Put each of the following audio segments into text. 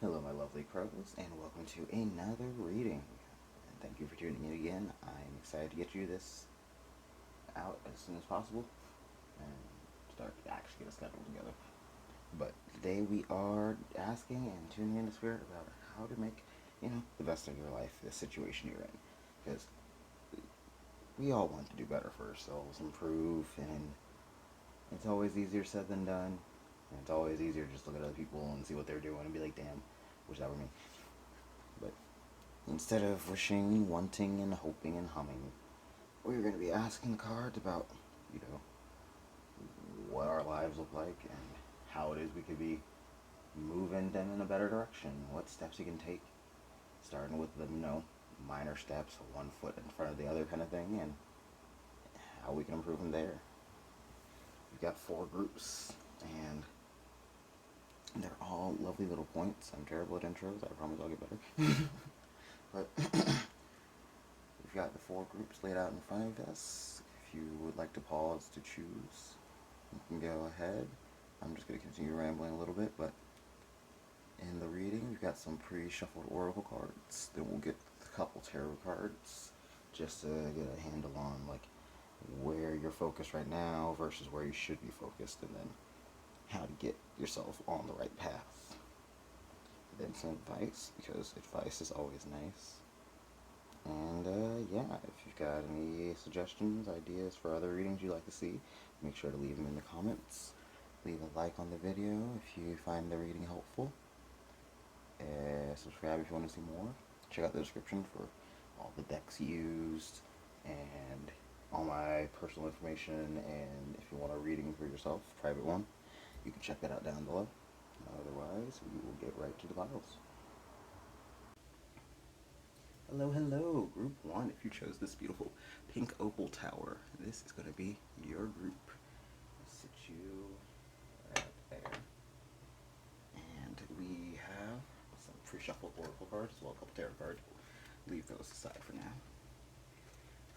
Hello my lovely crows, and welcome to another reading. And thank you for tuning in again. I'm excited to get you this out as soon as possible and start to actually get a schedule together. But today we are asking and tuning in to spirit about how to make, the best of your life, the situation you're in. Because we all want to do better for ourselves, improve, and it's always easier said than done. And it's always easier to just look at other people and see what they're doing and be like, damn, wish that were me. But instead of wishing, wanting, and hoping and humming, we're going to be asking the cards about, what our lives look like and how it is we could be moving them in a better direction. What steps you can take, starting with the, minor steps, 1 foot in front of the other kind of thing, and how we can improve from there. We've got 4 groups, and they're all lovely little points. I'm terrible at intros. I promise I'll get better. But we've got the 4 groups laid out in front of us. If you would like to pause to choose, you can go ahead. I'm just going to continue rambling a little bit, but in the reading, we've got some pre-shuffled oracle cards. Then we'll get a couple tarot cards just to get a handle on where you're focused right now versus where you should be focused, and then how to get yourself on the right path. Then some advice, because advice is always nice. And if you've got any suggestions, ideas for other readings you'd like to see, make sure to leave them in the comments. Leave a like on the video if you find the reading helpful. Subscribe if you want to see more. Check out the description for all the decks used and all my personal information, and if you want a reading for yourself, private one, you can check that out down below. Otherwise, we will get right to the piles. Hello, hello, Group 1. If you chose this beautiful pink opal tower, this is going to be your group. I'll sit you right there. And we have some pre-shuffled oracle cards, as well as a couple tarot cards. We'll leave those aside for now.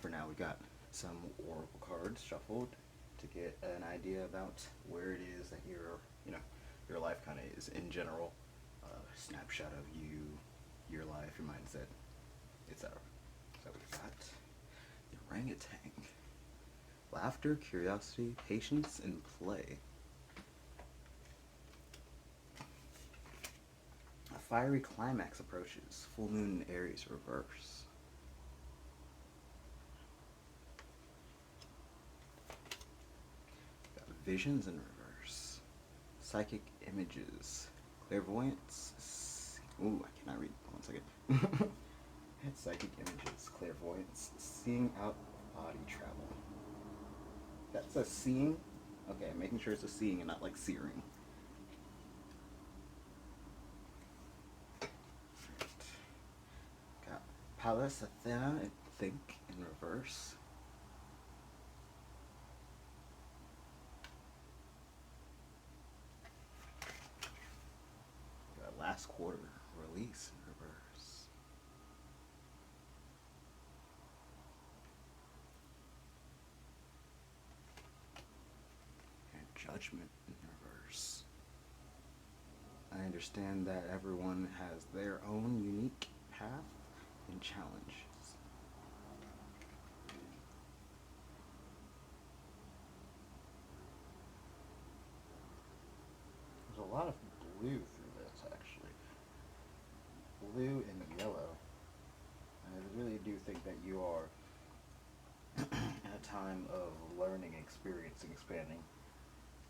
For now, we got some oracle cards shuffled to get an idea about where it is that your life kind of is in general. Snapshot of you, your life, your mindset, etc. So we've got the orangutan. Laughter, curiosity, patience, and play. A fiery climax approaches. Full moon in Aries reverse. Got visions in reverse. Psychic images. Clairvoyance. Ooh, I cannot read. 1 second. Psychic images, clairvoyance, seeing out of body travel. That's a seeing? Okay, making sure it's a seeing and not like searing. Right. Got Pallas Athena, I think, in reverse. Got Last Quarter, release in reverse. Judgment in reverse. I understand that everyone has their own unique path and challenges. There's a lot of blue through this, actually. Blue and yellow. I really do think that you are in a time of learning, experiencing, expanding.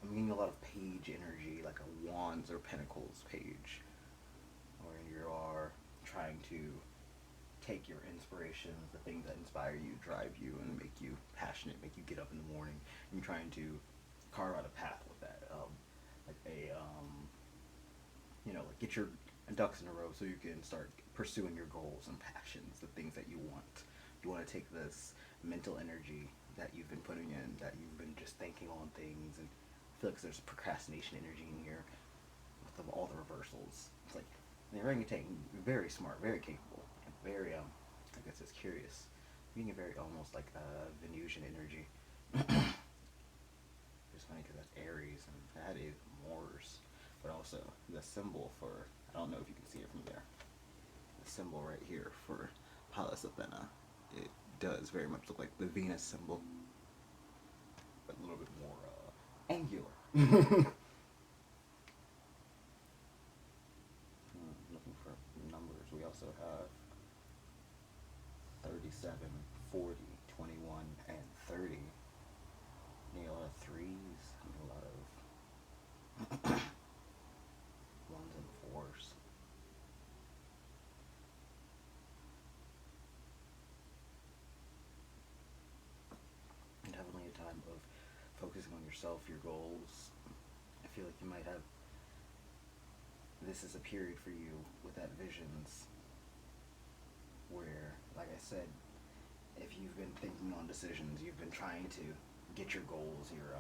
I'm getting a lot of page energy, like a wands or pentacles page, where you are trying to take your inspirations, the things that inspire you, drive you, and make you passionate, make you get up in the morning, and you're trying to carve out a path with that, get your ducks in a row so you can start pursuing your goals and passions, the things that you want. You want to take this mental energy that you've been putting in, that you've been just thinking on things, and I feel like there's procrastination energy in here with all the reversals. It's like the orangutan, very smart, very capable, and very, I guess it's curious. Being a very almost like Venusian energy. It's funny because that's Aries, and that is Mars. but also the symbol for, I don't know if you can see it from there, the symbol right here for Pallas Athena, it does very much look like the Venus symbol, but a little bit more angular. Looking for numbers, we also have 37, 40, 21, and 30. Need a lot of threes, need a lot of ones and fours. Definitely a time of focusing on yourself, your goals. I feel like you might have, this is a period for you with that visions where, like I said, if you've been thinking on decisions, you've been trying to get your goals, your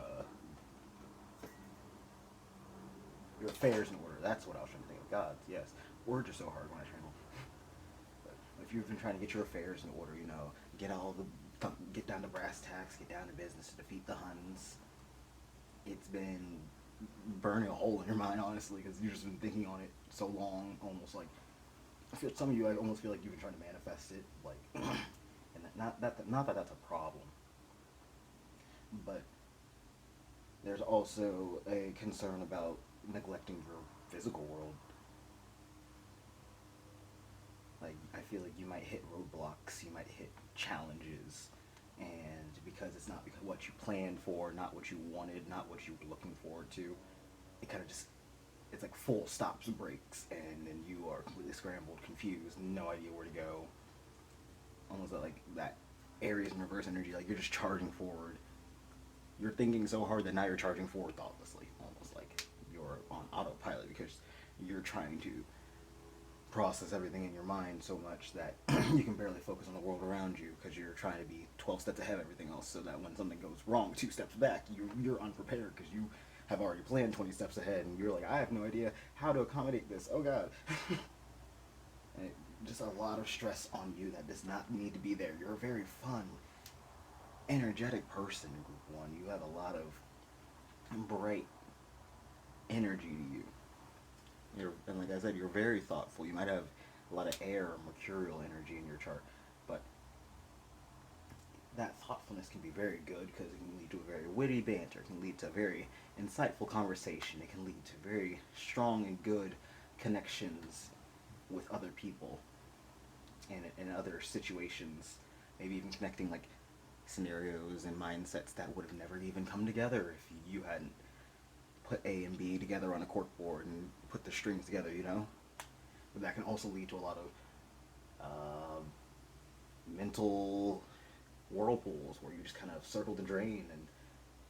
affairs in order. That's what I was trying to think of. God, yes. Words are so hard when I try to. But if you've been trying to get your affairs in order, get down to brass tacks, get down to business to defeat the Huns. It's been burning a hole in your mind, honestly, because you've just been thinking on it so long, almost like, I feel some of you, I almost feel like you've been trying to manifest it, like, and not that that's a problem, but there's also a concern about neglecting your physical world. Like, I feel like you might hit roadblocks, you might hit challenges, and because it's not because what you planned for, not what you wanted, not what you were looking forward to, it kind of just, it's like full stops and breaks, and then you are completely scrambled, confused, no idea where to go. Almost like that Aries in reverse energy, like you're just charging forward. You're thinking so hard that now you're charging forward thoughtlessly, almost like you're on autopilot because you're trying to process everything in your mind so much that you can barely focus on the world around you because you're trying to be 12 steps ahead of everything else, so that when something goes wrong 2 steps back, you're unprepared because you have already planned 20 steps ahead, and you're like, I have no idea how to accommodate this. Oh God. And just a lot of stress on you that does not need to be there. You're a very fun, energetic person in Group 1. You have a lot of bright energy to you. And like I said, you're very thoughtful. You might have a lot of air or mercurial energy in your chart, but that thoughtfulness can be very good because it can lead to a very witty banter. It can lead to a very insightful conversation. It can lead to very strong and good connections with other people and in other situations. Maybe even connecting like scenarios and mindsets that would have never even come together if you hadn't put A and B together on a cork board and put the strings together, But that can also lead to a lot of mental whirlpools where you just kind of circle the drain and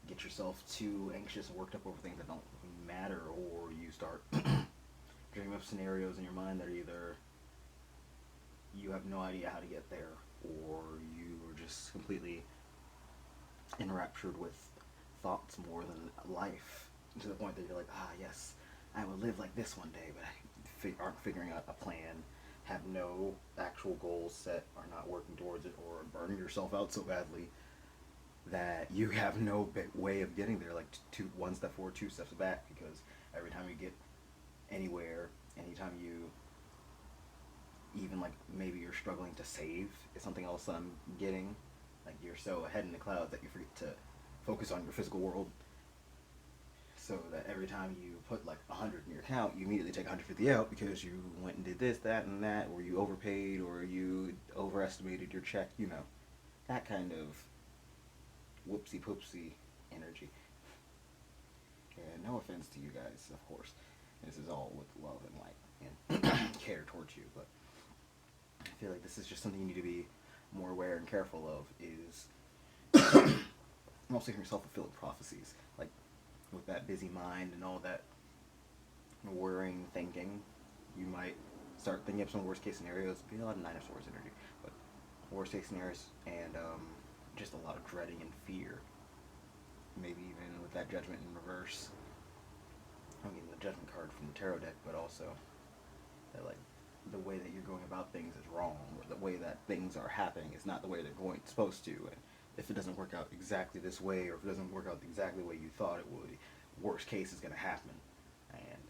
get yourself too anxious and worked up over things that don't matter, or you start dreaming up scenarios in your mind that are either you have no idea how to get there, or you are just completely enraptured with thoughts more than life, to the point that you're like, yes, I will live like this one day, but I aren't figuring out a plan, have no actual goals set, are not working towards it, or burning yourself out so badly that you have no way of getting there, like 1 step forward, 2 steps back, because every time you get anywhere, anytime you even like maybe you're struggling to save is something else I'm getting, like you're so ahead in the clouds that you forget to focus on your physical world, so that every time you put like 100 in your account, you immediately take 150 out because you went and did this, that, and that, or you overpaid, or you overestimated your check, that kind of whoopsie poopsie energy. And no offense to you guys, of course. This is all with love and light and care towards you, but I feel like this is just something you need to be more aware and careful of, is also hearing self-fulfilling prophecies. Like, with that busy mind and all that worrying thinking, you might start thinking of some worst case scenarios. Be a lot of 9 of Swords energy, but worst case scenarios, and just a lot of dreading and fear. Maybe even with that Judgment in reverse. I mean, the Judgment card from the tarot deck, but also that, like, the way that you're going about things is wrong, or the way that things are happening is not the way they're supposed to, and if it doesn't work out exactly this way, or if it doesn't work out exactly the way you thought it would, worst case is going to happen. And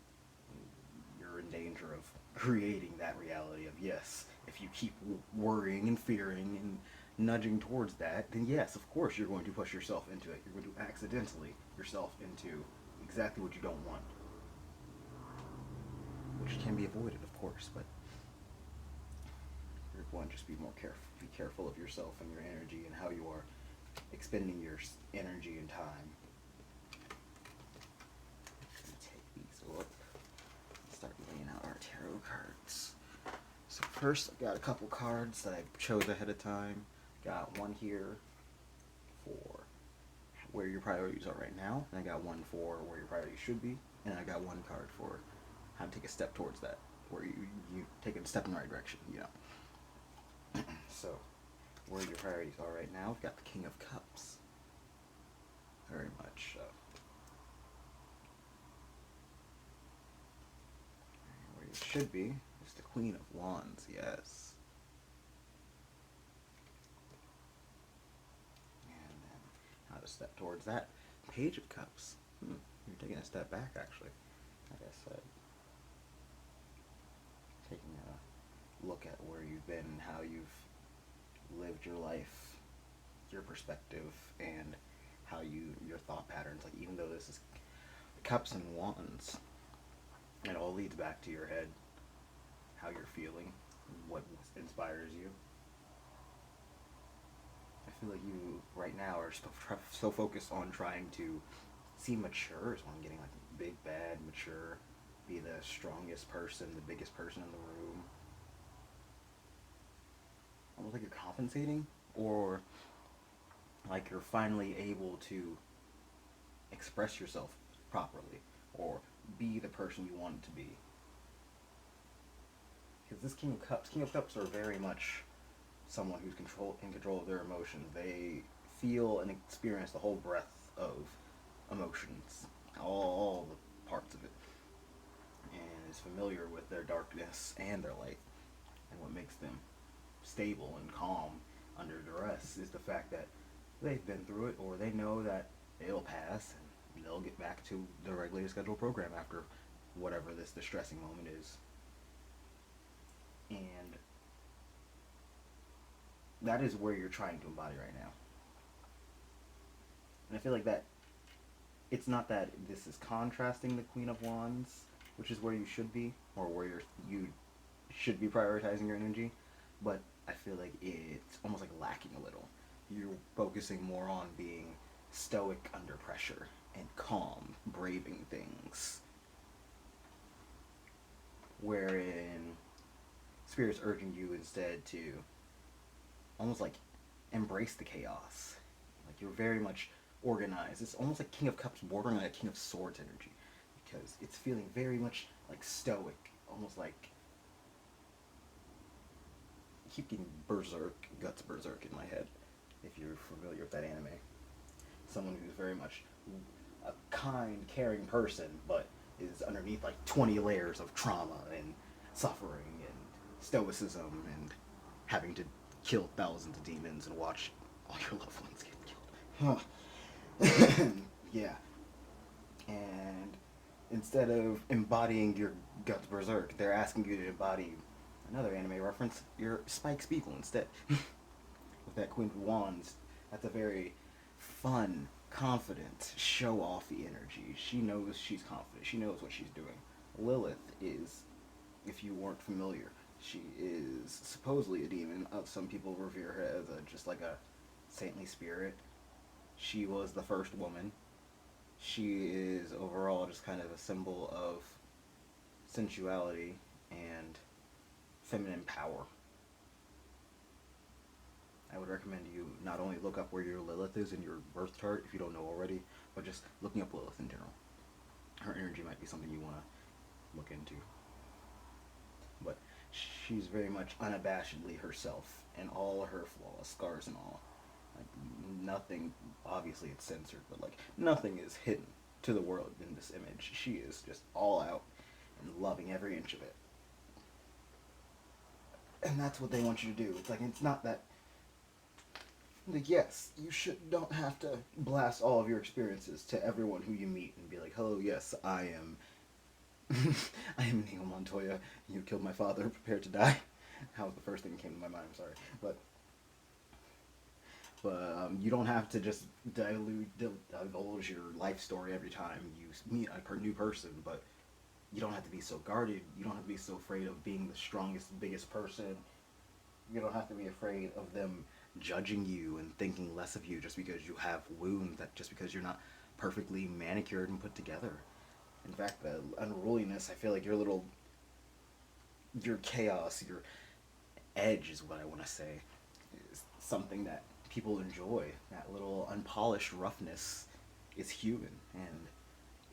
in danger of creating that reality of, yes, if you keep worrying and fearing and nudging towards that, then yes, of course you're going to push yourself into it. You're going to accidentally yourself into exactly what you don't want. Which can be avoided, of course, but you're going to just be careful of yourself and your energy and how you are expending your energy and time. Take these up. Start laying out our tarot cards. So first, I got a couple cards that I chose ahead of time. Got one here for where your priorities are right now, and I got one for where your priorities should be, and I got one card for how to take a step towards that, where you take a step in the right direction, you know. So, where your priorities are right now, we've got the King of Cups. Very much so. Where you should be is the Queen of Wands, yes. And then, how to step towards that, Page of Cups. You're taking a step back, actually, like I said. Taking a look at where you've been, how you've lived your life, your perspective, and how your thought patterns, like even though this is Cups and Wands, it all leads back to your head, how you're feeling, what inspires you. I feel like you right now are so focused on trying to seem mature, on getting like big, bad, mature, be the strongest person, the biggest person in the room. Almost like you're compensating, or like you're finally able to express yourself properly, or be the person you want to be. Because this King of Cups are very much someone who's in control of their emotions. They feel and experience the whole breadth of emotions, all the parts of it, and is familiar with their darkness and their light. And what makes them stable and calm under duress is the fact that they've been through it, or they know that it'll pass and they'll get back to the regularly scheduled program after whatever this distressing moment is. And that is where you're trying to embody right now. And I feel like that it's not that this is contrasting the Queen of Wands, which is where you should be, or where you should be prioritizing your energy, but I feel like it's almost like lacking a little. You're focusing more on being stoic under pressure and calm, braving things. Wherein Spirit's urging you instead to almost like embrace the chaos. Like you're very much organized. It's almost like King of Cups bordering on a King of Swords energy, because it's feeling very much like stoic, almost like I keep getting Guts Berserk in my head, if you're familiar with that anime. Someone who's very much a kind, caring person, but is underneath like 20 layers of trauma and suffering and stoicism and having to kill thousands of demons and watch all your loved ones get killed. Yeah. And instead of embodying your Guts Berserk, they're asking you to embody another anime reference, your Spike Spiegel instead. With that Queen of Wands, that's a very fun, confident, show-offy energy. She knows she's confident. She knows what she's doing. Lilith is, if you weren't familiar, she is supposedly a demon. Some people revere her as just like a saintly spirit. She was the first woman. She is overall just kind of a symbol of sensuality and feminine power. I would recommend you not only look up where your Lilith is in your birth chart if you don't know already, but just looking up Lilith in general. Her energy might be something you want to look into. But she's very much unabashedly herself, and all her flaws, scars and all. Like nothing, obviously it's censored, but like nothing is hidden to the world in this image. She is just all out and loving every inch of it. And that's what they want you to do. It's like, it's not that, like, yes, you don't have to blast all of your experiences to everyone who you meet and be like, hello, yes, I am I am Neil Montoya. You killed my father. Prepare to die. That was the first thing that came to my mind. I'm sorry, but you don't have to just divulge your life story every time you meet a new person. But you don't have to be so guarded. You don't have to be so afraid of being the strongest, biggest person. You don't have to be afraid of them judging you and thinking less of you just because you have wounds. That just because you're not perfectly manicured and put together. In fact, the unruliness, I feel like your chaos, your edge is what I want to say, is something that people enjoy. That little unpolished roughness is human and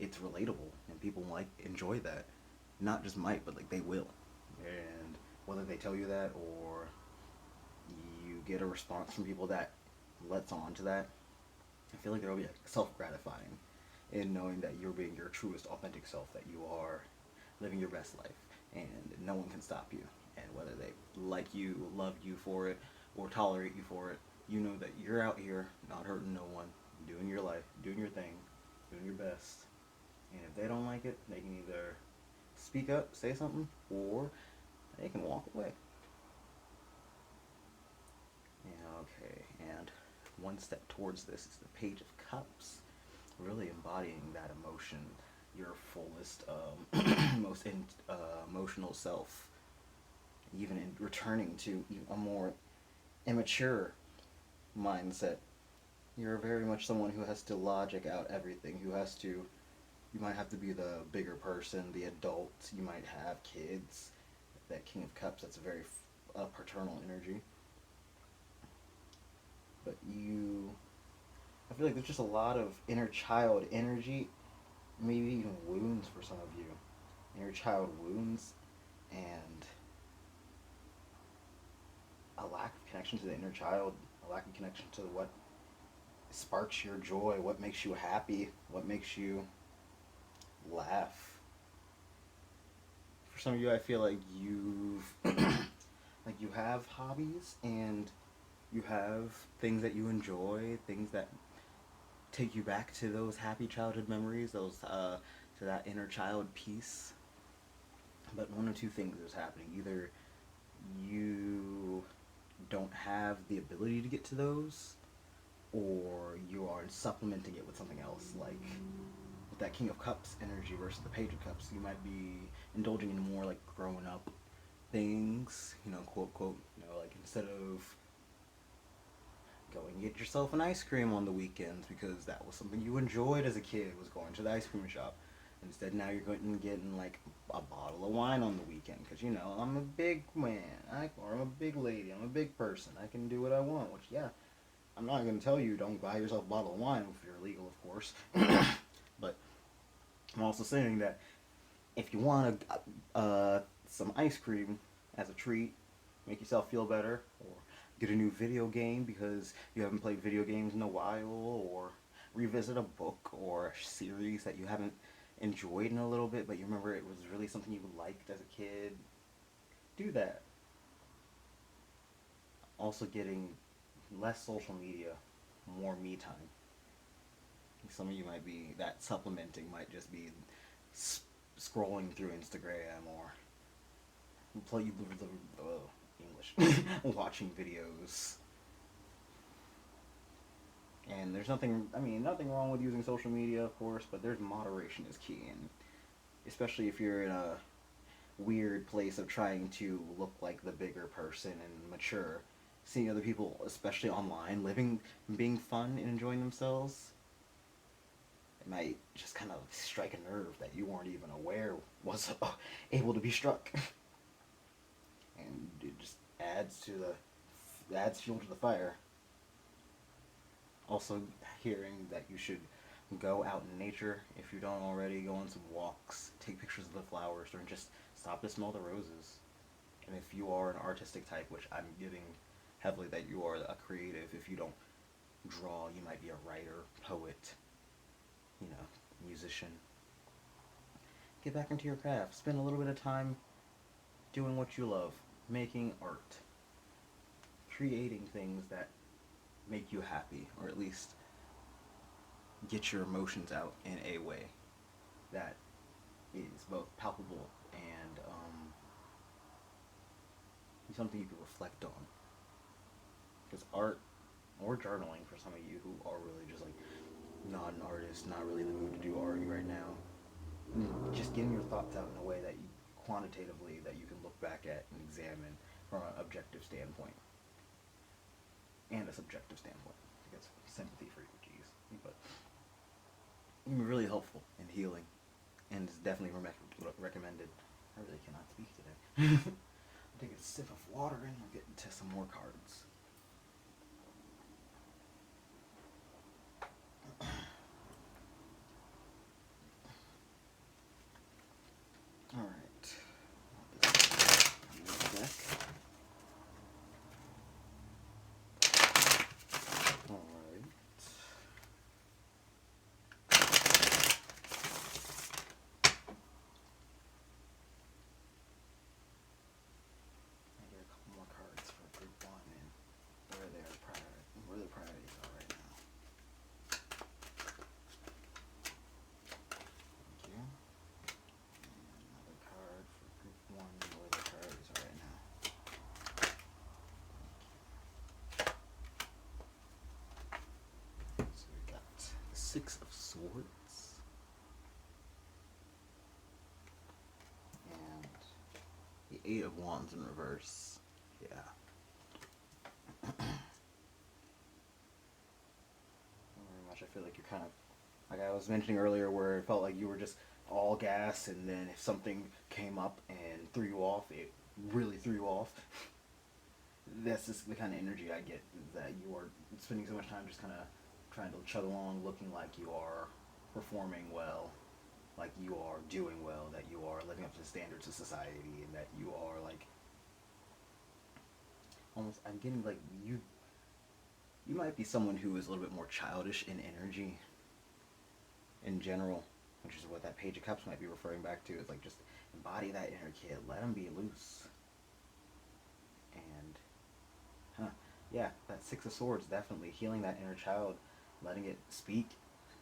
it's relatable, and people might enjoy that. Not just might, but like they will. And whether they tell you that or you get a response from people that lets on to that, I feel like there will be a self-gratifying in knowing that you're being your truest, authentic self, that you are living your best life, and no one can stop you. And whether they like you, love you for it, or tolerate you for it, you know that you're out here not hurting no one, doing your life, doing your thing, doing your best. And if they don't like it, they can either speak up, say something, or they can walk away. Yeah, okay, and one step towards this is the Page of Cups, really embodying that emotion, your fullest, most emotional self, even in returning to a more immature mindset. You're very much someone who has to logic out everything, who has to, you might have to be the bigger person, the adult, you might have kids. That King of Cups, that's a very paternal energy. But I feel like there's just a lot of inner child energy, maybe even wounds for some of you. Inner child wounds, and a lack of connection to the inner child, a lack of connection to what sparks your joy, what makes you happy, what makes you laugh. For some of you, I feel like you have hobbies and you have things that you enjoy, things that take you back to those happy childhood memories, those to that inner child peace. But one of two things is happening: either you don't have the ability to get to those, or you are supplementing it with something else, like with that King of Cups energy versus the Page of Cups. You might be indulging in more like growing up things, quote, quote, like instead of go and get yourself an ice cream on the weekends because that was something you enjoyed as a kid, was going to the ice cream shop. Instead, now you're going and getting like a bottle of wine on the weekend because I'm a big man, or I'm a big lady, I'm a big person. I can do what I want. Which, yeah, I'm not going to tell you don't buy yourself a bottle of wine if you're legal, of course. But I'm also saying that if you want some ice cream as a treat, make yourself feel better, or get a new video game because you haven't played video games in a while, or revisit a book or a series that you haven't enjoyed in a little bit, but you remember it was really something you liked as a kid, do that. Also getting less social media, more me time. Some of you might be, that supplementing might just be scrolling through Instagram or play English watching videos. And there's nothing wrong with using social media, of course, but there's moderation is key, and especially if you're in a weird place of trying to look like the bigger person and mature, seeing other people, especially online, living, being fun and enjoying themselves, it might just kind of strike a nerve that you weren't even aware was able to be struck. And it just adds fuel to the fire. Also, hearing that you should go out in nature if you don't already, go on some walks, take pictures of the flowers, or just stop to smell the roses. And if you are an artistic type, which I'm giving heavily that you are a creative, if you don't draw, you might be a writer, poet, musician. Get back into your craft. Spend a little bit of time doing what you love, making art, creating things that make you happy, or at least get your emotions out in a way that is both palpable and something you can reflect on. Because art or journaling, for some of you who are really just like not an artist, not really in the mood to do art right now, just getting your thoughts out in a way that you quantitatively that you can look back at and examine from an objective standpoint and a subjective standpoint. I guess sympathy for you, geez, but it can be really helpful in healing, and it's definitely recommended. I really cannot speak today. I'll take a sip of water and I'll get into some more cards. Alright. Deck. Alright. Where the priorities are right now. Thank you. And another card for group 1, where the priorities are right now. So we got the 6 of Swords. And the 8 of Wands in reverse. Yeah. I feel like you're kind of, like I was mentioning earlier, where it felt like you were just all gas, and then if something came up and threw you off, it really threw you off. That's just the kind of energy I get, that you are spending so much time just kind of trying to chug along, looking like you are performing well, like you are doing well, that you are living up to the standards of society, and that you are like, almost, I'm getting like, you might be someone who is a little bit more childish in energy in general, which is what that Page of Cups might be referring back to. It's like, just embody that inner kid, let him be loose. And yeah, that 6 of Swords, definitely healing that inner child, letting it speak,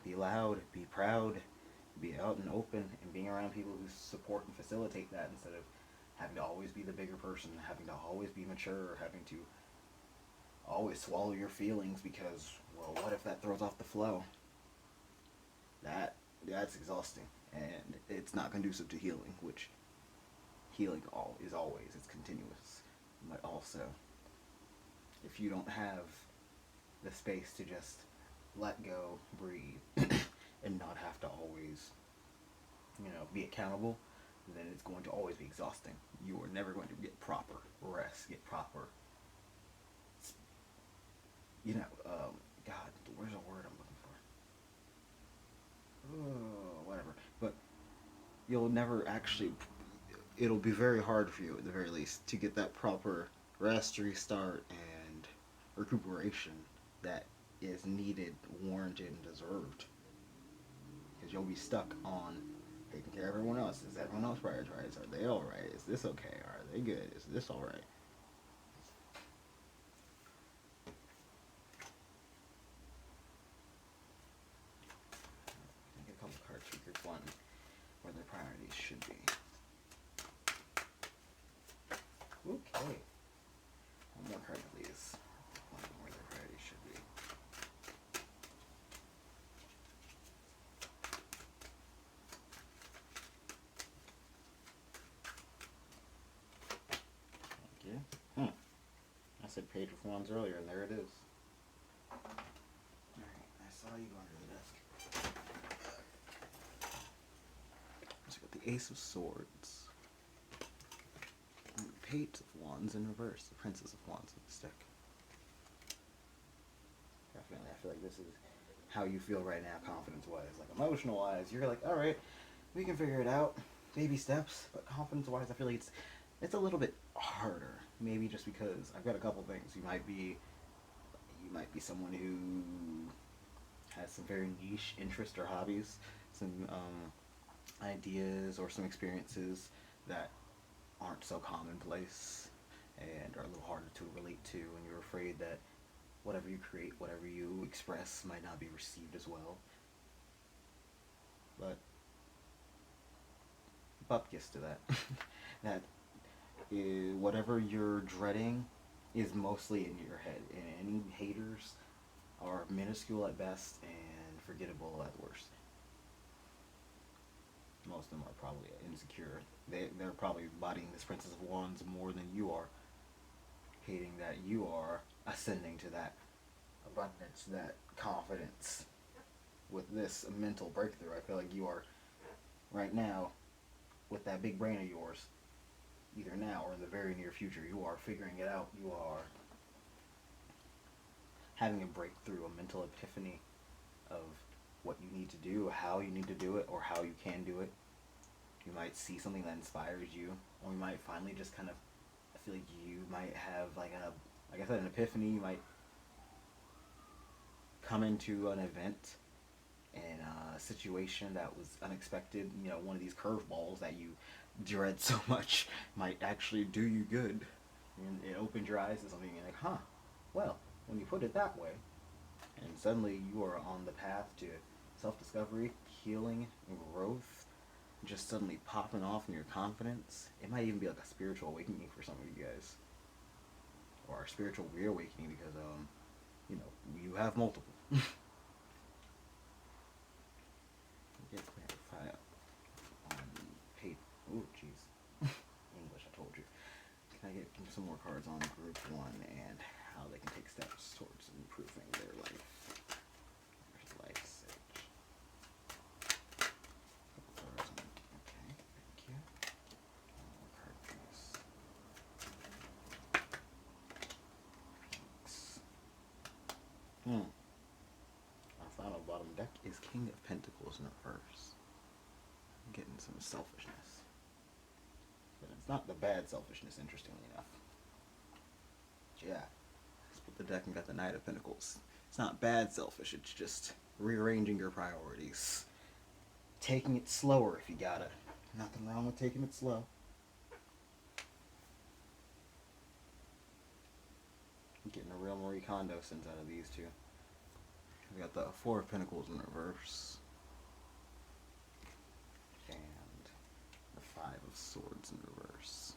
be loud, be proud, be out and open, and being around people who support and facilitate that, instead of having to always be the bigger person, having to always be mature, having to always swallow your feelings because, well, what if that throws off the flow? That's exhausting, and it's not conducive to healing, which healing is always, it's continuous. But also, if you don't have the space to just let go, breathe, and not have to always, be accountable, then it's going to always be exhausting. You are never going to get proper rest, get proper, God, where's the word I'm looking for? Oh, whatever. But you'll never actually, it'll be very hard for you, at the very least, to get that proper rest, restart, and recuperation that is needed, warranted, and deserved. Because you'll be stuck on taking care of everyone else. Is everyone else prioritized? Are they alright? Is this okay? Are they good? Is this alright? Cards for group 1, where their priorities should be. Okay. One more card, please. Where their priorities should be. Thank you. I said Page of Wands earlier, and there it is. Alright, I saw you go under the desk. The Ace of Swords, and the Page of Wands in reverse, the Princess of Wands in the stick. Definitely, I feel like this is how you feel right now, confidence-wise. Like, emotional-wise, you're like, alright, we can figure it out, baby steps, but confidence-wise, I feel like it's a little bit harder. Maybe just because I've got a couple things. You might be someone who has some very niche interests or hobbies, some ideas or some experiences that aren't so commonplace and are a little harder to relate to, and you're afraid that whatever you create, whatever you express, might not be received as well. But used to that. That is, whatever you're dreading is mostly in your head, and any haters are minuscule at best and forgettable at worst. Most of them are probably insecure. They're probably embodying this Princess of Wands more than you are, hating that you are ascending to that abundance, that confidence. With this mental breakthrough, I feel like you are, right now, with that big brain of yours, either now or in the very near future, you are figuring it out. You are having a breakthrough, a mental epiphany of what you need to do, how you need to do it, or how you can do it. You might see something that inspires you, or you might finally just kind of, I feel like you might have like like I said, an epiphany. You might come into an event and a situation that was unexpected. You know, one of these curveballs that you dread so much might actually do you good. And it opened your eyes to something and you're like, huh, well, when you put it that way, and suddenly you are on the path to self-discovery, healing, and growth, just suddenly popping off in your confidence. It might even be like a spiritual awakening for some of you guys, or a spiritual reawakening, because you know, you have multiple. Get clarify on page. Oh, jeez. English, I told you. Can I get some more cards on group 1 and how they can take steps towards improving their life? There's life sage. Okay, thank you. One more card, please. Thanks. Our final bottom deck is King of Pentacles in reverse. I'm getting some selfishness. But it's not the bad selfishness, interestingly enough. But yeah, split the deck and got the Knight of Pentacles. It's not bad selfish, it's just rearranging your priorities. Taking it slower if you gotta. Nothing wrong with taking it slow. I'm getting a real Marie Kondo sense out of these two. We got the Four of Pentacles in reverse. And the Five of Swords in reverse.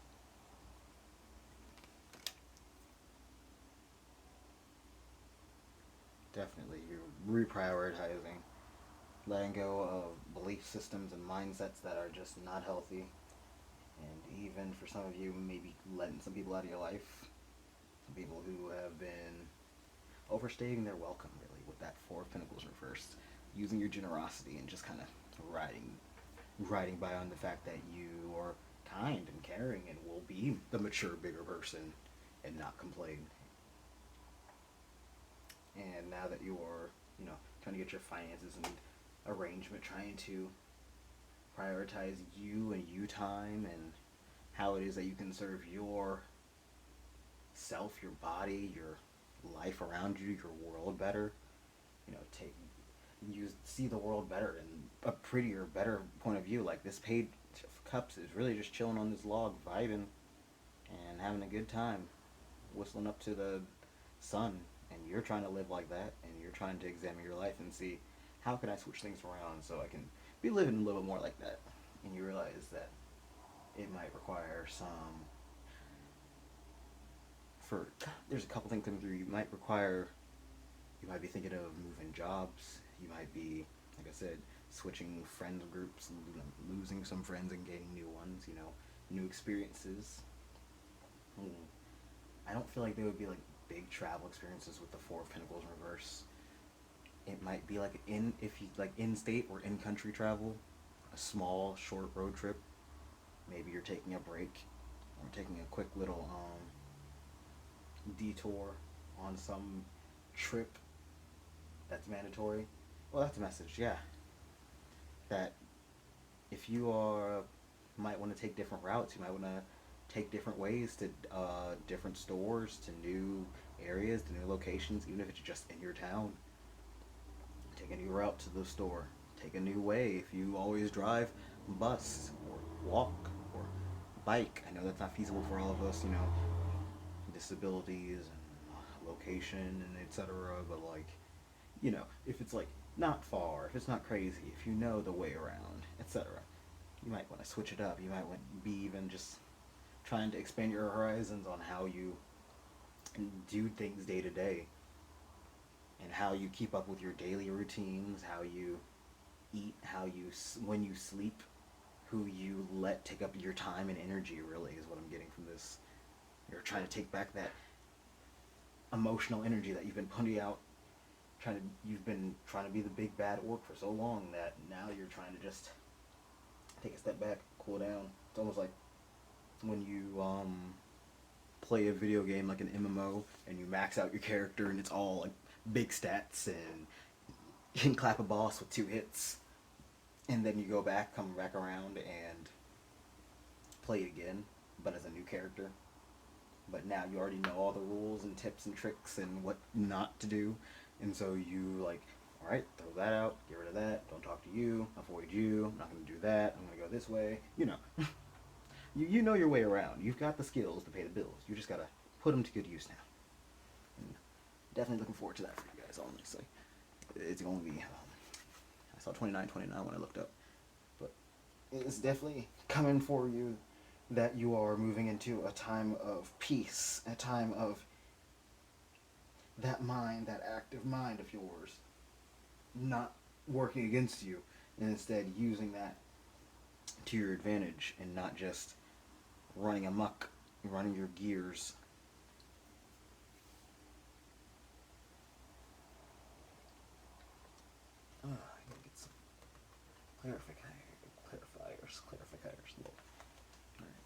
Definitely, you're reprioritizing. Letting go of belief systems and mindsets that are just not healthy. And even for some of you, maybe letting some people out of your life. Some people who have been overstaying their welcome, really, with that Four of Pentacles in reverse. Using your generosity and just kind of riding by on the fact that you are kind and caring and will be the mature, bigger person and not complain. And now that you're, you know, trying to get your finances and arrangement, trying to prioritize you and you time and how it is that you can serve your self, your body, your life around you, your world better. You know, you see the world better in a prettier, better point of view. Like this Page of Cups is really just chilling on this log, vibing and having a good time, whistling up to the sun. And you're trying to live like that, and you're trying to examine your life and see how can I switch things around so I can be living a little bit more like that. And you realize that it might require there's a couple things coming through. You might be thinking of moving jobs. You might be, like I said, switching friend groups, losing some friends and gaining new ones, you know, new experiences. I don't feel like they would be like big travel experiences with the Four of Pentacles in reverse. It might be like in-state or in-country travel, a small, short road trip. Maybe you're taking a break or taking a quick little detour on some trip that's mandatory. Well, that's a message, yeah. That if you might want to take different routes, you might want to take different ways to different stores, to new areas, to new locations, even if it's just in your town. Take a new route to the store. Take a new way if you always drive bus or walk or bike. I know that's not feasible for all of us, you know, disabilities and location and etc. But like, you know, if it's like not far, if it's not crazy, if you know the way around, etc. you might want to switch it up. You might want to be even just trying to expand your horizons on how you do things day to day, and how you keep up with your daily routines, how you eat, when you sleep, who you let take up your time and energy, really, is what I'm getting from this. You're trying to take back that emotional energy that you've been putting out. You've been trying to be the big bad orc for so long that now you're trying to just take a step back, cool down. It's almost like when you play a video game like an MMO and you max out your character and it's all like big stats and you can clap a boss with 2 hits, and then you come back around and play it again, but as a new character. But now you already know all the rules and tips and tricks and what not to do, and so you like, all right, throw that out, get rid of that, don't talk to you, avoid you, I'm not going to do that, I'm going to go this way, you know. you know your way around. You've got the skills to pay the bills. You just got to put them to good use now. And definitely looking forward to that for you guys, honestly. It's going to be, I saw 29/29 when I looked up, but it's definitely coming for you, that you are moving into a time of peace, a time of that mind, that active mind of yours, not working against you, and instead using that to your advantage and not just running amok, running your gears. I gotta get some clarifiers. Look. All right.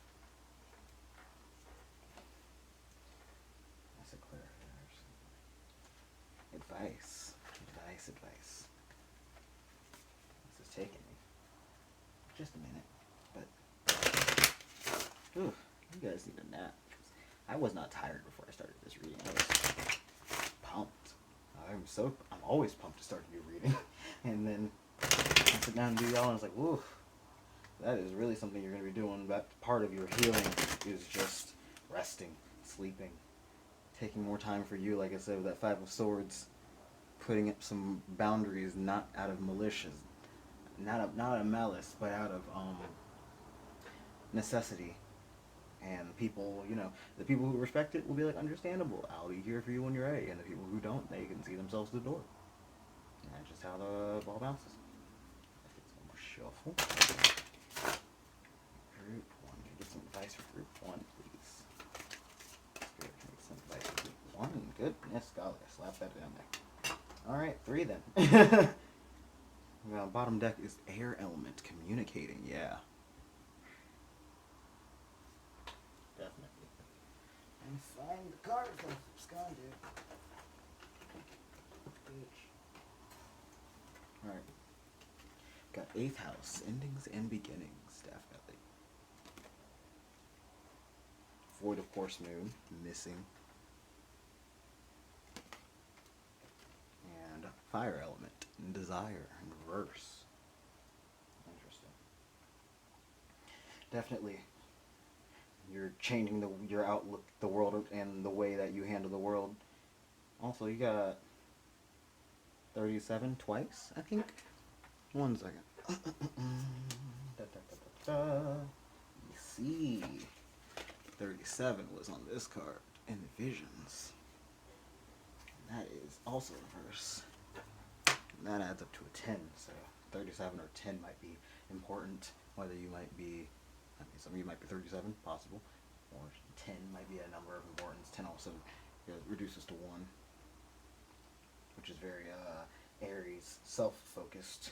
I said clarifiers. Advice. This is taking me just a minute, but you guys need a nap. I was not tired before I started this reading. I was pumped. I'm always pumped to start a new reading. And then I sit down and do y'all, and I was like, whoa, that is really something you're going to be doing. That part of your healing is just resting, sleeping, taking more time for you, like I said, with that 5 of Swords, putting up some boundaries, not out of malicious, not out of malice, but out of necessity. And people, the people who respect it will be like, understandable, I'll be here for you when you're ready. And the people who don't, they can see themselves at the door. And that's just how the ball bounces. Let's get some more shuffle. Group 1. Can I get some advice for Group 1, please? Spirit, can I get some advice for Group 1? Goodness golly, I slapped that down there. Alright, 3 then. Bottom deck is air element, communicating, yeah. Definitely. And find the cards that absconded. Bitch. Alright. Got 8th house, endings and beginnings, definitely. Void of Course Moon, missing. And fire element, desire, in reverse. Interesting. Definitely. You're changing your outlook, the world, and the way that you handle the world. Also, you got 37 twice, I think. 1 second. You see, 37 was on this card in the visions. And that is also reverse. And that adds up to a 10. So 37 or 10 might be important. Whether you might be, some of you might be 37, possible, or 10 might be a number of importance. 10 also reduces to 1, which is very Aries, self-focused.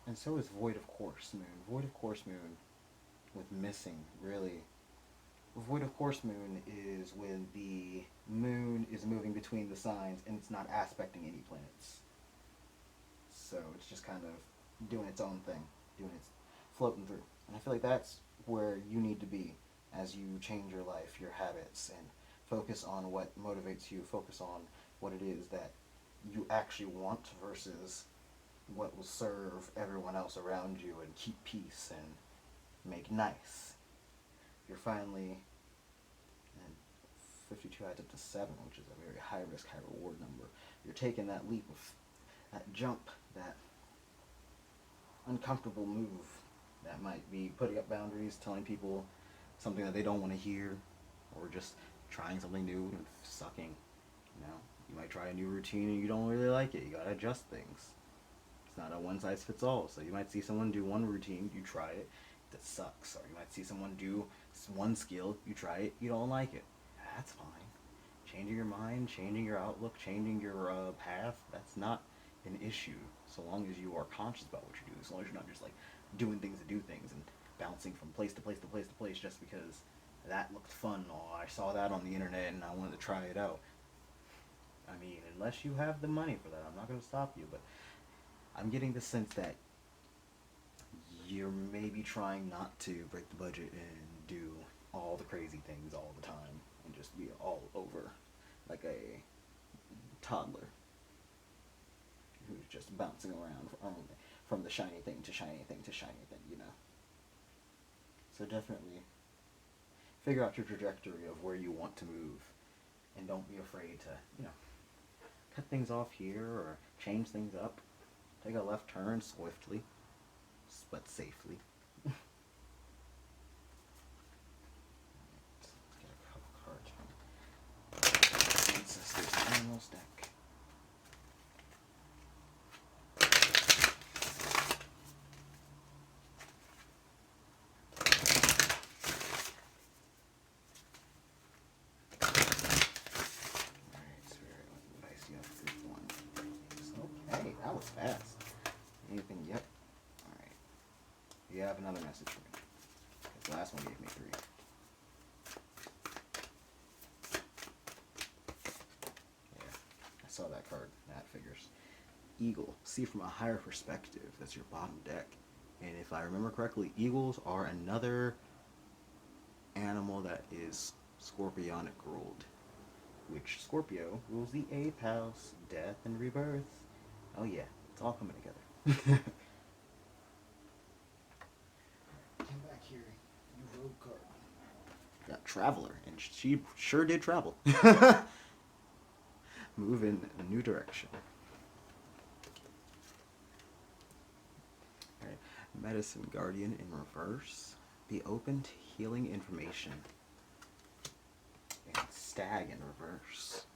And so is Void of Course Moon. Void of Course Moon with missing, really. Void of Course Moon is when the moon is moving between the signs and it's not aspecting any planets. So it's just kind of doing its own thing, floating through. And I feel like that's where you need to be as you change your life, your habits, and focus on what motivates you, focus on what it is that you actually want versus what will serve everyone else around you and keep peace and make nice. You're finally, and 52 adds up to 7, which is a very high risk, high reward number. You're taking that leap of that jump, that uncomfortable move. That might be putting up boundaries, telling people something that they don't want to hear, or just trying something new and sucking. You know, you might try a new routine and you don't really like it. You gotta adjust things. It's not a one size fits all. So you might see someone do one routine, you try it, that sucks. Or you might see someone do one skill, you try it, you don't like it. That's fine. Changing your mind, changing your outlook, changing your path, that's not an issue. So long as you are conscious about what you're doing. So long as you're not just like doing things to do things and bouncing from place to place to place to place just because that looked fun, or I saw that on the internet and I wanted to try it out. I mean, unless you have the money for that, I'm not going to stop you, but I'm getting the sense that you're maybe trying not to break the budget and do all the crazy things all the time and just be all over like a toddler who's just bouncing around from the shiny thing to shiny thing to shiny thing, you know. So definitely figure out your trajectory of where you want to move, and don't be afraid to, you know, cut things off here or change things up. Take a left turn swiftly, but safely. Let's get a couple cards from Ancestors Animals deck. That was fast. Anything yet? Alright. You have another message for me. The last one gave me 3. Yeah, I saw that card. That figures. Eagle. See from a higher perspective. That's your bottom deck. And if I remember correctly, eagles are another animal that is scorpionic ruled. Which Scorpio rules the 8th house, death and rebirth. Oh yeah, it's all coming together. Come back here, you rogue card. Got Traveler, and she sure did travel. Move in a new direction. Alright, Medicine Guardian in reverse. Be open to healing information. And Stag in reverse.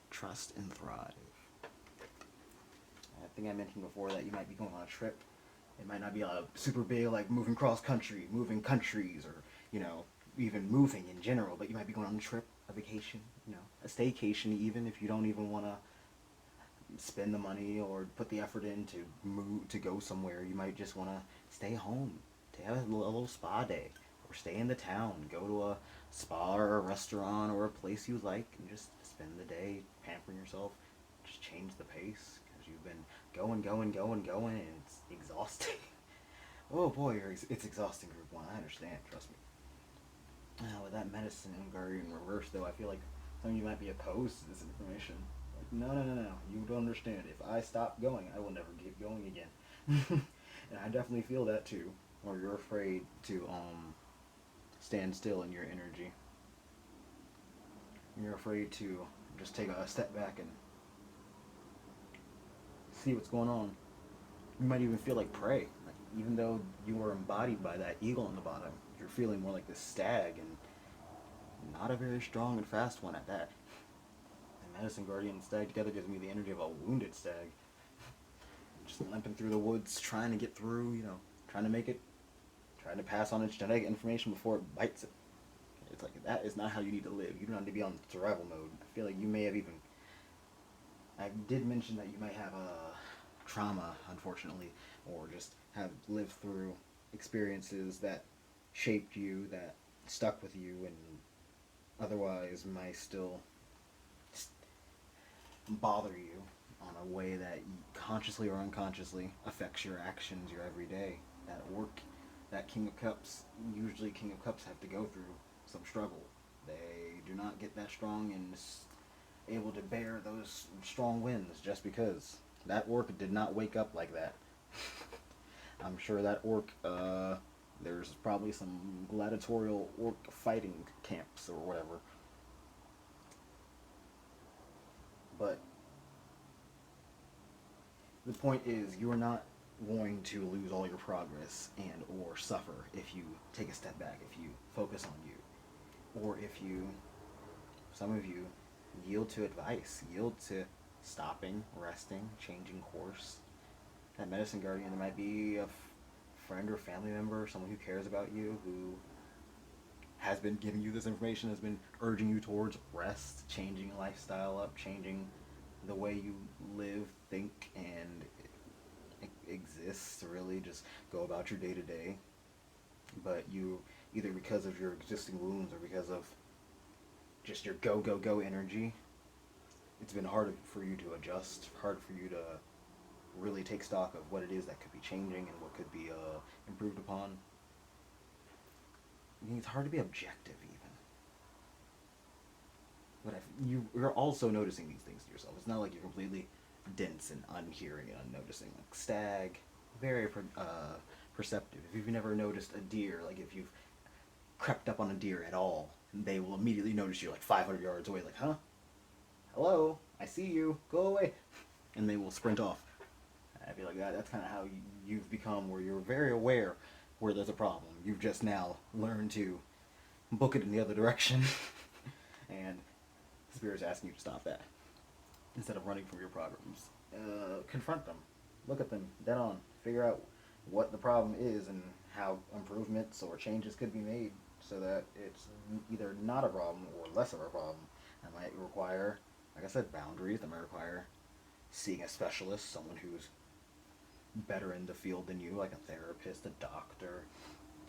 Trust and thrive. I think I mentioned before that you might be going on a trip. It might not be a super big, like moving cross country, moving countries, or, you know, even moving in general, but you might be going on a trip, a vacation, you know, a staycation even, if you don't even want to spend the money or put the effort in to move, to go somewhere. You might just want to stay home, to have a little spa day, or stay in the town, go to a spa or a restaurant or a place you like, and just spend the day pampering yourself. Just change the pace. You've been going, and it's exhausting. Oh boy, it's exhausting, Group 1. I understand, trust me. With that Medicine and Guardian reverse, though, I feel like some of you might be opposed to this information. Like, no. You don't understand. If I stop going, I will never keep going again. And I definitely feel that too. Or you're afraid to stand still in your energy. You're afraid to just take a step back and see what's going on. You might even feel like prey. Like, even though you were embodied by that eagle on the bottom, you're feeling more like this stag, and not a very strong and fast one at that. And Medicine Guardian and Stag together gives me the energy of a wounded stag. Just limping through the woods, trying to get through, you know, trying to make it, trying to pass on its genetic information before it bites it. It's like, that is not how you need to live. You don't need to be on survival mode. I feel like you may have even... I did mention that you might have a trauma, unfortunately, or just have lived through experiences that shaped you, that stuck with you, and otherwise might still bother you on a way that consciously or unconsciously affects your actions, your everyday. That work, that King of Cups, usually King of Cups have to go through some struggle. They do not get that strong and able to bear those strong winds just because. That orc did not wake up like that. I'm sure that orc, there's probably some gladiatorial orc fighting camps or whatever. But the point is, you are not going to lose all your progress and or suffer if you take a step back, if you focus on you, or if you, some of you, yield to advice, yield to stopping, resting, changing course. That medicine guardian, there might be a friend or family member, someone who cares about you, who has been giving you this information, has been urging you towards rest, changing lifestyle up, changing the way you live, think, and exist, really just go about your day-to-day. But you, either because of your existing wounds or because of just your go energy, it's been hard for you to adjust, hard for you to really take stock of what it is that could be changing and what could be improved upon. I mean, it's hard to be objective even. But you're also noticing these things to yourself. It's not like you're completely dense and unhearing and unnoticing. Like stag, very perceptive. If you've never noticed a deer, like if you've crept up on a deer at all, they will immediately notice you like 500 yards away, like, huh? Hello, I see you, go away. And they will sprint off. I feel like that's kind of how you've become, where you're very aware where there's a problem. You've just now learned to book it in the other direction. And the Spirit's asking you to stop that. Instead of running from your problems. Confront them. Look at them dead on. Figure out what the problem is and how improvements or changes could be made so that it's either not a problem or less of a problem. That might require, like I said, boundaries. That might require seeing a specialist, someone who's better in the field than you, like a therapist, a doctor,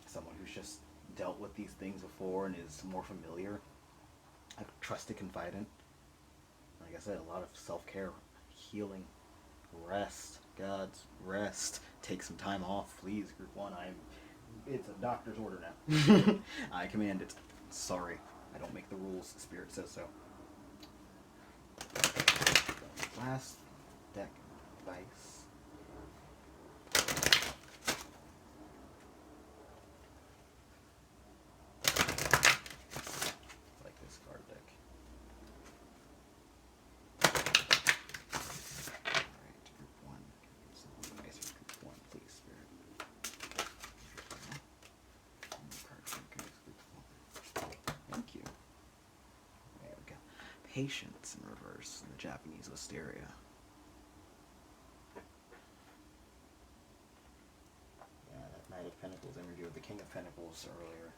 someone who's just dealt with these things before and is more familiar, a trusted confidant. Like I said, a lot of self-care, healing, rest, God's rest. Take some time off, please, Group 1. It's a doctor's order now. I command it. Sorry, I don't make the rules. The Spirit says so. Last deck advice. Patience in reverse in the Japanese wisteria. Yeah, that Knight of Pentacles energy with the King of Pentacles earlier.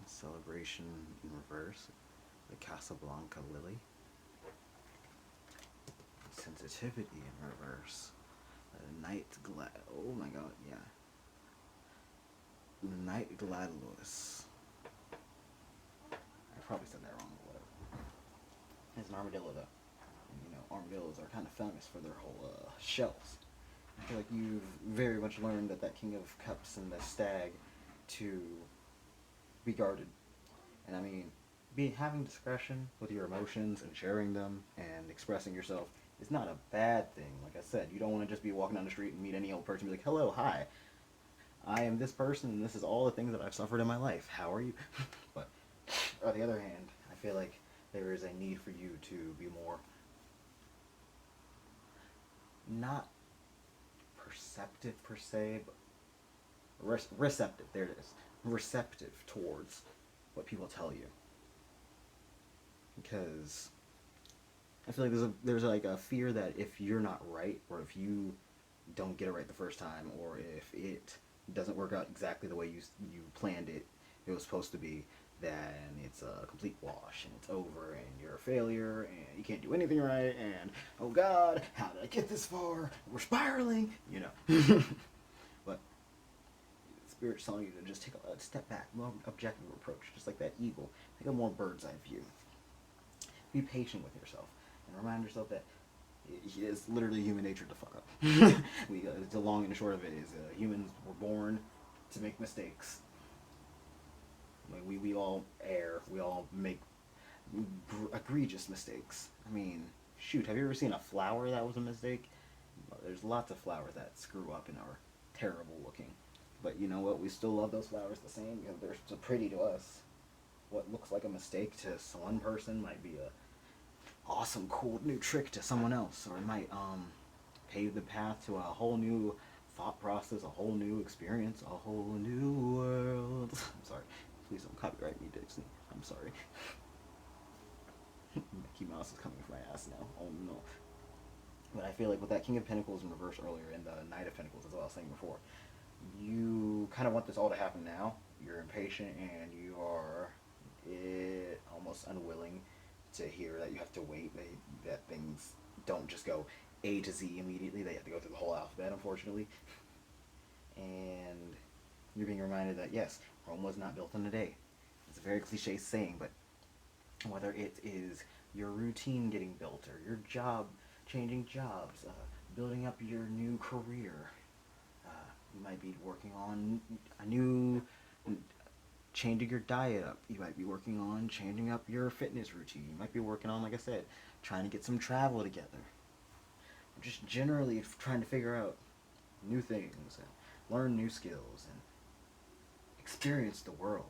Celebration in reverse. The Casablanca Lily. Sensitivity in reverse. The Night Glad. Oh my god, yeah. The Night Gladulus. I probably said that wrong. It's an armadillo, though. And, you know, armadillos are kind of famous for their whole shells. I feel like you've very much learned that King of Cups and the Stag to be guarded. And I mean, having discretion with your emotions and sharing them and expressing yourself is not a bad thing. Like I said, you don't want to just be walking down the street and meet any old person and be like, hello, hi, I am this person and this is all the things that I've suffered in my life. How are you? But on the other hand, I feel like there is a need for you to be more, not perceptive per se, but receptive, there it is, receptive towards what people tell you. Because I feel like there's like a fear that if you're not right, or if you don't get it right the first time, or if it doesn't work out exactly the way you planned it was supposed to be, then it's a complete wash and it's over and you're a failure and you can't do anything right and oh god, how did I get this far? We're spiraling, you know. But the Spirit's telling you to just take a step back, more objective approach, just like that eagle. Take a more bird's eye view. Be patient with yourself and remind yourself that it's literally human nature to fuck up. The long and the short of it is humans were born to make mistakes. Like we all err. We all make egregious mistakes. I mean, shoot, have you ever seen a flower that was a mistake? Well, there's lots of flowers that screw up and are terrible looking. But you know what? We still love those flowers the same. You know, they're so pretty to us. What looks like a mistake to one person might be a awesome, cool new trick to someone else, or it might pave the path to a whole new thought process, a whole new experience, a whole new world. I'm sorry. Please don't copyright me, Dixie. I'm sorry. Mickey Mouse is coming for my ass now. Oh no. But I feel like with that King of Pentacles in reverse earlier and the Knight of Pentacles, as I was saying before, you kind of want this all to happen now. You're impatient and you are almost unwilling to hear that you have to wait, that things don't just go A to Z immediately. They have to go through the whole alphabet, unfortunately. And you're being reminded that, yes, Rome was not built in a day. It's a very cliche saying, but whether it is your routine getting built or your job, changing jobs, building up your new career, you might be working on a new, changing your diet up. You might be working on changing up your fitness routine. You might be working on, like I said, trying to get some travel together. Just generally trying to figure out new things and learn new skills and experience the world.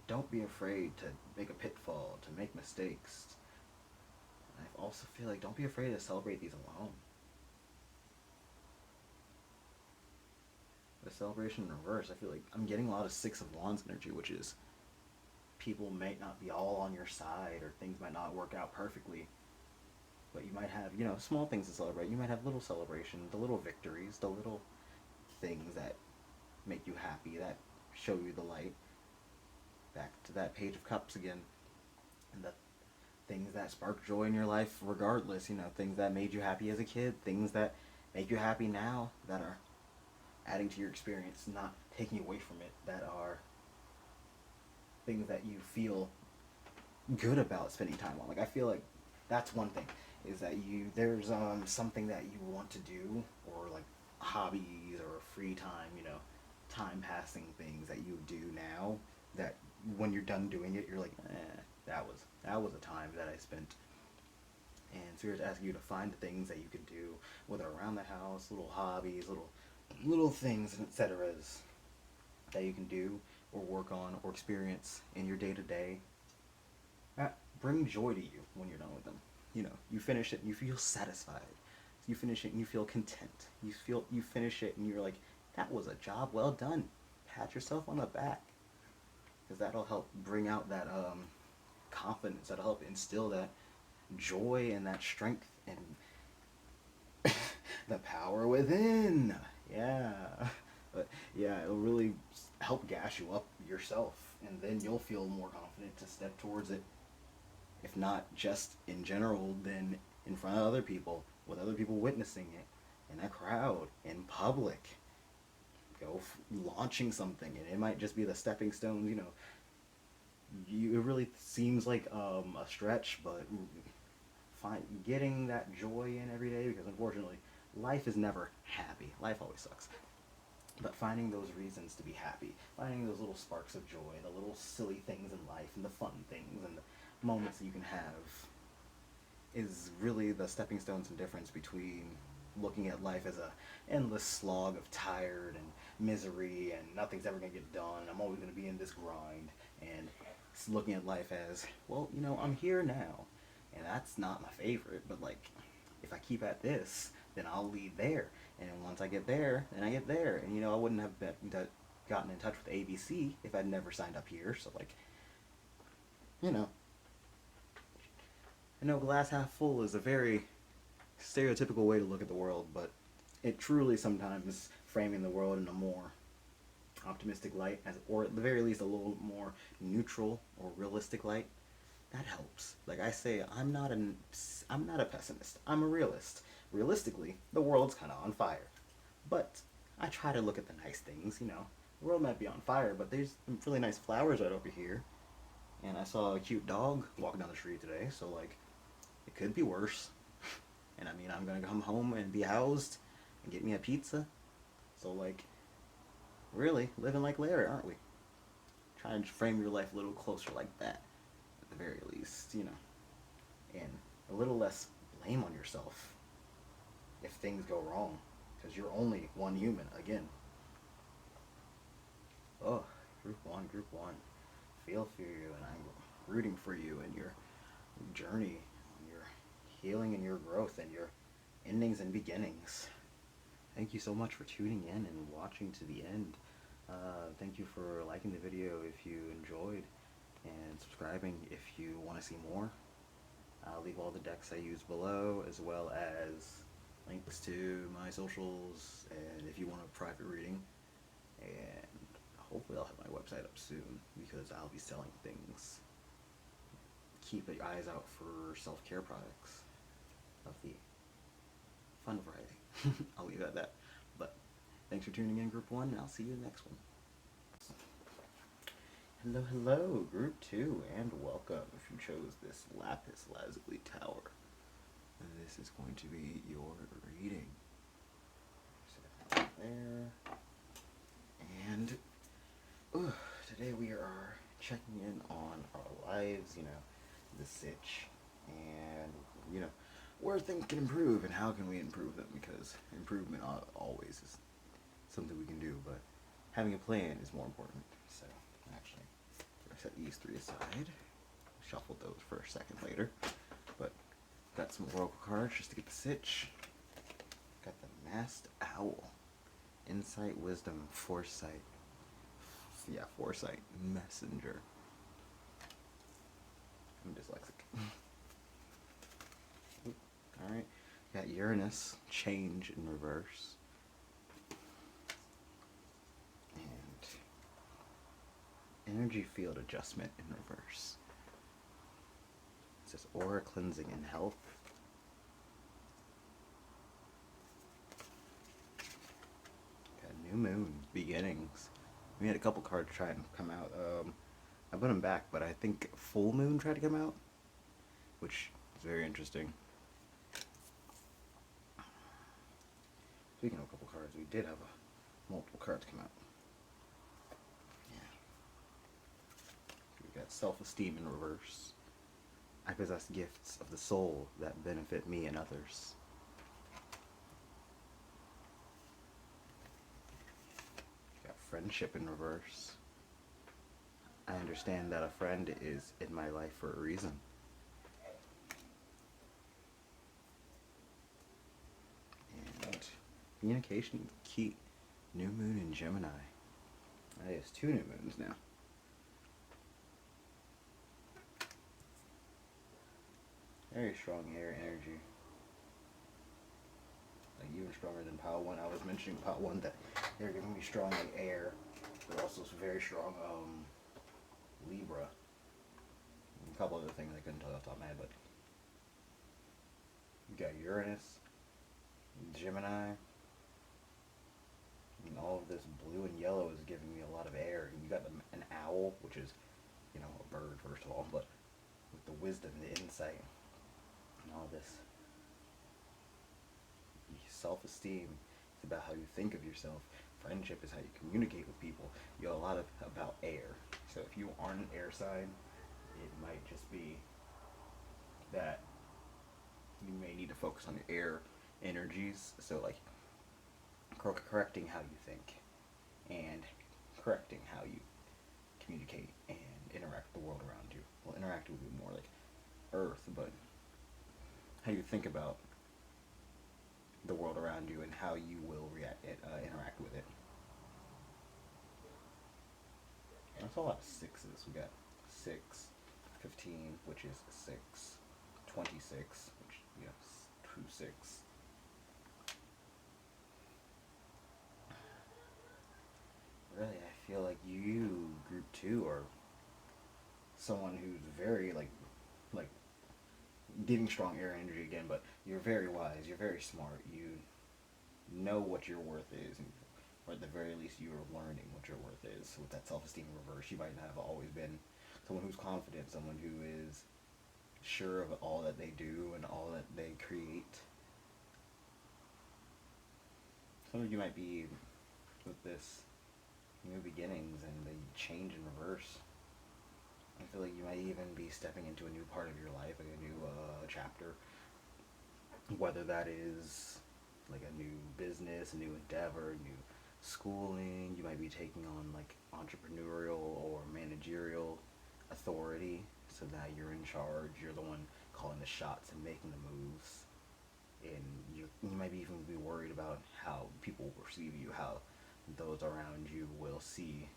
Don't be afraid to make a pitfall, to make mistakes. And I also feel like don't be afraid to celebrate these alone. The celebration in reverse, I feel like I'm getting a lot of Six of Wands energy, which is people might not be all on your side or things might not work out perfectly. But you might have, small things to celebrate. You might have little celebrations, the little victories, the little things that make you happy, that show you the light. Back to that Page of Cups again. And the things that spark joy in your life regardless, things that made you happy as a kid, things that make you happy now, that are adding to your experience, not taking away from it, that are things that you feel good about spending time on. Like, I feel like that's one thing, is that there's something that you want to do, or like hobbies or free time, time passing things that you do now, that when you're done doing it, you're like, that was a time that I spent. And Spirit's asking you to find the things that you can do, whether around the house, little hobbies, little things, and etc. that you can do or work on or experience in your day-to-day. Bring joy to you when you're done with them. You finish it and you feel satisfied. You finish it and you feel content. You finish it and you're like, that was a job well done. Pat yourself on the back. Because that'll help bring out that confidence. That'll help instill that joy and that strength and the power within. Yeah. But yeah, it'll really help gas you up yourself. And then you'll feel more confident to step towards it. If not just in general, then in front of other people, with other people witnessing it, in a crowd, in public. Go launching something, and it might just be the stepping stones, it really seems like a stretch, but getting that joy in every day, because unfortunately, life is never happy. Life always sucks. But finding those reasons to be happy, finding those little sparks of joy, the little silly things in life, and the fun things, and the moments that you can have, is really the stepping stones and difference between looking at life as a endless slog of tired and misery and nothing's ever going to get done, I'm always going to be in this grind, and looking at life as, well, I'm here now, and that's not my favorite, but like, if I keep at this, then I'll lead there, and once I get there, then I get there, and I wouldn't have gotten in touch with ABC if I'd never signed up here, so like, I know glass half full is a very stereotypical way to look at the world, but it truly sometimes framing the world in a more optimistic light, or at the very least a little more neutral or realistic light, that helps. Like I say, I'm not a pessimist. I'm a realist. Realistically, the world's kind of on fire, but I try to look at the nice things. The world might be on fire, but there's some really nice flowers right over here, and I saw a cute dog walking down the street today, so like, it could be worse. And I mean, I'm gonna come home and be housed and get me a pizza. So like, really living like Larry, aren't we? Trying to frame your life a little closer like that, at the very least, and a little less blame on yourself if things go wrong, because you're only one human again. Oh, group one. Feel for you, and I'm rooting for you and your journey, and your healing and your growth and your endings and beginnings. thank you so much for tuning in and watching to the end. Thank you for liking the video if you enjoyed, and subscribing if you want to see more. I'll leave all the decks I use below, as well as links to my socials, and if you want a private reading. And hopefully I'll have my website up soon, because I'll be selling things. Keep your eyes out for self-care products of the fun variety. I'll leave it at that. But thanks for tuning in, Group 1, and I'll see you in the next one. Hello, hello, Group 2, and welcome. If you chose this lapis lazuli tower, this is going to be your reading. Set that there. And today we are checking in on our lives, the sitch, and where things can improve and how can we improve them, because improvement always is something we can do, but having a plan is more important. So actually, I'm gonna set these 3 aside, shuffle those for a second later, but got some oracle cards just to get the sitch. Got the masked owl, insight, wisdom, foresight, foresight, messenger. I'm dyslexic. Alright, got Uranus, change in reverse, and energy field adjustment in reverse. It says aura cleansing and health. Got new moon, beginnings. We had a couple cards try and come out. I put them back, but I think full moon tried to come out, which is very interesting. Speaking of a couple cards, we did have multiple cards come out. Yeah. We got self-esteem in reverse. I possess gifts of the soul that benefit me and others. Got friendship in reverse. I understand that a friend is in my life for a reason. And communication key. New moon in Gemini. That is 2 new moons now. Very strong air energy. Like even stronger than Pile 1. I was mentioning Pile 1 that they're going to be strong in air, but also very strong Libra. And a couple other things I couldn't tell off the top of my head, but you got Uranus, Gemini, and all of this blue and yellow is giving me a lot of air. And you got an owl, which is, a bird first of all, but with the wisdom, the insight, and all this self-esteem. It's about how you think of yourself. Friendship is how you communicate with people. You got a lot about air. So if you aren't an air sign, it might just be that you may need to focus on your air energies. So like correcting how you think and correcting how you communicate and interact with the world around you. Well, interact would be more like Earth, but how you think about the world around you and how you will interact with it. And that's a lot of 6s. We got 6, 15, which is 6, 26, which, 2 6. Really, I feel like you, Group 2, are someone who's very, like giving strong air energy again, but you're very wise, you're very smart, you know what your worth is, or at the very least you are learning what your worth is. With that self-esteem reverse, you might not have always been someone who's confident, someone who is sure of all that they do and all that they create. Some of you might be with this new beginnings and the change in reverse. I feel like you might even be stepping into a new part of your life, like a new chapter. Whether that is like a new business, a new endeavor, new schooling. You might be taking on like entrepreneurial or managerial authority. So now you're in charge. You're the one calling the shots and making the moves. and you might even be worried about how people perceive you, how those around you will see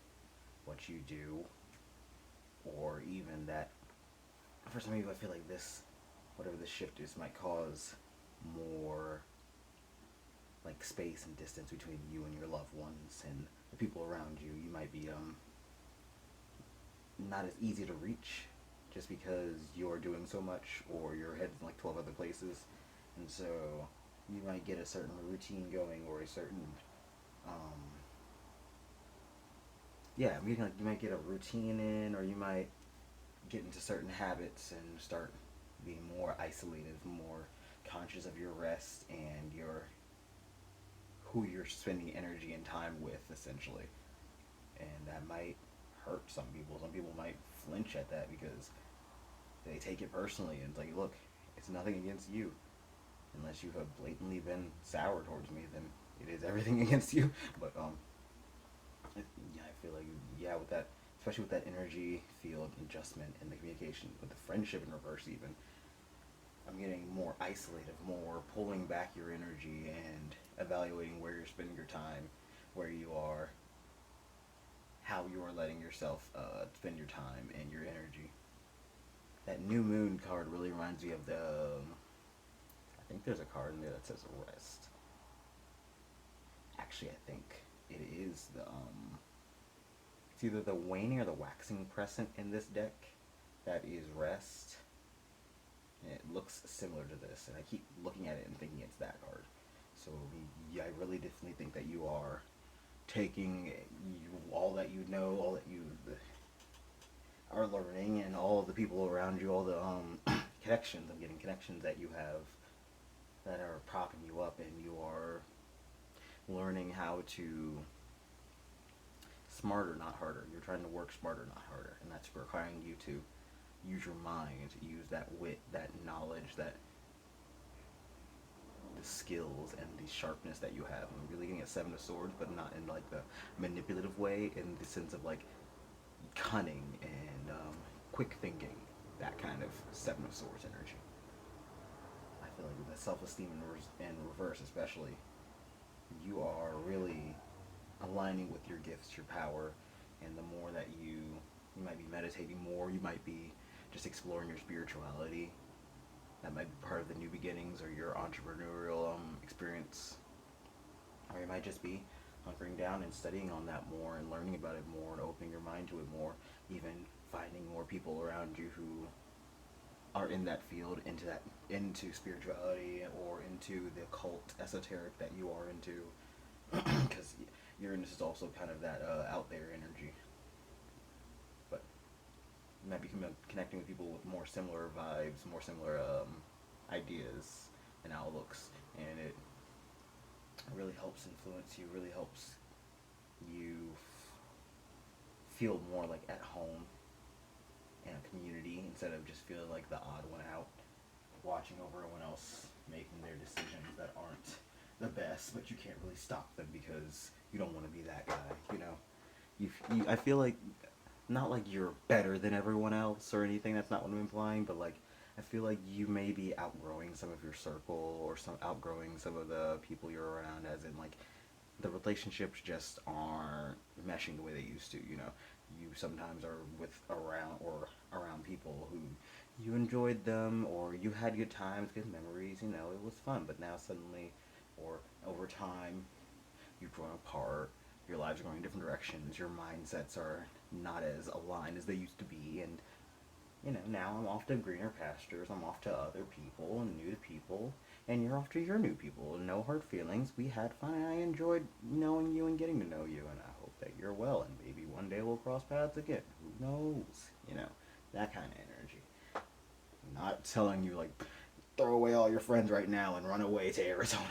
what you do, or even that for some of you, I feel like this, whatever the shift is, might cause more like space and distance between you and your loved ones and the people around you. You might be not as easy to reach just because you're doing so much or your head's in like 12 other places, and so you might get a certain routine going or a certain yeah, I mean, like you might get a routine in, or you might get into certain habits and start being more isolated, more conscious of your rest and your who you're spending energy and time with, essentially. And that might hurt some people. Some people might flinch at that because they take it personally, and it's like, look, it's nothing against you. Unless you have blatantly been sour towards me, then it is everything against you. But yeah, I feel like, yeah, with that, especially with that energy field adjustment and the communication, with the friendship in reverse even, I'm getting more isolated, more pulling back your energy and evaluating where you're spending your time, where you are, how you are letting yourself spend your time and your energy. That new moon card really reminds me of the, I think there's a card in there that says rest. Actually, I think it is the, it's either the waning or the waxing crescent in this deck that is rest. And it looks similar to this, and I keep looking at it and thinking it's that card. So yeah, I really definitely think that you are taking all that you know, all that you are learning, and all the people around you, all the connections. I'm getting connections that you have that are propping you up, and you are learning how to smarter, not harder. You're trying to work smarter, not harder, and that's requiring you to use your mind, use that wit, that knowledge, that the skills and the sharpness that you have. I'm really getting a Seven of Swords, but not in like the manipulative way, in the sense of like cunning and quick thinking. That kind of Seven of Swords energy. I feel like with that self-esteem in reverse, especially, you are really aligning with your gifts, your power, and the more that you might be meditating more, you might be just exploring your spirituality. That might be part of the new beginnings or your entrepreneurial experience. Or you might just be hunkering down and studying on that more and learning about it more and opening your mind to it more, even finding more people around you who are in that field, into spirituality or into the occult, esoteric that you are into, because Uranus is also kind of that out there energy. But you might be connecting with people with more similar vibes, more similar ideas and outlooks, and it really helps influence you, really helps you feel more like at home in a community instead of just feeling like the odd one out, watching over everyone else making their decisions that aren't the best, but you can't really stop them because you don't want to be that guy, you know. I feel like, not like you're better than everyone else or anything, that's not what I'm implying, but like, I feel like you may be outgrowing some of your circle or outgrowing some of the people you're around, as in like the relationships just aren't meshing the way they used to, you know. You sometimes are around people who you enjoyed them, or you had good times, good memories, you know, it was fun, but now suddenly, or over time, you've grown apart, your lives are going in different directions, your mindsets are not as aligned as they used to be, and you know, now I'm off to greener pastures, I'm off to other people and new people, and you're off to your new people. No hard feelings, we had fun, and I enjoyed knowing you and getting to know you, and I hope that you're well, and maybe one day we'll cross paths again. Who knows? You know, that kind of energy. I'm not telling you, like, throw away all your friends right now and run away to Arizona.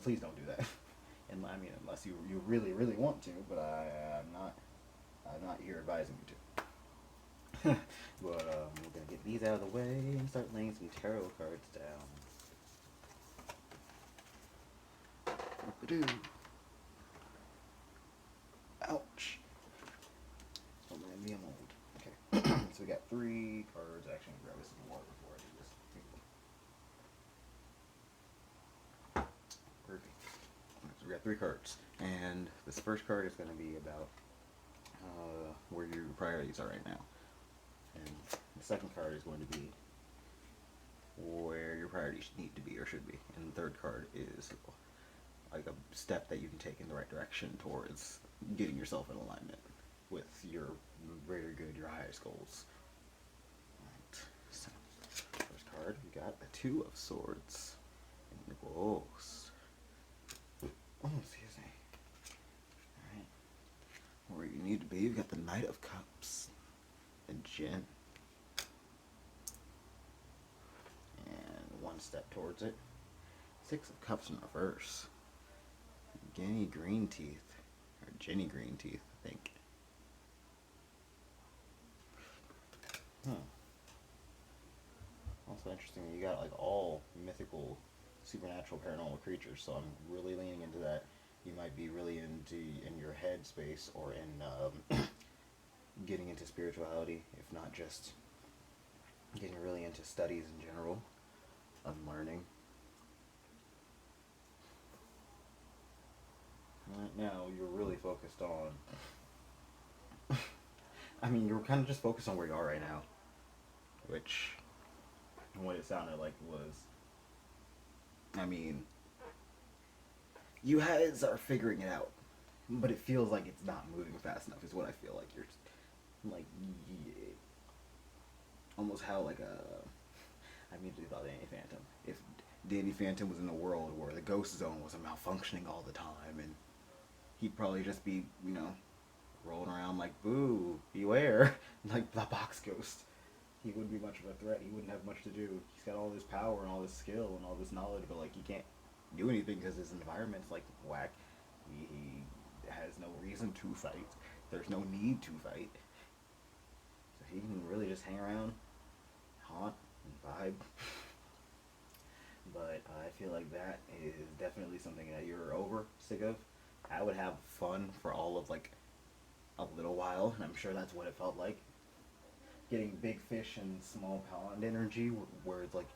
Please don't do that. And I mean, unless you really, really want to, but I'm not here advising you to. But we're gonna get these out of the way and start laying some tarot cards down. Whoop-a-doo. Ouch. Don't mind me, I'm old. Okay. So we got 3 cards. Actually, I'm gonna grab some water before I do this. 3 cards, and this first card is going to be about where your priorities are right now, and the second card is going to be where your priorities need to be or should be, and the third card is like a step that you can take in the right direction towards getting yourself in alignment with your greater good, your highest goals. Alright, so first card, we got the 2 of Swords and the Ghost. Oh, excuse me. Alright, where you need to be, you've got the Knight of Cups, the Djinn, and 1 step towards it. 6 of Cups in reverse. Jenny Green Teeth, or Jenny Green Teeth, I think. Also interesting, you got like all mythical, supernatural, paranormal creatures, so I'm really leaning into that. You might be really in your head space, or in getting into spirituality, if not just getting really into studies in general, of learning. Right now, you're really focused on... I mean, you're kind of just focused on where you are right now. Which, what it sounded like was... I mean... You guys are figuring it out. But it feels like it's not moving fast enough, is what I feel like. You're... Like... Yeah, almost how, like, I immediately thought Danny Phantom. If Danny Phantom was in a world where the ghost zone was malfunctioning all the time, and he'd probably just be, you know, rolling around like, boo, beware, like the box ghost. He wouldn't be much of a threat. He wouldn't have much to do. He's got all this power and all this skill and all this knowledge, but, like, he can't do anything because his environment's, like, whack. He has no reason to fight. There's no need to fight. So he can really just hang around, haunt, and vibe. But I feel like that is definitely something that you're sick of. I would have fun for all of, like, a little while, and I'm sure that's what it felt like. Getting big fish and small pond energy, where it's like,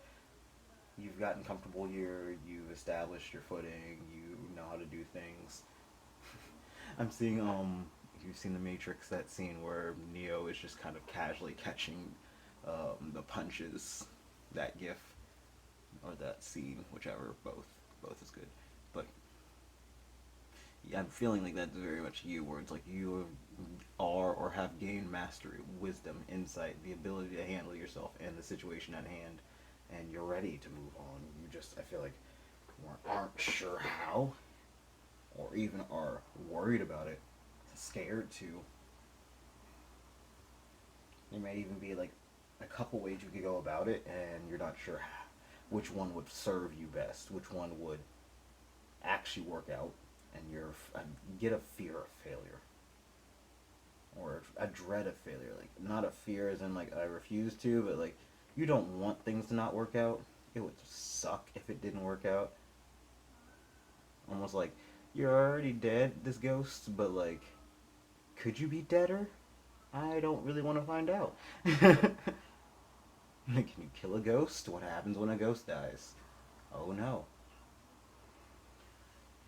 you've gotten comfortable here, you've established your footing, you know how to do things. I'm seeing, if you've seen The Matrix, that scene where Neo is just kind of casually catching the punches, that gif, or that scene, whichever, both is good. But yeah, I'm feeling like that's very much you, where it's like you are or have gained mastery, wisdom, insight, the ability to handle yourself and the situation at hand, and you're ready to move on. You just, I feel like, aren't sure how, or even are worried about it, scared to. There may even be like a couple ways you could go about it, and you're not sure which one would serve you best, which one would actually work out. And get a fear of failure, or a dread of failure. Like, not a fear as in like I refuse to, but like you don't want things to not work out. It would suck if it didn't work out. Almost like you're already dead, this ghost, but like, could you be deader? I don't really want to find out. Can you kill a ghost? What happens when a ghost dies? Oh no.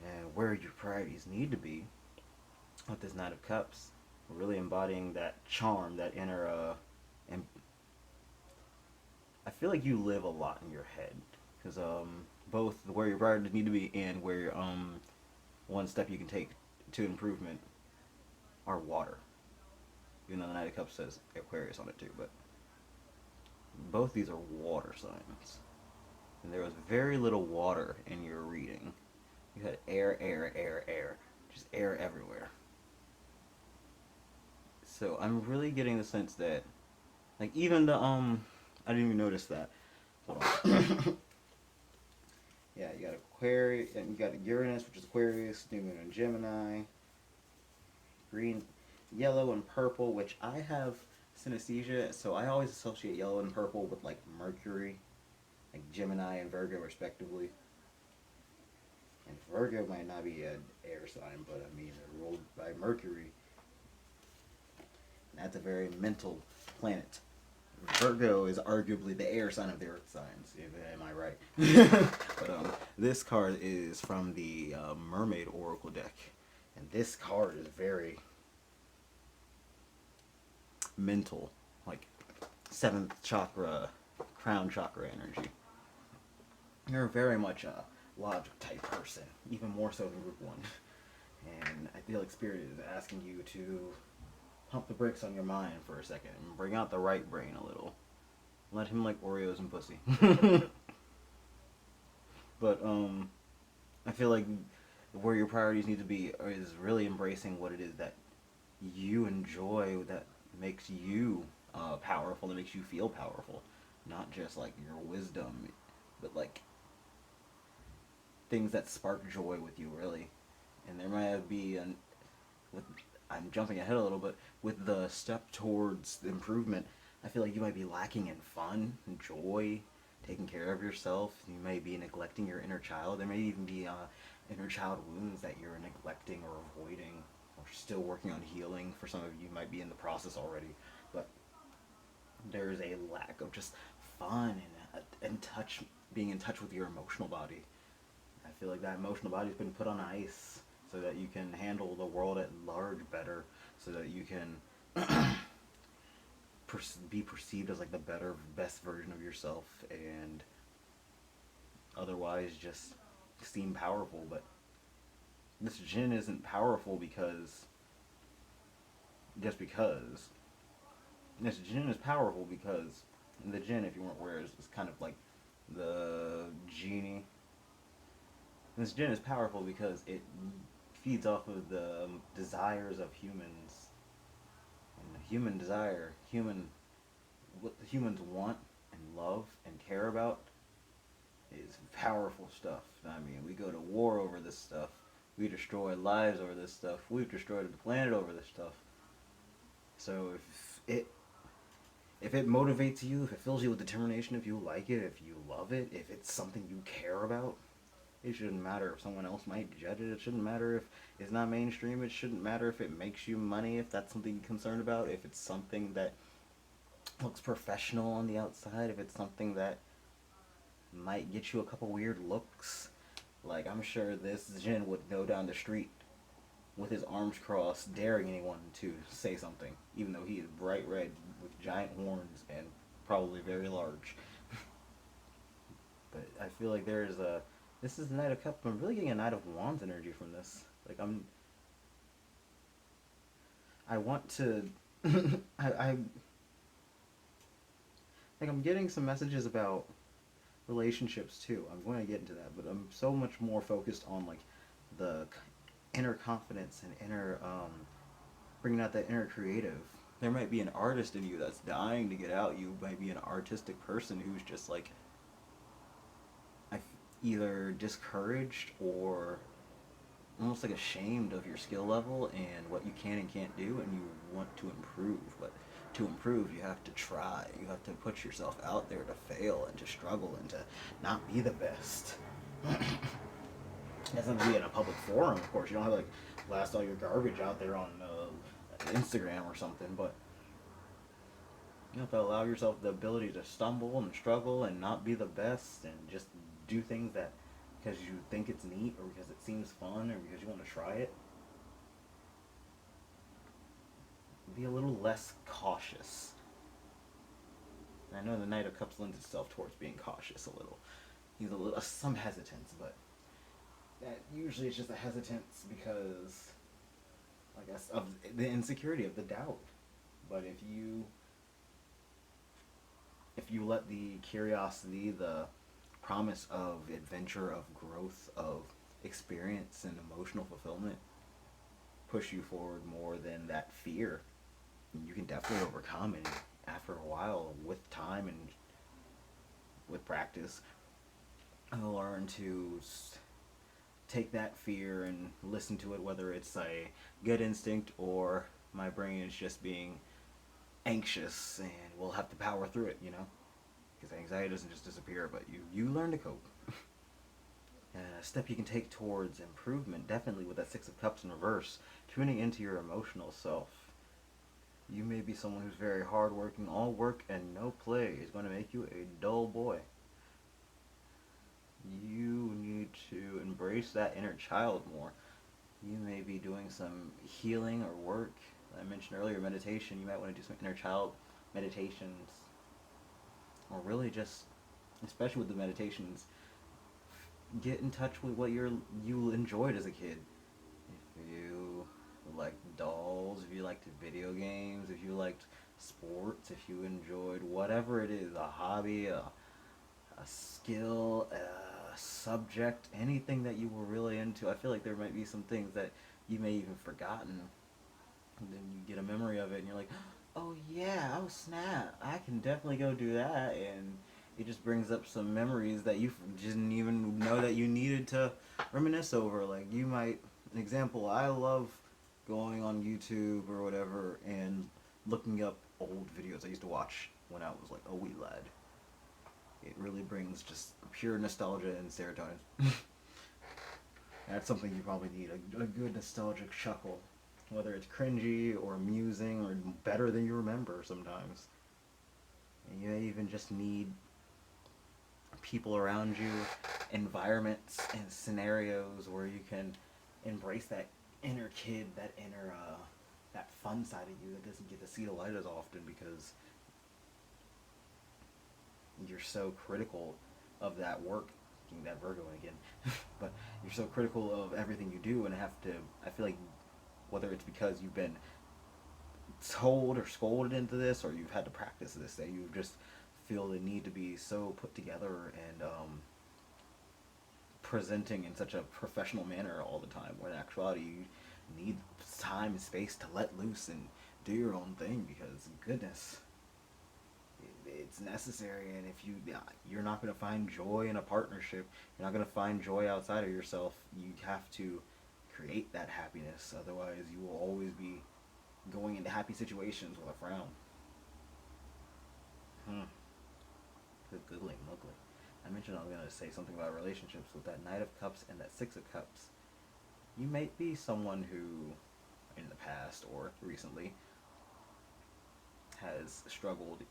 And where your priorities need to be with this Knight of Cups, really embodying that charm, that inner, and I feel like you live a lot in your head, because both where your priorities need to be and where one step you can take to improvement are water. Even though the Knight of Cups says Aquarius on it too, but both these are water signs, and there was very little water in your reading. You had air, air, air, air. Just air everywhere. So I'm really getting the sense that, like, even the, I didn't even notice that. Hold on. Yeah, you got Aquarius, and you got Uranus, which is Aquarius, New Moon and Gemini. Green, yellow, and purple, which I have synesthesia, so I always associate yellow and purple with, like, Mercury, like Gemini and Virgo, respectively. And Virgo might not be an air sign, but I mean, they're ruled by Mercury. And that's a very mental planet. Virgo is arguably the air sign of the earth signs. Am I right? But this card is from the Mermaid Oracle deck. And this card is very mental, like 7th chakra, crown chakra energy. You're very much a logic type person, even more so than Group 1. And I feel like Spirit is asking you to pump the brakes on your mind for a second and bring out the right brain a little. Let him like Oreos and pussy. But I feel like where your priorities need to be is really embracing what it is that you enjoy, that makes you powerful, that makes you feel powerful. Not just like your wisdom, but like things that spark joy with you, really. And there might be I'm jumping ahead a little bit, with the step towards the improvement, I feel like you might be lacking in fun, joy, taking care of yourself. You may be neglecting your inner child. There may even be inner child wounds that you're neglecting or avoiding, or still working on healing. For some of you, might be in the process already. But there's a lack of just fun and being in touch with your emotional body. I feel like that emotional body's been put on ice so that you can handle the world at large better, so that you can be perceived as like the best version of yourself, and otherwise just seem powerful. But this Jinn isn't powerful just because. This Jinn is powerful because the Jinn, if you weren't aware, is kind of like the genie. This Jinn is powerful because it feeds off of the desires of humans. And human desire, what the humans want and love and care about is powerful stuff. I mean, we go to war over this stuff. We destroy lives over this stuff. We've destroyed the planet over this stuff. So if it motivates you, if it fills you with determination, if you like it, if you love it, if it's something you care about, it shouldn't matter if someone else might judge it. It shouldn't matter if it's not mainstream. It shouldn't matter if it makes you money, if that's something you're concerned about. If it's something that looks professional on the outside. If it's something that might get you a couple weird looks. Like, I'm sure this Jinn would go down the street with his arms crossed, daring anyone to say something, even though he is bright red with giant horns and probably very large. But I feel like this is the Knight of Cups. I'm really getting a Knight of Wands energy from this. Like, I want to, I'm getting some messages about relationships too. I'm going to get into that, but I'm so much more focused on like the inner confidence and inner, bringing out that inner creative. There might be an artist in you that's dying to get out. You might be an artistic person who's just like either discouraged or almost like ashamed of your skill level and what you can and can't do, and you want to improve. But to improve, you have to try. You have to put yourself out there to fail and to struggle and to not be the best. It doesn't have to be in a public forum, of course. You don't have to like blast all your garbage out there on Instagram or something, but you have to allow yourself the ability to stumble and struggle and not be the best, and just do things that because you think it's neat or because it seems fun or because you want to try it. Be a little less cautious. And I know the Knight of Cups lends itself towards being cautious a little. He's some hesitance, but that usually is just a hesitance because, I guess, of the insecurity, of the doubt. But if you let the curiosity, the promise of adventure, of growth, of experience and emotional fulfillment push you forward more than that fear, you can definitely overcome it after a while, with time and with practice. I'll learn to take that fear and listen to it, whether it's a gut instinct or my brain is just being anxious, and we'll have to power through it, because anxiety doesn't just disappear, but you learn to cope. And a step you can take towards improvement, definitely with that Six of Cups in reverse, tuning into your emotional self. You may be someone who's very hardworking. All work and no play is going to make you a dull boy. You need to embrace that inner child more. You may be doing some healing or work. I mentioned earlier meditation. You might want to do some inner child meditations, or really just, especially with the meditations, get in touch with what you enjoyed as a kid. If you liked dolls, if you liked video games, if you liked sports, if you enjoyed whatever it is, a hobby, a skill, a subject, anything that you were really into. I feel like there might be some things that you may even forgotten, and then you get a memory of it, and you're like, oh yeah, oh snap, I can definitely go do that, and it just brings up some memories that you didn't even know that you needed to reminisce over. Like you might, an example, I love going on YouTube or whatever and looking up old videos I used to watch when I was like a wee lad. It really brings just pure nostalgia and serotonin. That's something you probably need, a good nostalgic chuckle. Whether it's cringy or amusing or better than you remember sometimes. And you may even just need people around you, environments and scenarios where you can embrace that inner kid, that inner, that fun side of you that doesn't get to see the light as often because you're so critical of that work. That Virgo again, but you're so critical of everything you do, and have to. I feel like whether it's because you've been told or scolded into this, or you've had to practice this, that you just feel the need to be so put together and presenting in such a professional manner all the time. When in actuality, you need time and space to let loose and do your own thing because goodness. It's necessary, and if you're not going to find joy in a partnership, you're not going to find joy outside of yourself. You have to create that happiness, otherwise you will always be going into happy situations with a frown. Good googly muggly. I mentioned I was going to say something about relationships with that Knight of Cups and that Six of Cups. You might be someone who in the past or recently has struggled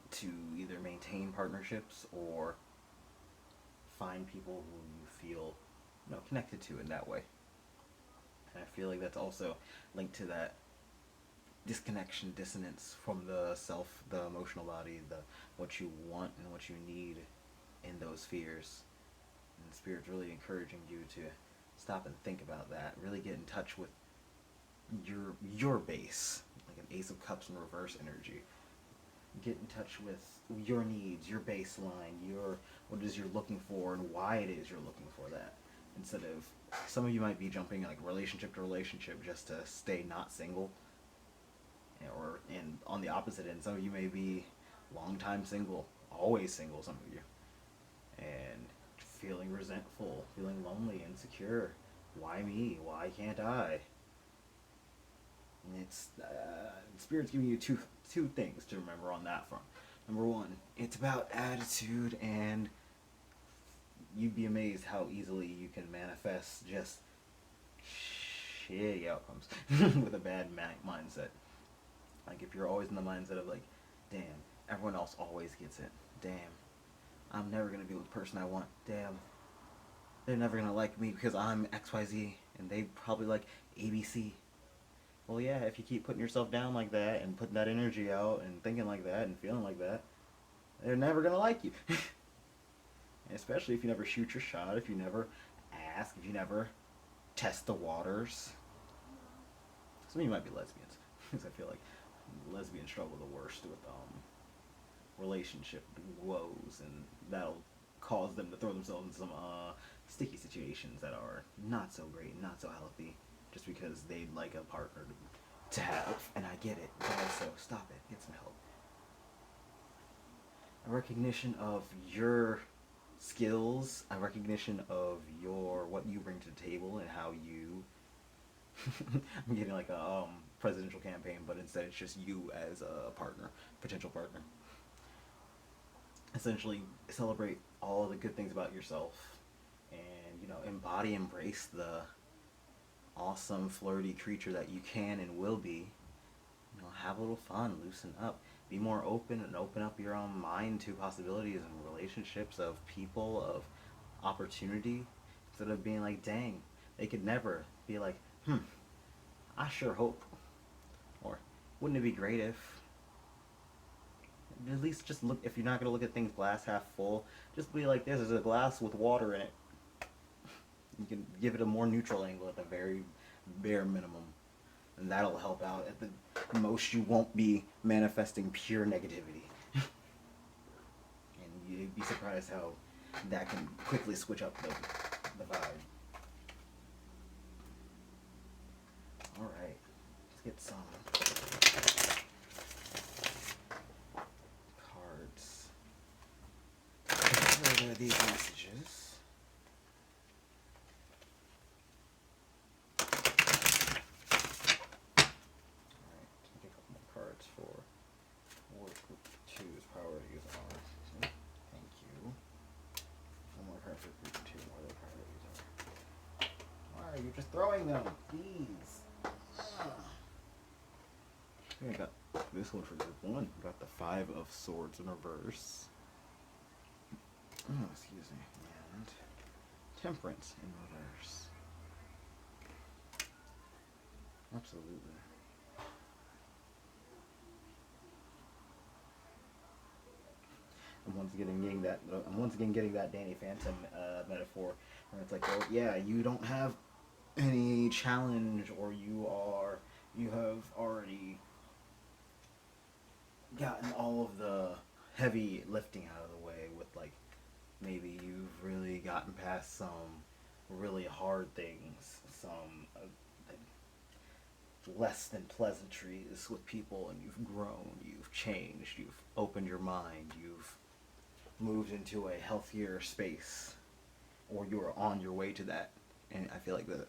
to either maintain partnerships or find people who you feel connected to in that way. And I feel like that's also linked to that disconnection, dissonance from the self, the emotional body, the what you want and what you need in those spheres. And the Spirit's really encouraging you to stop and think about that. Really get in touch with your base, like an Ace of Cups in reverse energy. Get in touch with your needs, your baseline, your what it is you're looking for, and why it is you're looking for that. Instead of some of you might be jumping like relationship to relationship just to stay not single, or and on the opposite end, some of you may be long time single, always single. Some of you, and feeling resentful, feeling lonely, insecure. Why me? Why can't I? And it's Spirit's giving you two things to remember on that front. Number one, it's about attitude, and you'd be amazed how easily you can manifest just shitty outcomes with a bad mindset. Like if you're always in the mindset of like, damn, everyone else always gets it. Damn, I'm never gonna be with the person I want. Damn, they're never gonna like me because I'm XYZ, and they probably like ABC. Well, yeah, if you keep putting yourself down like that and putting that energy out and thinking like that and feeling like that, they're never going to like you. Especially if you never shoot your shot, if you never ask, if you never test the waters. Some of you might be lesbians, because I feel like lesbians struggle the worst with relationship woes, and that'll cause them to throw themselves in some sticky situations that are not so great, not so healthy, just because they'd like a partner to have. And I get it, but also stop it, get some help. A recognition of your skills, a recognition of what you bring to the table, and how you I'm getting like a presidential campaign, but instead it's just you as a partner, potential partner. Essentially celebrate all the good things about yourself, and embrace the awesome flirty creature that you can and will be. have a little fun, loosen up, be more open, and open up your own mind to possibilities and relationships of people, of opportunity, instead of being like, dang, they could never be like, I sure hope, or wouldn't it be great if, at least just look, if you're not going to look at things glass half full, just be like, this is a glass with water in it. You can give it a more neutral angle at the very bare minimum, and that'll help out. At the most, you won't be manifesting pure negativity. And you'd be surprised how that can quickly switch up the vibe. Alright, let's get some cards. Where are these messages? You're just throwing them. Please. I got this one for group 1. Got the 5 of Swords in reverse. Excuse me. And Temperance in reverse. Absolutely. I'm once again getting that Danny Phantom metaphor, where it's like, well, yeah, you don't have any challenge, or you have already gotten all of the heavy lifting out of the way with, like, maybe you've really gotten past some really hard things, some less than pleasantries with people, and you've grown, you've changed, you've opened your mind, you've moved into a healthier space, or you're on your way to that. And I feel like the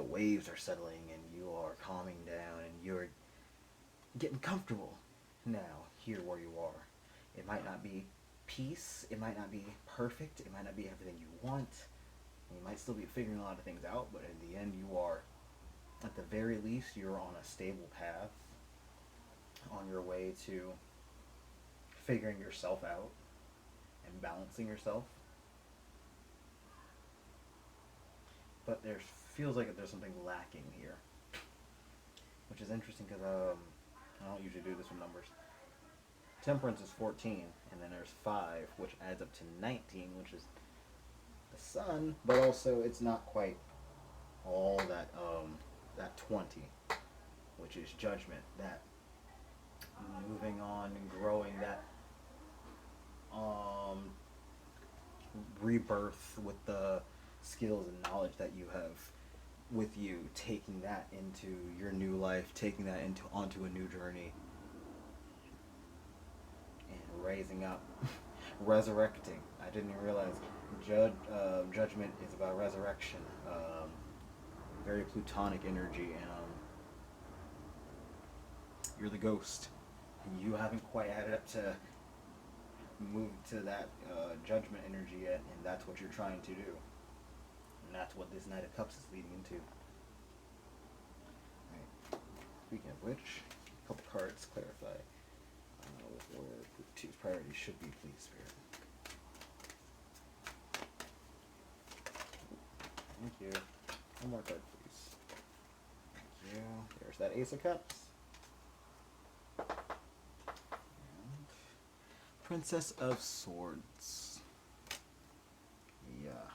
waves are settling, and you are calming down, and you're getting comfortable now here where you are. It might not be peace, it might not be perfect, it might not be everything you want, you might still be figuring a lot of things out, but in the end you are, at the very least, you're on a stable path, on your way to figuring yourself out and balancing yourself. But there feels like there's something lacking here, which is interesting because I don't usually do this with numbers. Temperance is 14, and then there's 5, which adds up to 19, which is the sun, but also it's not quite all that 20, which is judgment, that moving on and growing, that rebirth with the skills and knowledge that you have with you, taking that into your new life, taking that onto a new journey, and raising up, resurrecting. I didn't even realize judgment is about resurrection, very plutonic energy, and you're the ghost. You haven't quite added up to move to that judgment energy yet, and that's what you're trying to do. And that's what this Knight of Cups is leading into. Right. Speaking of which, a couple cards clarify where Group 2's priority should be, please, Spirit. Thank you. One more card, please. Thank you. There's that Ace of Cups. And Princess of Swords. Yeah.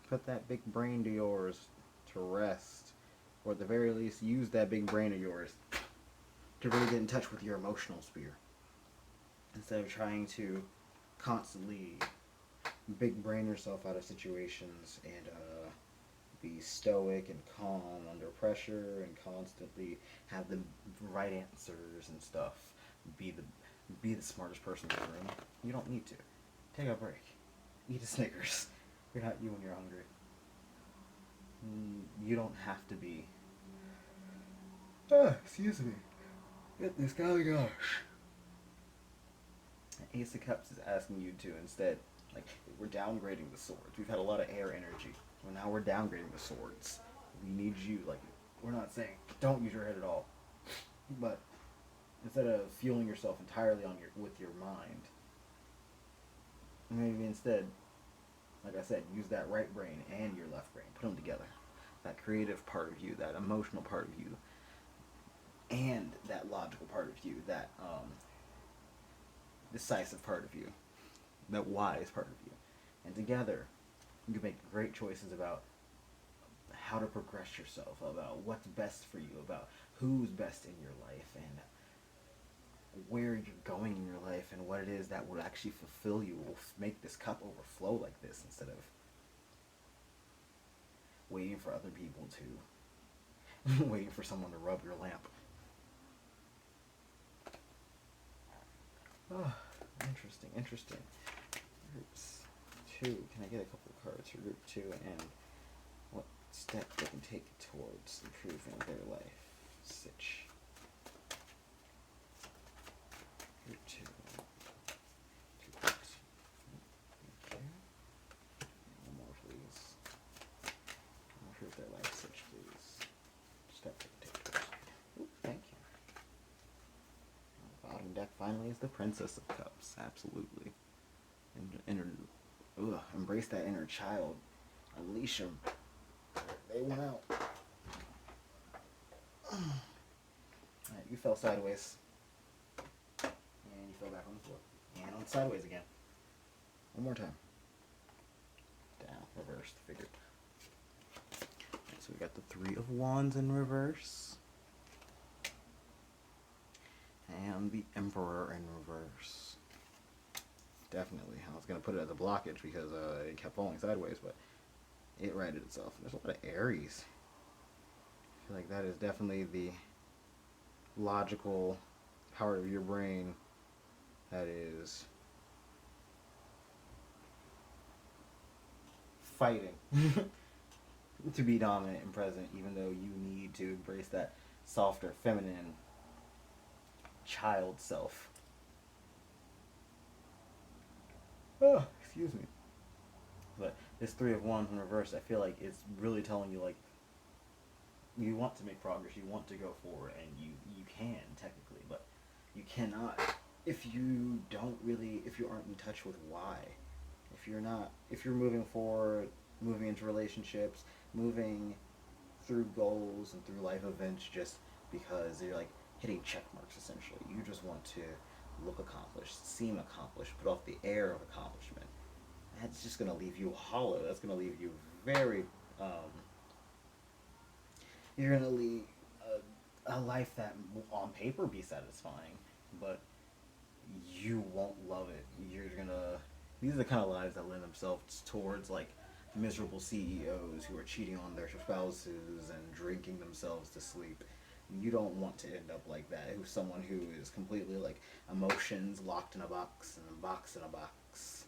Put that big brain to yours to rest. Or at the very least, use that big brain of yours to really get in touch with your emotional sphere. Instead of trying to constantly big brain yourself out of situations and be stoic and calm under pressure and constantly have the right answers and stuff. Be the smartest person in the room. You don't need to. Take a break. Eat a Snickers. You're not you when you're hungry. You don't have to be. Excuse me. Get this gosh. Ace of Cups is asking you to instead, like, we're downgrading the swords. We've had a lot of air energy. Well, now we're downgrading the swords. We need you, like, we're not saying don't use your head at all. But instead of fueling yourself entirely on with your mind, maybe instead, like I said, use that right brain and your left brain. Put them together. That creative part of you, that emotional part of you, and that logical part of you, that decisive part of you, that wise part of you. And together, you can make great choices about how to progress yourself, about what's best for you, about who's best in your life, and where you're going in your life, and what it is that will actually fulfill you, will make this cup overflow like this, instead of waiting for other people to, waiting for someone to rub your lamp. Oh, interesting, interesting. Groups 2. Can I get a couple of cards for group 2, and what step they can take towards improving their life? Sitch. Group 2. 2 cards. Thank you. And one more, please. Improve their life. Sitch, please. Step they can take towards. Ooh, thank you. The bottom deck finally is the Princess of Cups. Absolutely. Embrace that inner child. Unleash them. They went out. Alright, you fell sideways. And you fell back on the floor. And on sideways again. One more time. Down. Reversed. Figured. Alright, so we got the 3 of Wands in reverse. And the Emperor in reverse. Definitely. I was going to put it as a blockage because it kept falling sideways, but it righted itself. There's a lot of Aries. I feel like that is definitely the logical part of your brain that is fighting to be dominant and present, even though you need to embrace that softer, feminine child self. Oh, excuse me. But this 3 of Wands in reverse, I feel like it's really telling you, like, you want to make progress, you want to go forward, and you can, technically, but you cannot if you aren't in touch with why. If you're moving forward, moving into relationships, moving through goals and through life events just because you're, like, hitting check marks, essentially. You just want to look accomplished, seem accomplished, put off the air of accomplishment. That's just going to leave you hollow. That's going to leave you very, you're going to lead a life that will on paper be satisfying, but you won't love it. These are the kind of lives that lend themselves towards, like, miserable CEOs who are cheating on their spouses and drinking themselves to sleep. You don't want to end up like that. Who's someone who is completely, like, emotions locked in a box and a box in a box.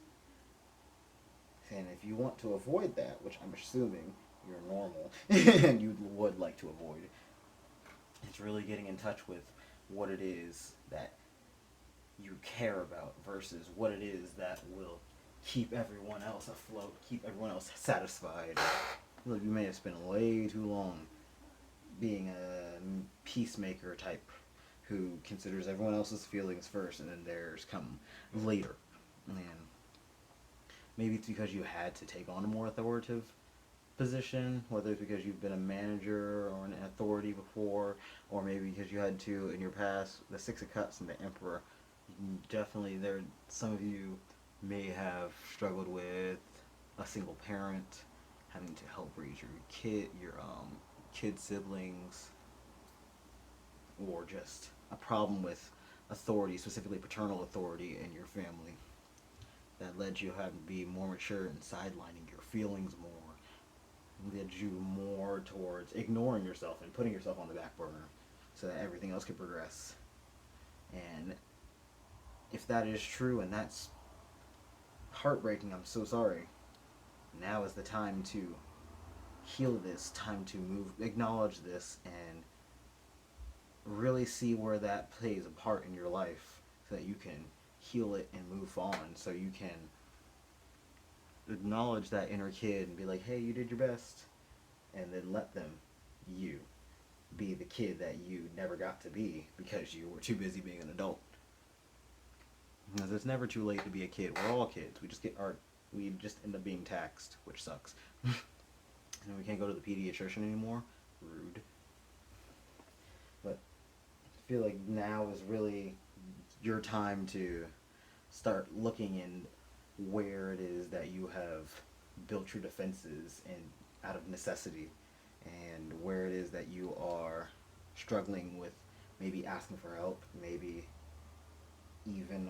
And if you want to avoid that, which I'm assuming you're normal and you would like to avoid, it's really getting in touch with what it is that you care about versus what it is that will keep everyone else afloat, keep everyone else satisfied. Look, you may have spent way too long being a peacemaker type who considers everyone else's feelings first and then theirs come later. And maybe it's because you had to take on a more authoritative position, whether it's because you've been a manager or an authority before, or maybe because you had to in your past. The 6 of Cups and the Emperor, definitely some of you may have struggled with a single parent, having to help raise your kid siblings, or just a problem with authority, specifically paternal authority in your family, that led you having to be more mature and sidelining your feelings more, led you more towards ignoring yourself and putting yourself on the back burner so that everything else could progress. And if that is true and that's heartbreaking, I'm so sorry. Now is the time to heal this, time to acknowledge this, and really see where that plays a part in your life so that you can heal it and move on, so you can acknowledge that inner kid and be like, hey, you did your best, and then let them you. be the kid that you never got to be because you were too busy being an adult. Because it's never too late to be a kid. We're all kids. We just end up being taxed, which sucks. And we can't go to the pediatrician anymore. Rude. But I feel like now is really your time to start looking in where it is that you have built your defenses and out of necessity, and where it is that you are struggling with maybe asking for help, maybe even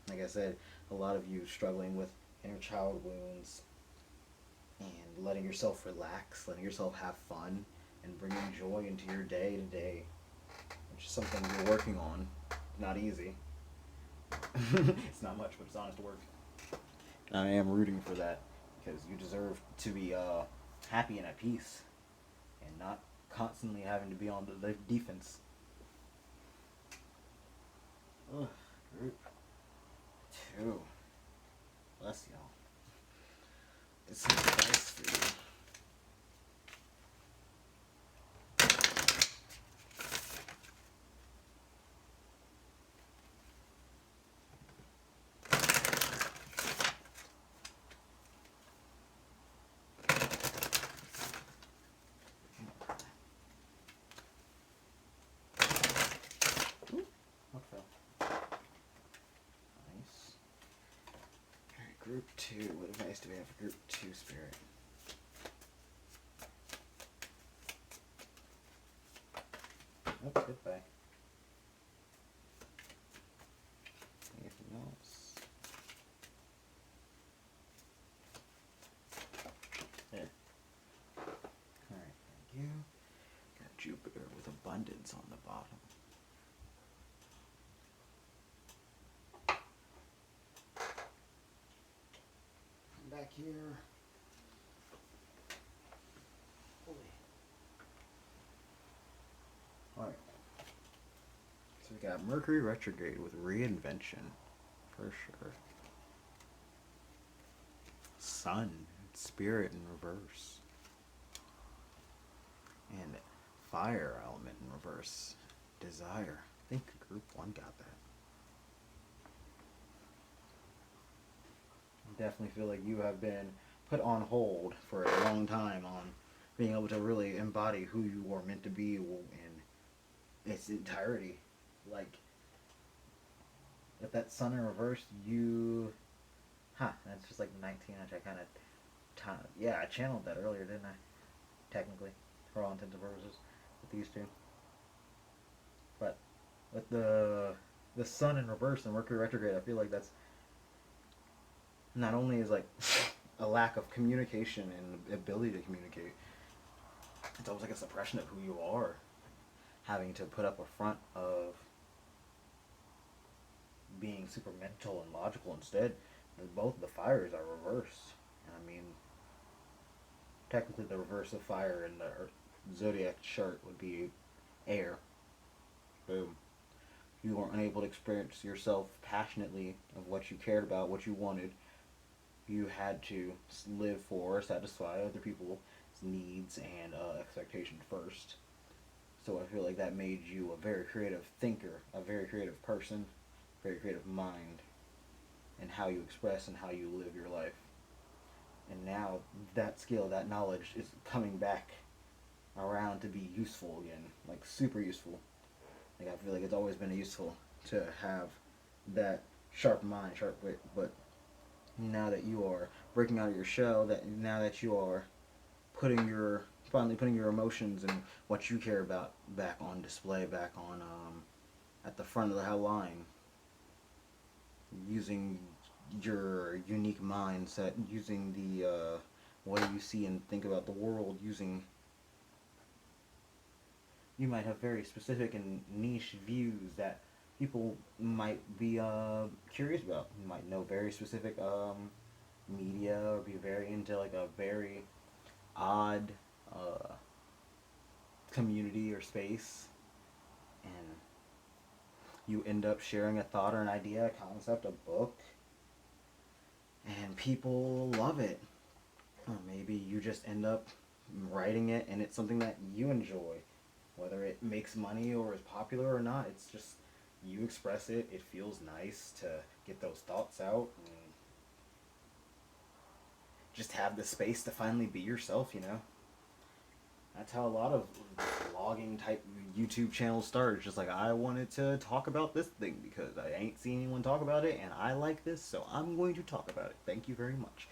like I said, a lot of you struggling with inner child wounds and letting yourself relax, letting yourself have fun, and bringing joy into your day to day, which is something you're working on. Not easy. It's not much, but it's honest work. And I am rooting for that because you deserve to be happy and at peace, and not constantly having to be on the defense. Ugh, group 2. Bless y'all. This is advice for you. Group 2. What advice do we have for Group 2 spirit? Oh, goodbye. Anything else? There. Alright, thank you. Got Jupiter with abundance on the bottom. Back here. Alright. So we got Mercury retrograde with reinvention, for sure. Sun, spirit in reverse. And fire element in reverse. Desire. I think group 1 got that. Definitely feel like you have been put on hold for a long time on being able to really embody who you are meant to be in its entirety. Like, with that sun in reverse, that's just like 19, which I kind of, I channeled that earlier, didn't I? Technically, for all intents and purposes, with these two. But with the sun in reverse and Mercury retrograde, I feel like that's not only is like a lack of communication and ability to communicate, it's almost like a suppression of who you are, having to put up a front of being super mental and logical instead. Both the fires are reversed. I mean, technically the reverse of fire in the zodiac chart would be air. Boom. You were unable to experience yourself passionately of what you cared about, what you wanted. You had to live for, satisfy other people's needs and expectations first. So I feel like that made you a very creative thinker, a very creative person, very creative mind, in how you express and how you live your life. And now that skill, that knowledge is coming back around to be useful again, like super useful. Like I feel like it's always been useful to have that sharp mind, sharp wit, but now that you are breaking out of your shell, now that you are finally putting your emotions and what you care about back on display, back on at the front of the line, using your unique mindset, using the way you see and think about the world, you might have very specific and niche views that people might be curious about. You might know very specific media, or be very into like a very odd community or space, and you end up sharing a thought or an idea, a concept, a book, and people love it. Or maybe you just end up writing it and it's something that you enjoy, whether it makes money or is popular or not. It's just you express it. It feels nice to get those thoughts out and just have the space to finally be yourself, you know? That's how a lot of vlogging type YouTube channels start. It's just like, I wanted to talk about this thing because I ain't seen anyone talk about it and I like this, so I'm going to talk about it. Thank you very much.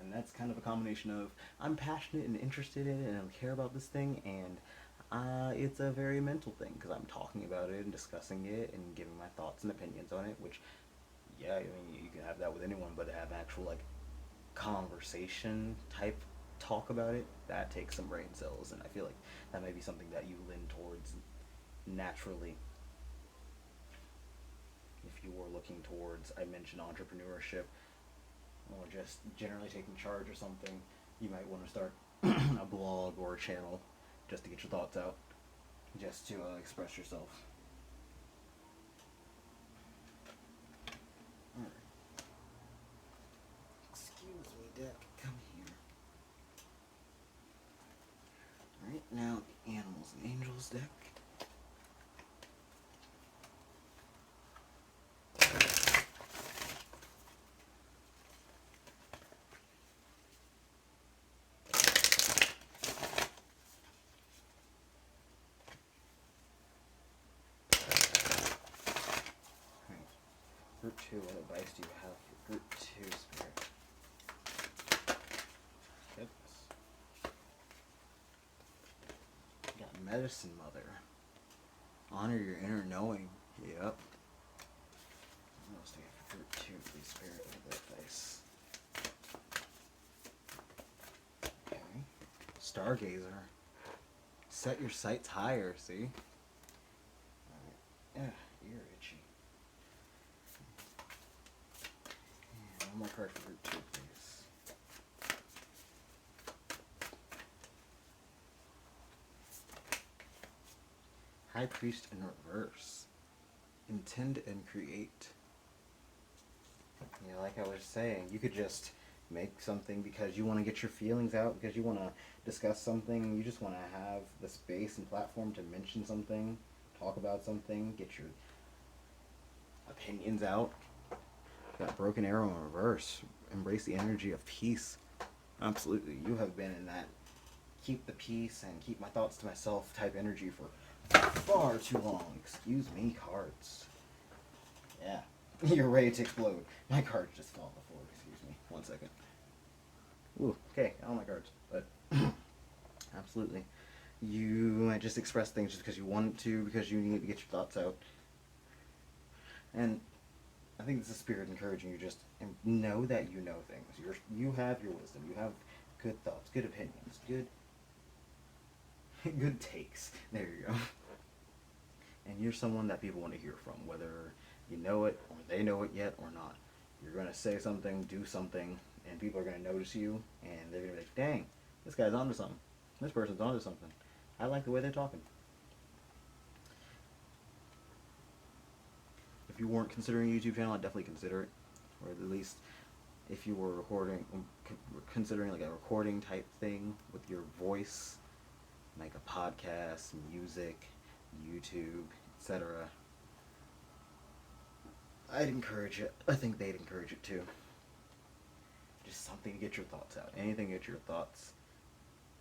And that's kind of a combination of I'm passionate and interested in it and I care about this thing, and it's a very mental thing because I'm talking about it and discussing it and giving my thoughts and opinions on it, which, yeah, I mean, you can have that with anyone, but to have actual, like, conversation type talk about it, that takes some brain cells, and I feel like that may be something that you lean towards naturally. If you were looking towards, I mentioned entrepreneurship, or just generally taking charge or something, you might want to start a blog or a channel just to get your thoughts out, just to express yourself. Alright. Excuse me, deck. Come here. Alright, now the Animals and Angels deck. Group 2, what advice do you have for Group 2, Spirit? Goodness. You got Medicine Mother. Honor your inner knowing. Yep. What else do we have for Group 2, please, Spirit? What advice? Okay. Stargazer. Set your sights higher, see? Alright. Ear itchy. One more card for Group 2, please. High Priest in reverse. Intend and create. You know, like I was saying, you could just make something because you want to get your feelings out, because you want to discuss something, you just want to have the space and platform to mention something, talk about something, get your opinions out. Got Broken Arrow in reverse. Embrace the energy of peace. Absolutely. You have been in that keep the peace and keep my thoughts to myself type energy for far too long. Excuse me, cards. Yeah. You're ready to explode. My cards just fell on the floor. Excuse me. 1 second. Ooh, okay. All my cards. But absolutely. You might just express things just because you want to, because you need to get your thoughts out. And I think this is Spirit encouraging you just know that you know things. You have your wisdom. You have good thoughts, good opinions, good takes. There you go. And you're someone that people want to hear from, whether you know it or they know it yet or not. You're going to say something, do something, and people are going to notice you, and they're going to be like, dang, this guy's onto something. This person's onto something. I like the way they're talking. If you weren't considering a YouTube channel, I'd definitely consider it. Or at least if you were considering like a recording type thing with your voice, like a podcast, music, YouTube, etc. I'd encourage it. I think they'd encourage it too. Just something to get your thoughts out. Anything to get your thoughts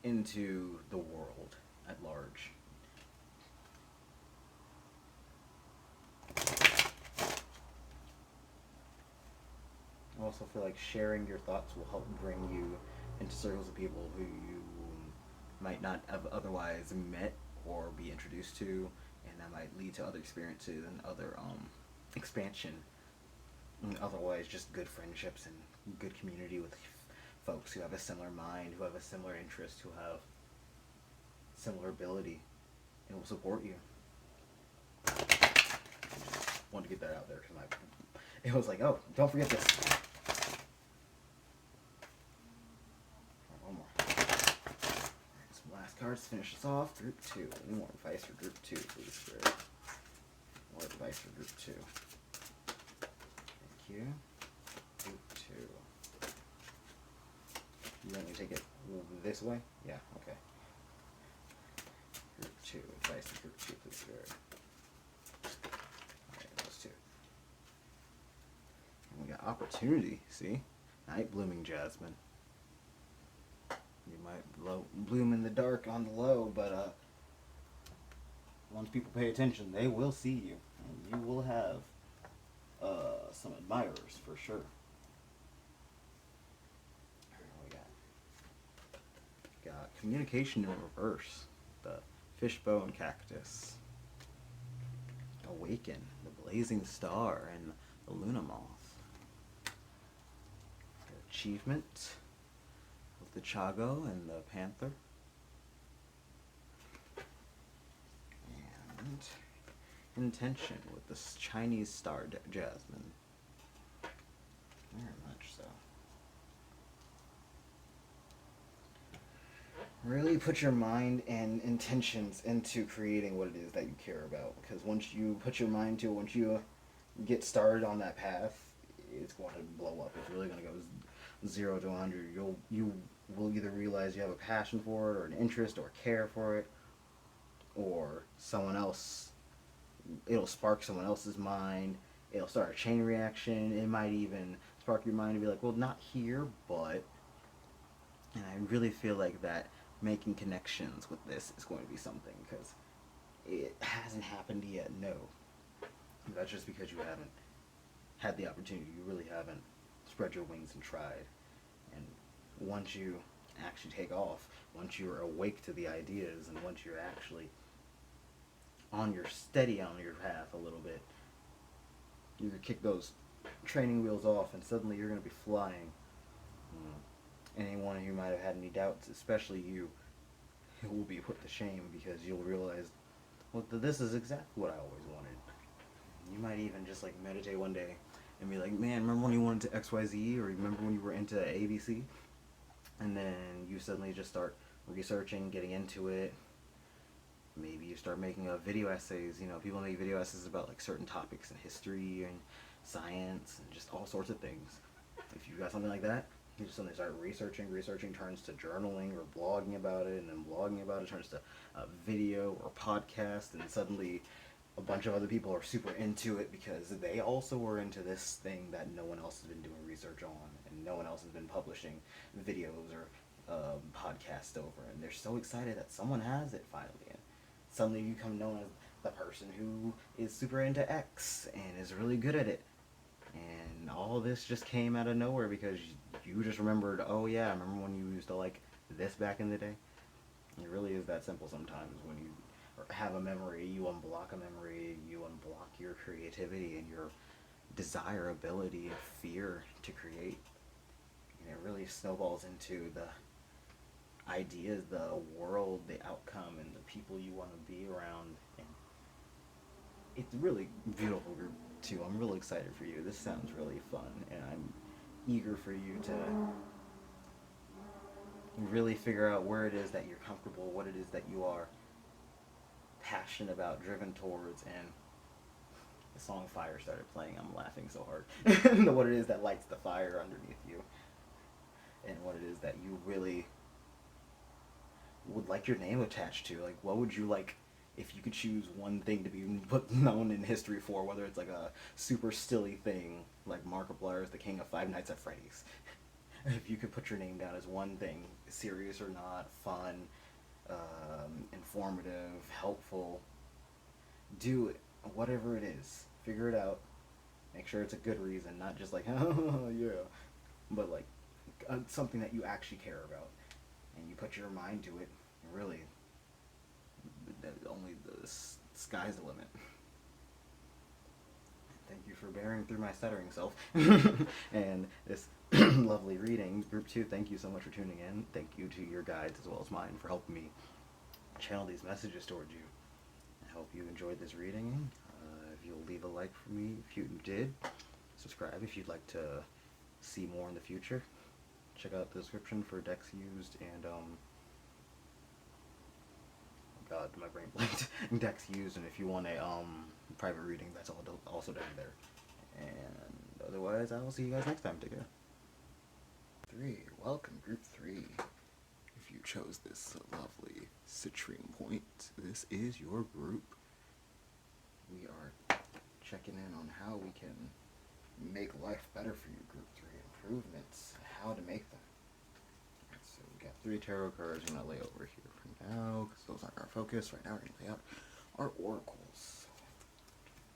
into the world at large. I also feel like sharing your thoughts will help bring you into circles of people who you might not have otherwise met or be introduced to, and that might lead to other experiences and other expansion, and otherwise just good friendships and good community with folks who have a similar mind, who have a similar interest, who have similar ability, and will support you. Want to get that out there because it was like, oh, don't forget this. One more. Alright, some last cards to finish us off. Group 2. Any more advice for Group 2, please, Spirit? More advice for Group 2. Thank you. Group 2. You want me to take it this way? Yeah, okay. 2. Advice to group 2, please, Spirit. Alright, those 2. And we got opportunity, see? Night blooming jasmine. You might bloom in the dark on the low, but once people pay attention, they will see you. And you will have some admirers, for sure. Got communication in reverse. The fishbone cactus. Awaken. The blazing star and the Luna moth. Achievement with the chago and the panther. And intention with the Chinese star jasmine. Very much so. Really put your mind and intentions into creating what it is that you care about. Because once you put your mind to it, once you get started on that path, it's going to blow up. It's really going to go 0 to 100. You will either realize you have a passion for it, or an interest, or care for it, or someone else. It'll spark someone else's mind. It'll start a chain reaction. It might even spark your mind to be like, well, not here, but. And I really feel like that making connections with this is going to be something, because it hasn't happened yet, no. That's just because you haven't had the opportunity. You really haven't spread your wings and tried. And once you actually take off, once you're awake to the ideas, and once you're actually on your path a little bit, you can kick those training wheels off, and suddenly you're going to be flying. Anyone who might have had any doubts, especially you, it will be put to shame, because you'll realize, well, this is exactly what I always wanted. You might even just like meditate one day and be like, man, remember when you wanted to XYZ, or remember when you were into ABC? And then you suddenly just start researching, getting into it. Maybe you start making video essays. You know, people make video essays about like certain topics in history and science and just all sorts of things. If you've got something like that, you just suddenly start researching turns to journaling or blogging about it, and then blogging about it turns to video or podcast, and suddenly a bunch of other people are super into it because they also were into this thing that no one else has been doing research on, and no one else has been publishing videos or podcasts over, and they're so excited that someone has it finally, and suddenly you become known as the person who is super into X and is really good at it. And all this just came out of nowhere because you just remembered, oh yeah, I remember when you used to like this back in the day. It really is that simple sometimes. When you have a memory, you unblock a memory, you unblock your creativity and your desire, ability, and fear to create. And it really snowballs into the ideas, the world, the outcome, and the people you want to be around. And it's a really beautiful group too. I'm really excited for you. This sounds really fun, and I'm eager for you to really figure out where it is that you're comfortable, what it is that you are passionate about, driven towards. And the song Fire started playing. I'm laughing so hard. What it is that lights the fire underneath you, and what it is that you really would like your name attached to. Like, what would you like if you could choose one thing to be put known in history for, whether it's like a super silly thing like Markiplier is the king of Five Nights at Freddy's. If you could put your name down as one thing, serious or not, fun, informative, helpful, do it. Whatever it is, figure it out. Make sure it's a good reason, not just like, oh yeah, but like something that you actually care about, and you put your mind to it. Really, only the sky's the limit. Thank you for bearing through my stuttering self and this lovely reading. Group 2, thank you so much for tuning in. Thank you to your guides as well as mine for helping me channel these messages towards you. I hope you enjoyed this reading. If you'll leave a like for me if you did, subscribe if you'd like to see more in the future. Check out the description for decks used and God, my brain blanked. Decks used, and if you want a private reading, that's also down there. And otherwise, I will see you guys next time. Take care. 3, welcome, group 3. If you chose this lovely citrine point. This is your group. We are checking in on how we can make life better for you, Group 3. Improvements, how to make them. So we got 3 tarot cards I'm going to lay over here for now, because those aren't our focus. Right now we're going to lay out our oracles.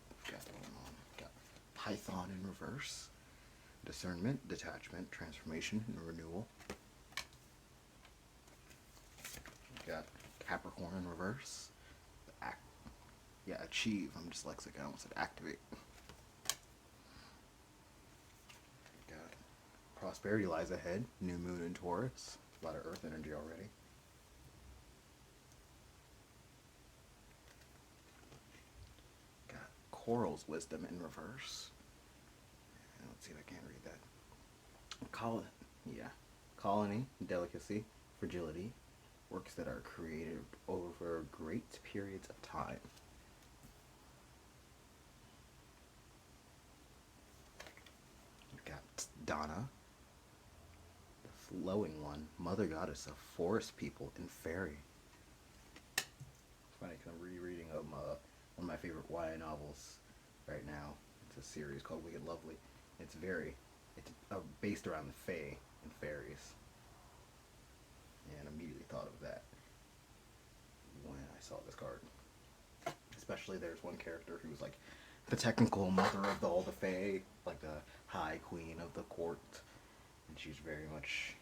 We've got going on. We've got Python in reverse, discernment, detachment, transformation, and renewal. We've got Capricorn in reverse, achieve. I'm dyslexic. I almost said activate. Got prosperity lies ahead. New moon in Taurus. A lot of earth energy already. Got Coral's wisdom in reverse. Let's see if I can't read that. Colony, delicacy, fragility. Works that are created over great periods of time. Donna, the flowing one, mother goddess of forest people and fairy. It's funny because I'm rereading one of my favorite YA novels right now. It's a series called Wicked Lovely. It's based around the fae and fairies, and immediately thought of that when I saw this card. Especially there's one character who's like the technical mother of all the fae, like the high queen of the court, and she's very much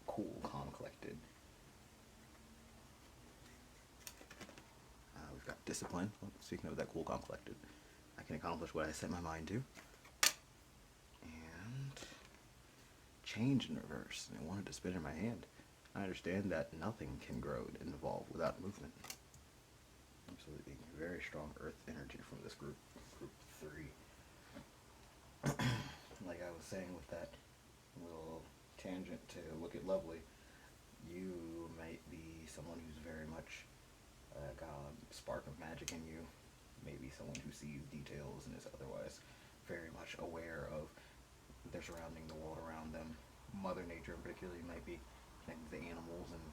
cool, calm, collected. We've got discipline. Speaking of that cool, calm, collected, I can accomplish what I set my mind to. And change in reverse. And I wanted to spin in my hand. I understand that nothing can grow and evolve without movement. Absolutely very strong earth energy from this group 3. Like I was saying with that little tangent to Wicked Lovely, you might be someone who's very much got a spark of magic in you, maybe someone who sees details and is otherwise very much aware of their surrounding, the world around them. Mother Nature in particular, you might be connected to animals and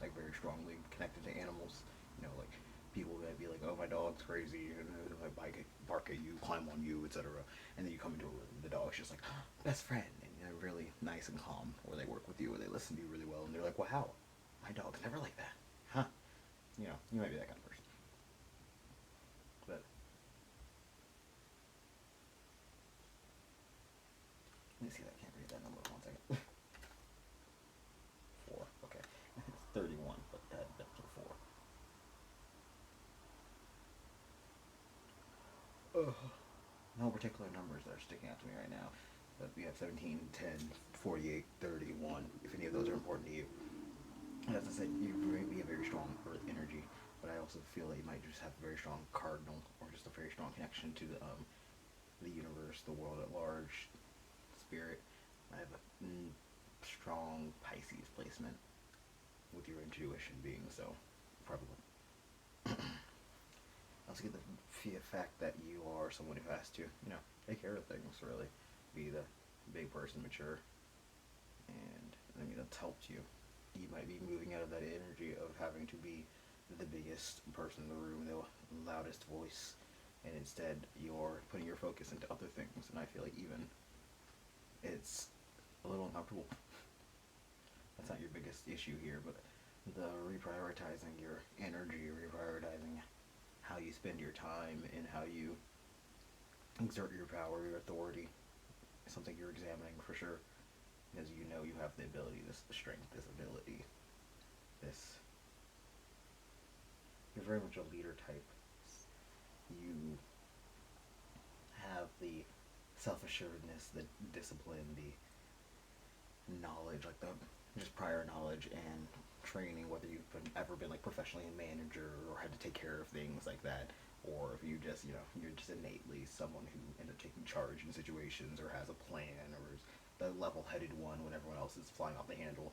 like very strongly connected to animals. You know, like people might be like, oh, my dog's crazy, and like bark at you, climb on you, etc. And then you come into the dog's just like, oh, best friend, and they're really nice and calm, or they work with you, or they listen to you really well, and they're like, wow, my dog's never like that, huh? You know, you might be that kind of person. But let me see if I can't read that number. 1 second. 4. Okay, it's 31, but that's a 4. No particular numbers that are sticking out to me right now, but we have 17, 10, 48, 31, if any of those are important to you. And as I said, you may be a very strong earth energy, but I also feel that you might just have a very strong cardinal, or just a very strong connection to the universe, the world at large, spirit. I have a strong Pisces placement, with your intuition being so prevalent. I also get the fact that you are someone who has to, take care of things, really. Be the big person, mature. And, that's helped you. You might be moving out of that energy of having to be the biggest person in the room, the loudest voice, and instead you're putting your focus into other things, and I feel like even it's a little uncomfortable. That's not your biggest issue here, but the reprioritizing your energy, reprioritizing how you spend your time and how you exert your power, your authority, is something you're examining for sure. Because you know you have the ability, this strength, this ability, this. You're very much a leader type. You have the self-assuredness, the discipline, the knowledge, like the just prior knowledge and training, whether you've ever been like professionally a manager or had to take care of things like that, or if you just, you're just innately someone who ends up taking charge in situations or has a plan or is the level-headed one when everyone else is flying off the handle.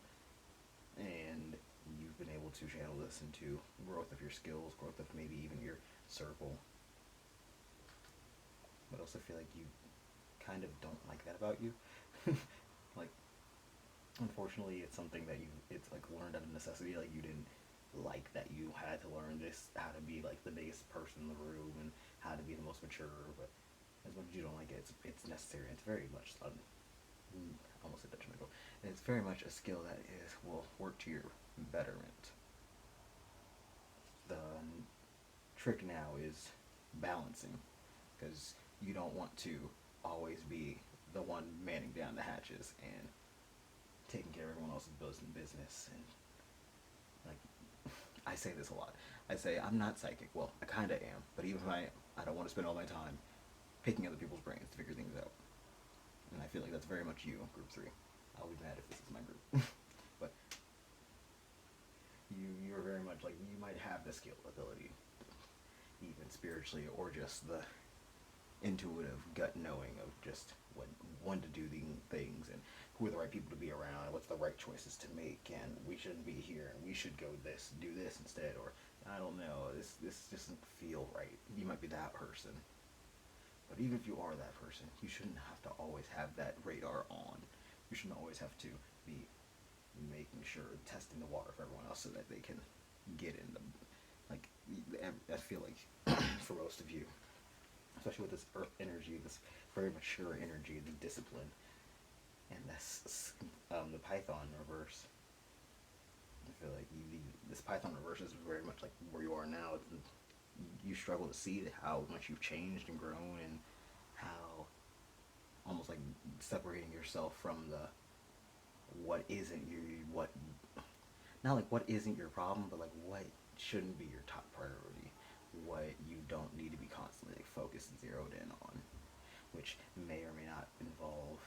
And you've been able to channel this into growth of your skills, growth of maybe even your circle. But I also feel like you kind of don't like that about you. Like, Unfortunately, it's something that it's like learned out of necessity. Like you didn't like that you had to learn this, how to be like the biggest person in the room and how to be the most mature. But as much as you don't like it, it's necessary. It's very much almost a detrimental. And it's very much a skill that will work to your betterment. The trick now is balancing, because you don't want to always be the one manning down the hatches and taking care of everyone else's business. And like, I say this a lot. I say I'm not psychic. Well, I kind of am, but even if I am, I don't want to spend all my time picking other people's brains to figure things out. And I feel like that's very much you, Group 3. I'll be mad if this is my group. But you're very much like, you might have the skill ability, even spiritually, or just the intuitive gut knowing of just when to do the things and who are the right people to be around and what's the right choices to make, and we shouldn't be here and we should do this instead, or I don't know, this doesn't feel right. You might be that person, but even if you are that person, you shouldn't have to always have that radar on. You shouldn't always have to be making sure, testing the water for everyone else so that they can get in the, like, I feel like for most of you, especially with this earth energy, this very mature energy, the discipline, and this the Python reverse. I feel like this Python reverse is very much like where you are now. You struggle to see how much you've changed and grown, and how almost like separating yourself from the what isn't you, what not like what isn't your problem, but like what shouldn't be your top priority, what you don't need to be constantly like focused and zeroed in on, which may or may not involve,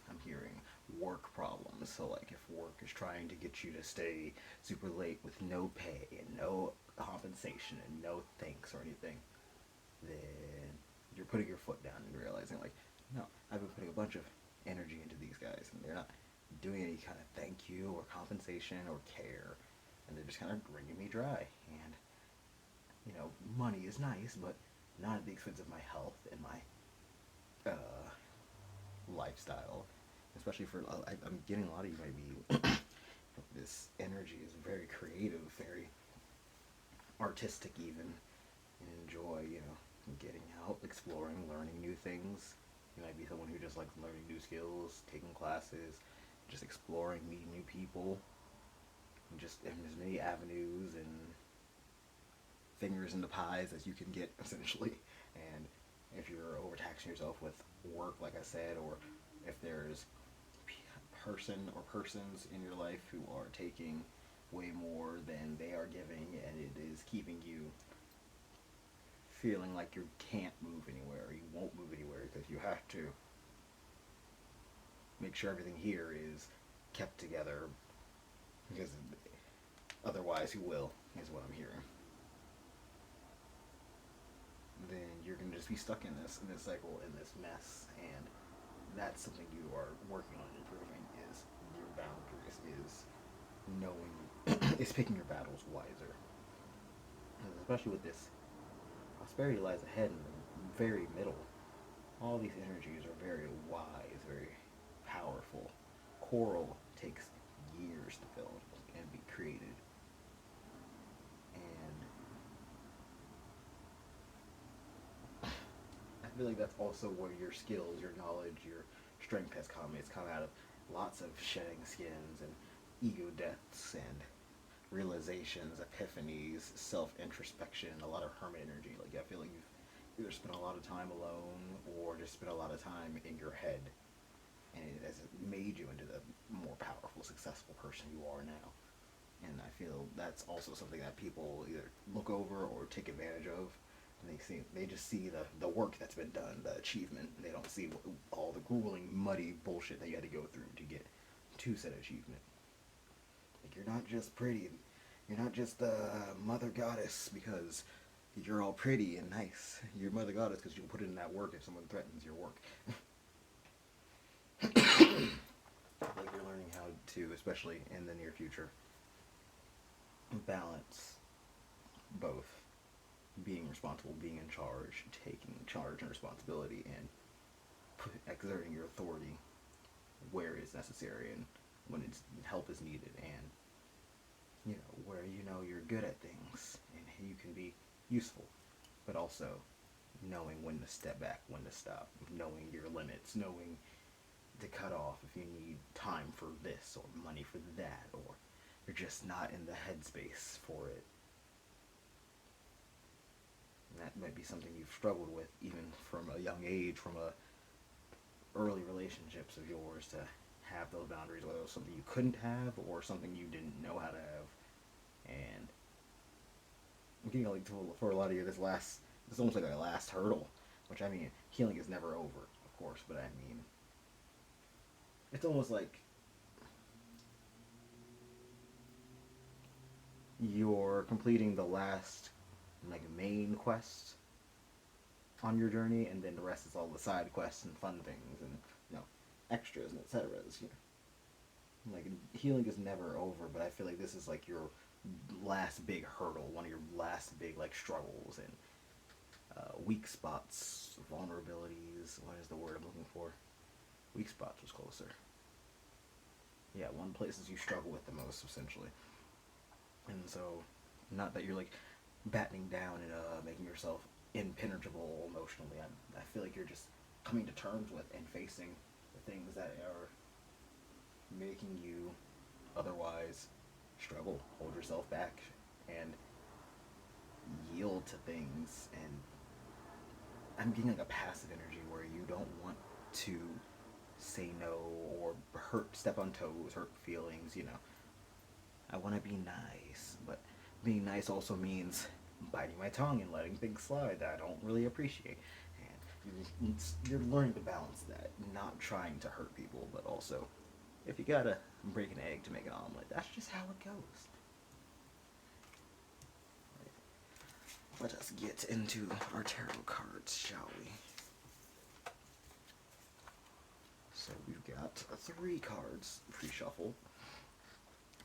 I'm hearing work problems. So like if work is trying to get you to stay super late with no pay and no compensation and no thanks or anything, then you're putting your foot down and realizing like, no, I've been putting a bunch of energy into these guys and they're not doing any kind of thank you or compensation or care, and they're just kind of wringing me dry. And money is nice, but not at the expense of my health and my lifestyle. Especially for I'm getting a lot of you might be this energy is very creative, very artistic even, and enjoy getting out, exploring, learning new things. You might be someone who just likes learning new skills, taking classes, just exploring, meeting new people, and just in as many avenues and fingers in the pies as you can get, essentially. And if you're overtaxing yourself with work, like I said, or if there's person or persons in your life who are taking way more than they are giving, and it is keeping you feeling like you can't move anywhere, or you won't move anywhere because you have to make sure everything here is kept together, because otherwise who will, is what I'm hearing. Then you're going to just be stuck in this cycle, in this mess, and that's something you are working on improving, is your boundaries, is knowing, is picking your battles wiser. And especially with this, prosperity lies ahead in the very middle. All these energies are very wise, very powerful. Coral takes years to build and be created. And I feel like that's also where your skills, your knowledge, your strength has come. It's come out of lots of shedding skins and ego deaths and realizations, epiphanies, self-introspection, a lot of hermit energy. Like, I feel like you've either spent a lot of time alone or just spent a lot of time in your head, and it has made you into the more powerful, successful person you are now. And I feel that's also something that people either look over or take advantage of. And they just see the work that's been done, the achievement. They don't see all the grueling, muddy bullshit that you had to go through to get to said achievement. Like, you're not just pretty, you're not just the mother goddess because you're all pretty and nice. You're mother goddess because you put in that work if someone threatens your work. Like, you're learning how to, especially in the near future, balance both being responsible, being in charge, taking charge and responsibility, and exerting your authority where it's necessary and when help is needed, and where you're good at things and you can be useful, but also knowing when to step back, when to stop, knowing your limits, knowing to cut off if you need time for this or money for that, or you're just not in the headspace for it. And that might be something you've struggled with even from a young age, from early relationships of yours, to have those boundaries, whether it was something you couldn't have or something you didn't know how to have. And I'm getting like for a lot of you, this almost like a last hurdle, which I mean, healing is never over, of course, but I mean, it's almost like you're completing the last like main quest on your journey, and then the rest is all the side quests and fun things and extras and etc. Like healing is never over, but I feel like this is like your last big hurdle, one of your last big like struggles and weak spots, vulnerabilities. What is the word I'm looking for? Weak spots was closer. Yeah, one places you struggle with the most, essentially. And so, not that you're like battening down and making yourself impenetrable emotionally. I feel like you're just coming to terms with and facing the things that are making you otherwise struggle, hold yourself back, and yield to things. And I'm getting like a passive energy where you don't want to say no or step on toes, hurt feelings. I want to be nice, but being nice also means biting my tongue and letting things slide that I don't really appreciate. And you're learning to balance that, not trying to hurt people, but also, if you gotta break an egg to make an omelet, that's just how it goes. Let us get into our tarot cards, shall we? So we've got 3 cards pre-shuffled.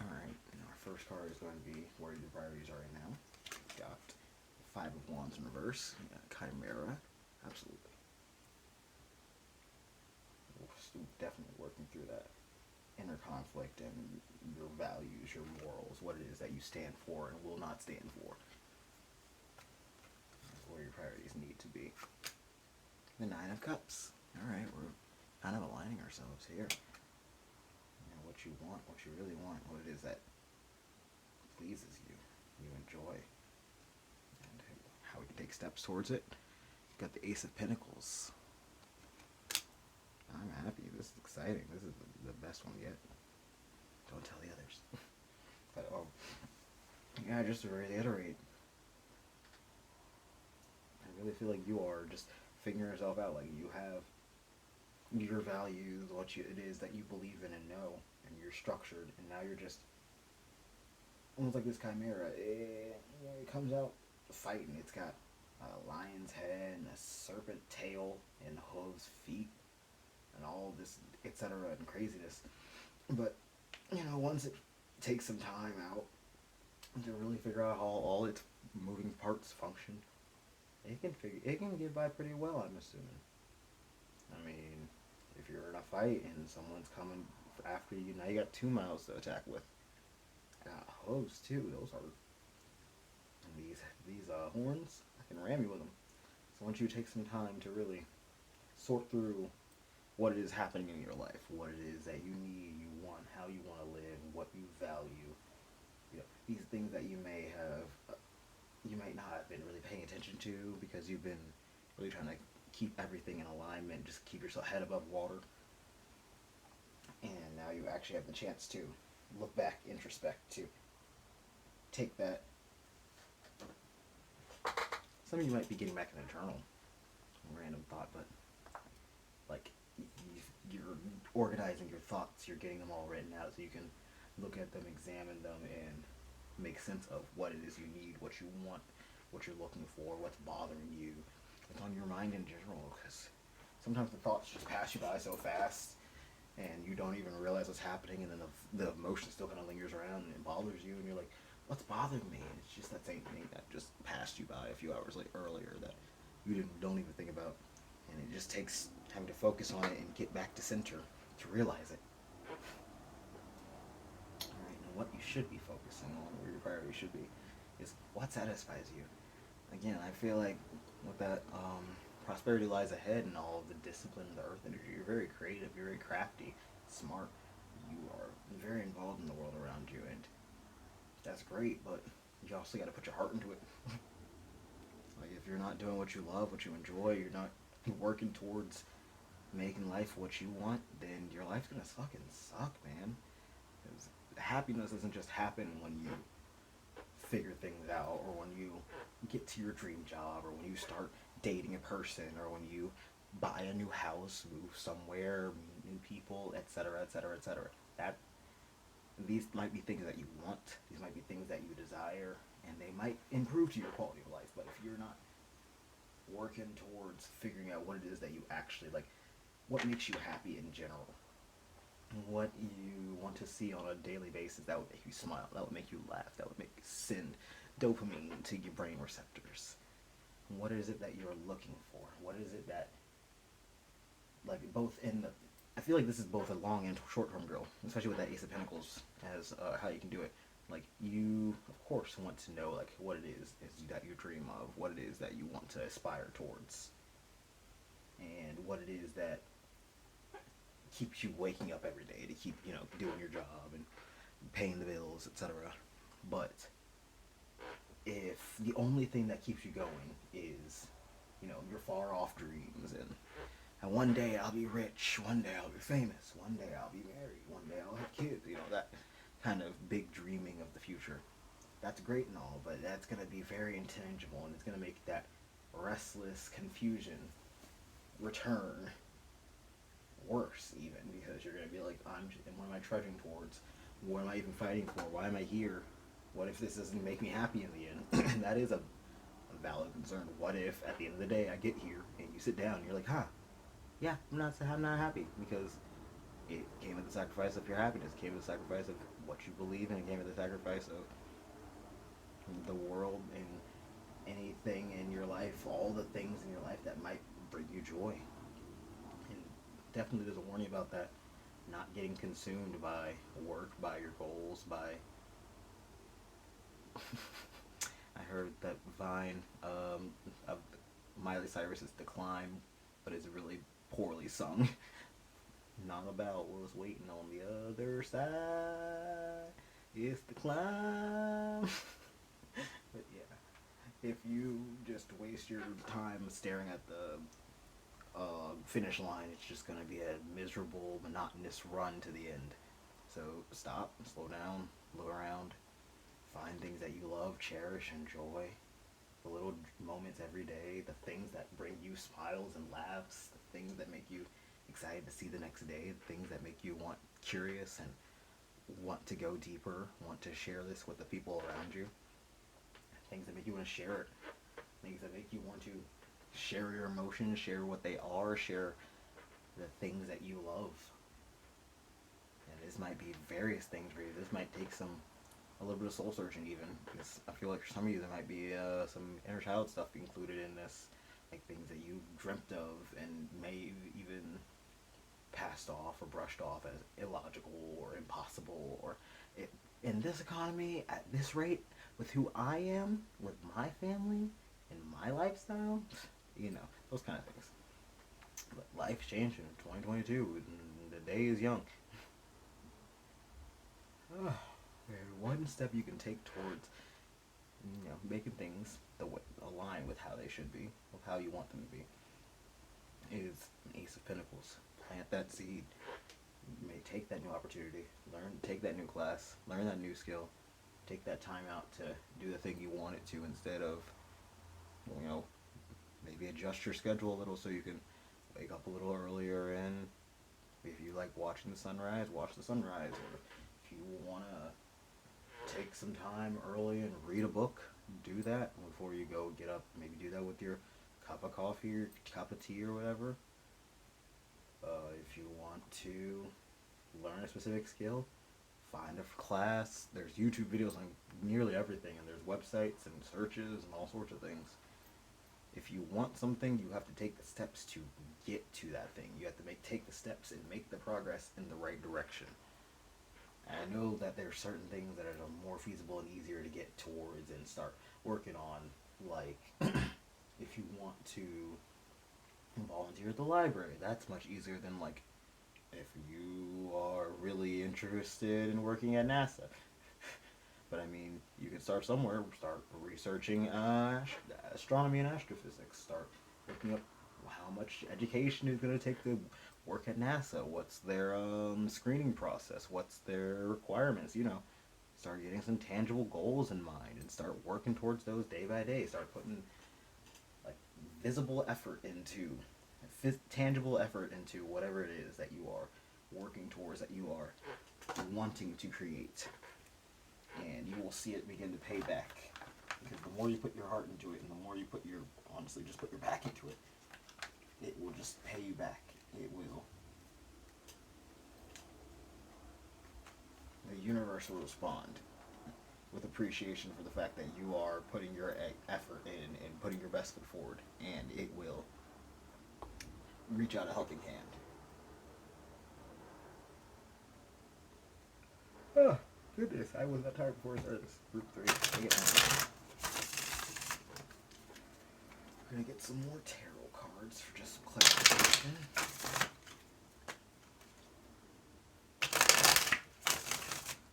Alright, our first card is going to be where your priorities are right now. We've got 5 of Wands in reverse. We got Chimera. Absolutely. We're still definitely working through that inner conflict and your values, your morals, what it is that you stand for and will not stand for. That's where your priorities need to be. The 9 of Cups. Alright, we're kind of aligning ourselves here. What you want, what you really want, what it is that pleases you, you enjoy, and how we can take steps towards it. Got the Ace of Pentacles. I'm happy. This is exciting. This is the best one yet. Don't tell the others. But yeah, just to reiterate, I really feel like you are just figuring yourself out. Like you have your values, it is that you believe in and know, and you're structured, and now you're just almost like this Chimera. It comes out fighting. It's got a lion's head and a serpent tail and hooves, feet, and all this etc. and craziness. But once it takes some time out to really figure out how all its moving parts function, it can get by pretty well, I'm assuming. I mean, if you're in a fight and someone's coming after you, now you got 2 mouths to attack with. Got hooves too. Those are, and these horns, I can ram you with them. So once you take some time to really sort through what it is happening in your life, what it is that you need, you want, how you want to live, what you value, these things that you might not have been really paying attention to because you've been really trying to keep everything in alignment, just keep yourself head above water. And now you actually have the chance to look back, introspect, to take that. Some of you might be getting back an internal random thought, but like you're organizing your thoughts, you're getting them all written out so you can look at them, examine them, and make sense of what it is you need, what you want, what you're looking for, what's bothering you, what's on your mind in general, because sometimes the thoughts just pass you by so fast and you don't even realize what's happening, and then the emotion still kind of lingers around and it bothers you, and you're like, what's bothering me? And it's just that same thing that just passed you by a few hours earlier that you don't even think about, and it just takes having to focus on it and get back to center to realize it. Alright, now what you should be focusing on, where your priority should be, is what satisfies you. Again, I feel like with that prosperity lies ahead and all of the discipline of the earth energy, you're very creative, you're very crafty, smart, you are very involved in the world around you, and that's great, but you also got to put your heart into it. Like, if you're not doing what you love, what you enjoy, you're not working towards making life what you want, then your life's gonna fucking suck, man. Because happiness doesn't just happen when you figure things out, or when you get to your dream job, or when you start dating a person, or when you buy a new house, move somewhere, meet new people, etc., etc., etc. These might be things that you want, these might be things that you desire, and they might improve to your quality of life, but if you're not working towards figuring out what it is that you actually like, what makes you happy in general, what you want to see on a daily basis that would make you smile, that would make you laugh, that would make you send dopamine to your brain receptors, what is it that you're looking for, what is it that, like, both in the, I feel like this is both a long and short-term goal, especially with that Ace of Pentacles as how you can do it. Like, you, of course, want to know, like, what it is that you dream of, what it is that you want to aspire towards, and what it is that keeps you waking up every day to keep, you know, doing your job and paying the bills, etc. But if the only thing that keeps you going is, you know, your far-off dreams and one day I'll be rich, one day I'll be famous, one day I'll be married, one day I'll have kids, you know, that kind of big dreaming of the future. That's great and all, but that's going to be very intangible, and it's going to make that restless confusion return worse, even, because you're going to be like, what am I trudging towards? What am I even fighting for? Why am I here? What if this doesn't make me happy in the end? And that is a valid concern. What if at the end of the day I get here and you sit down and you're like, yeah, I'm not happy, because it came at the sacrifice of your happiness, it came at the sacrifice of what you believe in, it came at the sacrifice of the world and anything in your life, all the things in your life that might bring you joy. And definitely there's a warning about that, not getting consumed by work, by your goals, by I heard that Vine of Miley Cyrus's Decline, but it's really poorly sung. Not about what's waiting on the other side. It's the climb. But yeah, if you just waste your time staring at the finish line, it's just going to be a miserable, monotonous run to the end. So stop, slow down, look around, find things that you love, cherish, enjoy. The little moments every day, the things that bring you smiles and laughs, the things that make you excited to see the next day, the things that make you curious and want to go deeper, want to share this with the people around you, things that make you want to share it, things that make you want to share your emotions, share what they are, share the things that you love. And this might be various things for you. This might take a little bit of soul searching even, because I feel like for some of you there might be some inner child stuff included in this, like things that you dreamt of and may even passed off or brushed off as illogical or impossible, or in this economy, at this rate, with who I am, with my family, and my lifestyle, you know, those kind of things. But life's changing in 2022, and the day is young. One step you can take towards, you know, making things align with how they should be, with how you want them to be, is an Ace of Pentacles. Plant that seed. You may take that new opportunity, take that new class, learn that new skill, take that time out to do the thing you want it to, instead of, you know, maybe adjust your schedule a little so you can wake up a little earlier, and if you like watching the sunrise, watch the sunrise, or if you want to take some time early and read a book, do that before you go get up. Maybe do that with your cup of coffee or cup of tea or whatever. If you want to learn a specific skill, find a class. There's YouTube videos on nearly everything, and there's websites and searches and all sorts of things. If you want something, you have to take the steps to get to that thing. You have to take the steps and make the progress in the right direction. And I know that there's certain things that are more feasible and easier to get towards and start working on, like if you want to volunteer at the library, that's much easier than like if you are really interested in working at NASA. But I mean, you can start somewhere. Start researching astronomy and astrophysics. Start looking up how much education is going to take to work at NASA. What's their screening process? What's their requirements? You know, start getting some tangible goals in mind and start working towards those day by day. Start putting like visible effort into, tangible effort into whatever it is that you are working towards, that you are wanting to create. And you will see it begin to pay back. Because the more you put your heart into it, and the more you put your, honestly, just put your back into it, it will just pay you back. It will. The universe will respond with appreciation for the fact that you are putting your effort in and putting your best foot forward. And it will reach out a helping hand. Oh. Goodness, I was that tired before I started this group 3. We're gonna get some more tarot cards for just some clarification.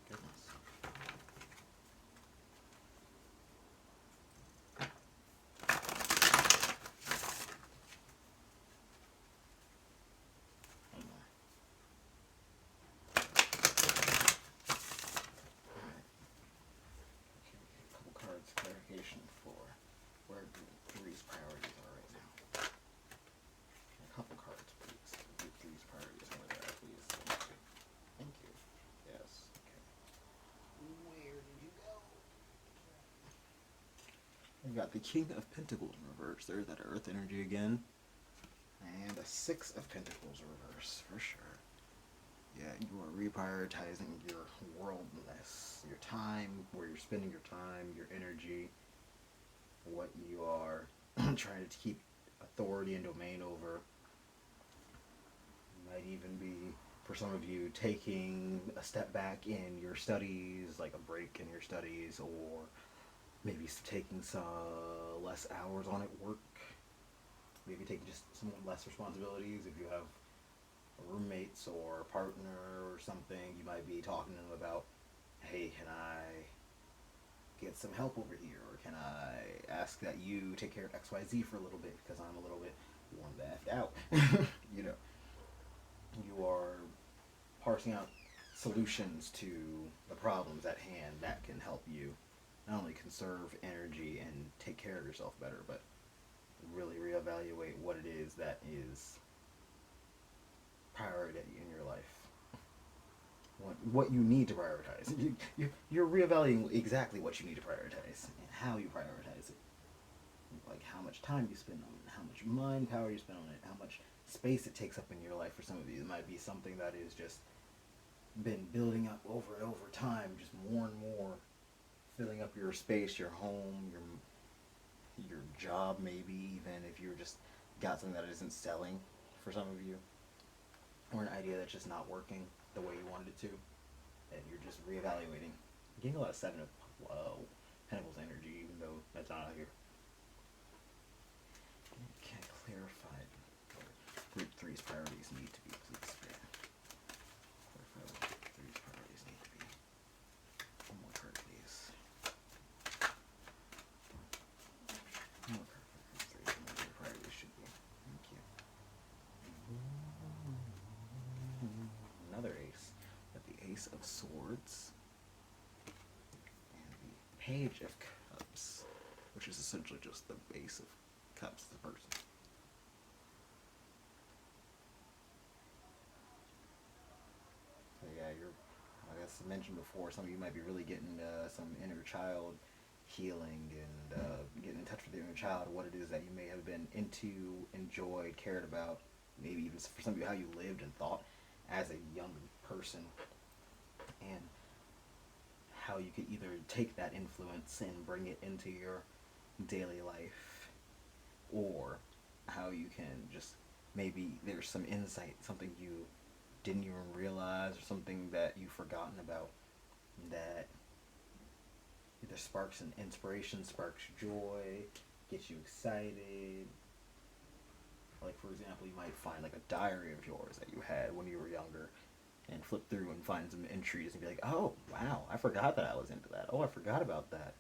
Goodness. Clarification for where Group 3's priorities are right now. A couple cards, please. Group 3's priorities, where they're at, please. Thank you. Yes. Okay. Where did you go? We've got the King of Pentacles in reverse. There's that Earth energy again. And a Six of Pentacles reverse, for sure. Yeah, you are reprioritizing your worldliness, your time, where you're spending your time, your energy, what you are trying to keep authority and domain over. Might even be, for some of you, taking a step back in your studies, like a break in your studies, or maybe taking some less hours on at work. Maybe taking just some less responsibilities. If you have roommates or a partner or something, you might be talking to them about, hey, can I get some help over here, or can I ask that you take care of XYZ for a little bit because I'm a little bit worn the F out. You know, you are parsing out solutions to the problems at hand that can help you not only conserve energy and take care of yourself better, but really reevaluate what it is that is priority in your life. What you need to prioritize. You're reevaluating exactly what you need to prioritize and how you prioritize it. Like how much time you spend on it, how much mind power you spend on it, how much space it takes up in your life. For some of you, it might be something that is just been building up over and over time, just more and more, filling up your space, your home, your job, maybe even if you're just got something that isn't selling for some of you, or an idea that's just not working the way you wanted it to, and you're just reevaluating. I'm getting a lot of Seven of Pentacles energy, even though that's not out here. Okay, clarified. Group 3's priorities need to be, please. Clarify what Group 3's priorities need to be. One more card, please. One more card for Group 3, and what your priorities should be. Thank you. Another ace. Got the Ace of Swords and the Page of Cups, which is essentially just the Ace of Cups, the person. So yeah, I guess I mentioned before, some of you might be really getting some inner child healing and getting in touch with your inner child, what it is that you may have been into, enjoyed, cared about, maybe even for some of you how you lived and thought as a young person, and how you could either take that influence and bring it into your daily life, or now you can just, maybe there's some insight, something you didn't even realize, or something that you've forgotten about, that either sparks an inspiration, sparks joy, gets you excited. Like, for example, you might find like a diary of yours that you had when you were younger, and flip through and find some entries and be like, oh, wow, I forgot that I was into that. Oh, I forgot about that.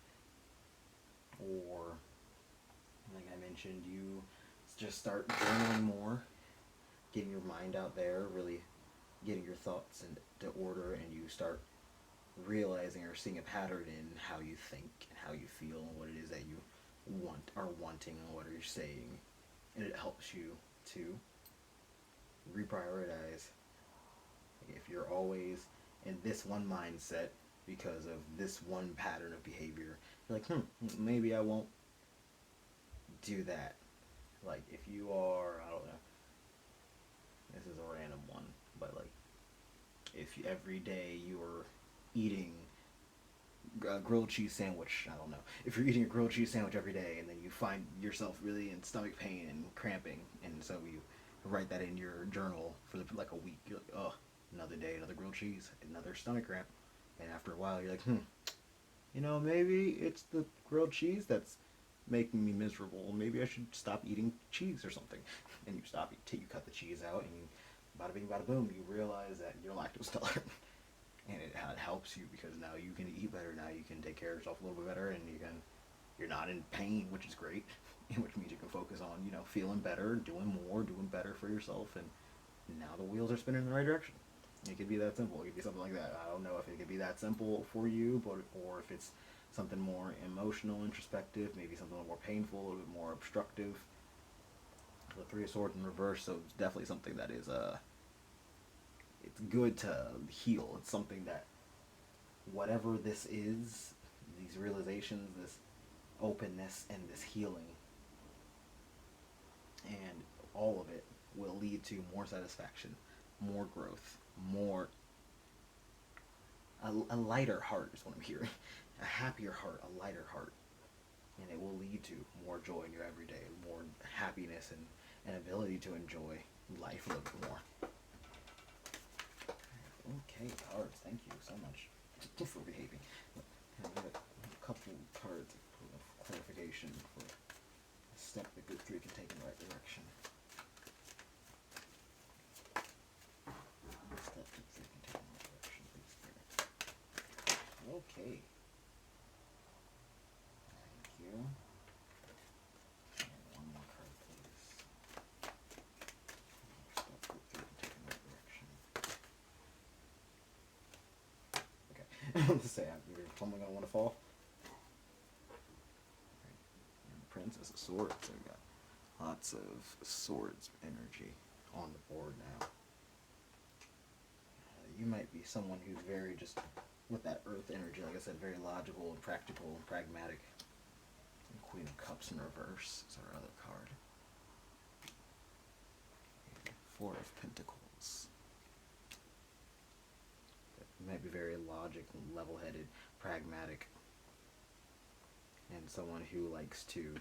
Or, like I mentioned, you just start journaling more, getting your mind out there, really getting your thoughts into order, and you start realizing or seeing a pattern in how you think and how you feel and what it is that you are wanting and what you're saying. And it helps you to reprioritize. If you're always in this one mindset because of this one pattern of behavior, you're like, maybe I won't do that. Like, if you are, I don't know, this is a random one, but like, if every day you're eating a grilled cheese sandwich, I don't know, if you're eating a grilled cheese sandwich every day and then you find yourself really in stomach pain and cramping, and so you write that in your journal for like a week, you're like, oh, another day, another grilled cheese, another stomach cramp. And after a while, you're like, maybe it's the grilled cheese that's making me miserable. Maybe I should stop eating cheese or something. And you stop, you cut the cheese out, and bada bing, bada boom, you realize that you're lactose tolerant. And it helps you because now you can eat better, now you can take care of yourself a little bit better, and you're not in pain, which is great, which means you can focus on, feeling better, doing more, doing better for yourself, and now the wheels are spinning in the right direction. It could be that simple. It could be something like that. I don't know if it could be that simple for you, or if it's something more emotional, introspective, maybe something a little more painful, a little bit more obstructive. The Three of Swords in reverse, so it's definitely something that is it's good to heal. It's something that, whatever this is, these realizations, this openness, and this healing, and all of it will lead to more satisfaction, more growth, more a lighter heart is what I'm hearing. A happier heart, a lighter heart. And it will lead to more joy in your everyday, more happiness, and ability to enjoy life a little bit more. Okay, cards, thank you so much for behaving. I've got a couple cards of clarification for a step the good three can take in the right direction. Okay. Thank you. And one more card, please. Step group three can take in the right direction. Okay. Let's say you're probably gonna want to fall. Right. And the Princess of Swords. So we got lots of swords energy on the board now. You might be someone who's very just with that earth energy, like I said, very logical and practical and pragmatic. And Queen of Cups in reverse is our other card. And Four of Pentacles. You might be very logical, level-headed, pragmatic, and someone who likes to,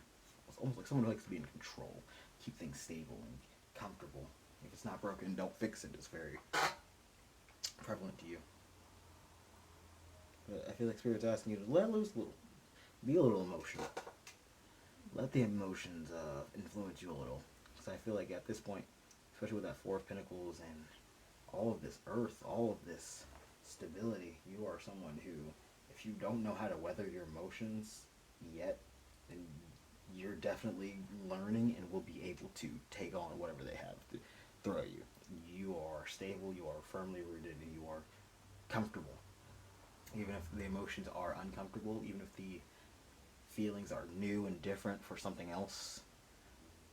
it's almost like someone who likes to be in control, keep things stable and comfortable. If it's not broken, don't fix it. It's very prevalent to you. But I feel like Spirit's asking you to let loose a little. Be a little emotional. Let the emotions influence you a little. Because I feel like at this point, especially with that Four of Pentacles and all of this earth, all of this stability, you are someone who, if you don't know how to weather your emotions yet, then you're definitely learning and will be able to take on whatever they have to throw at you. You are stable, you are firmly rooted, and you are comfortable. Even if the emotions are uncomfortable, even if the feelings are new and different for something else,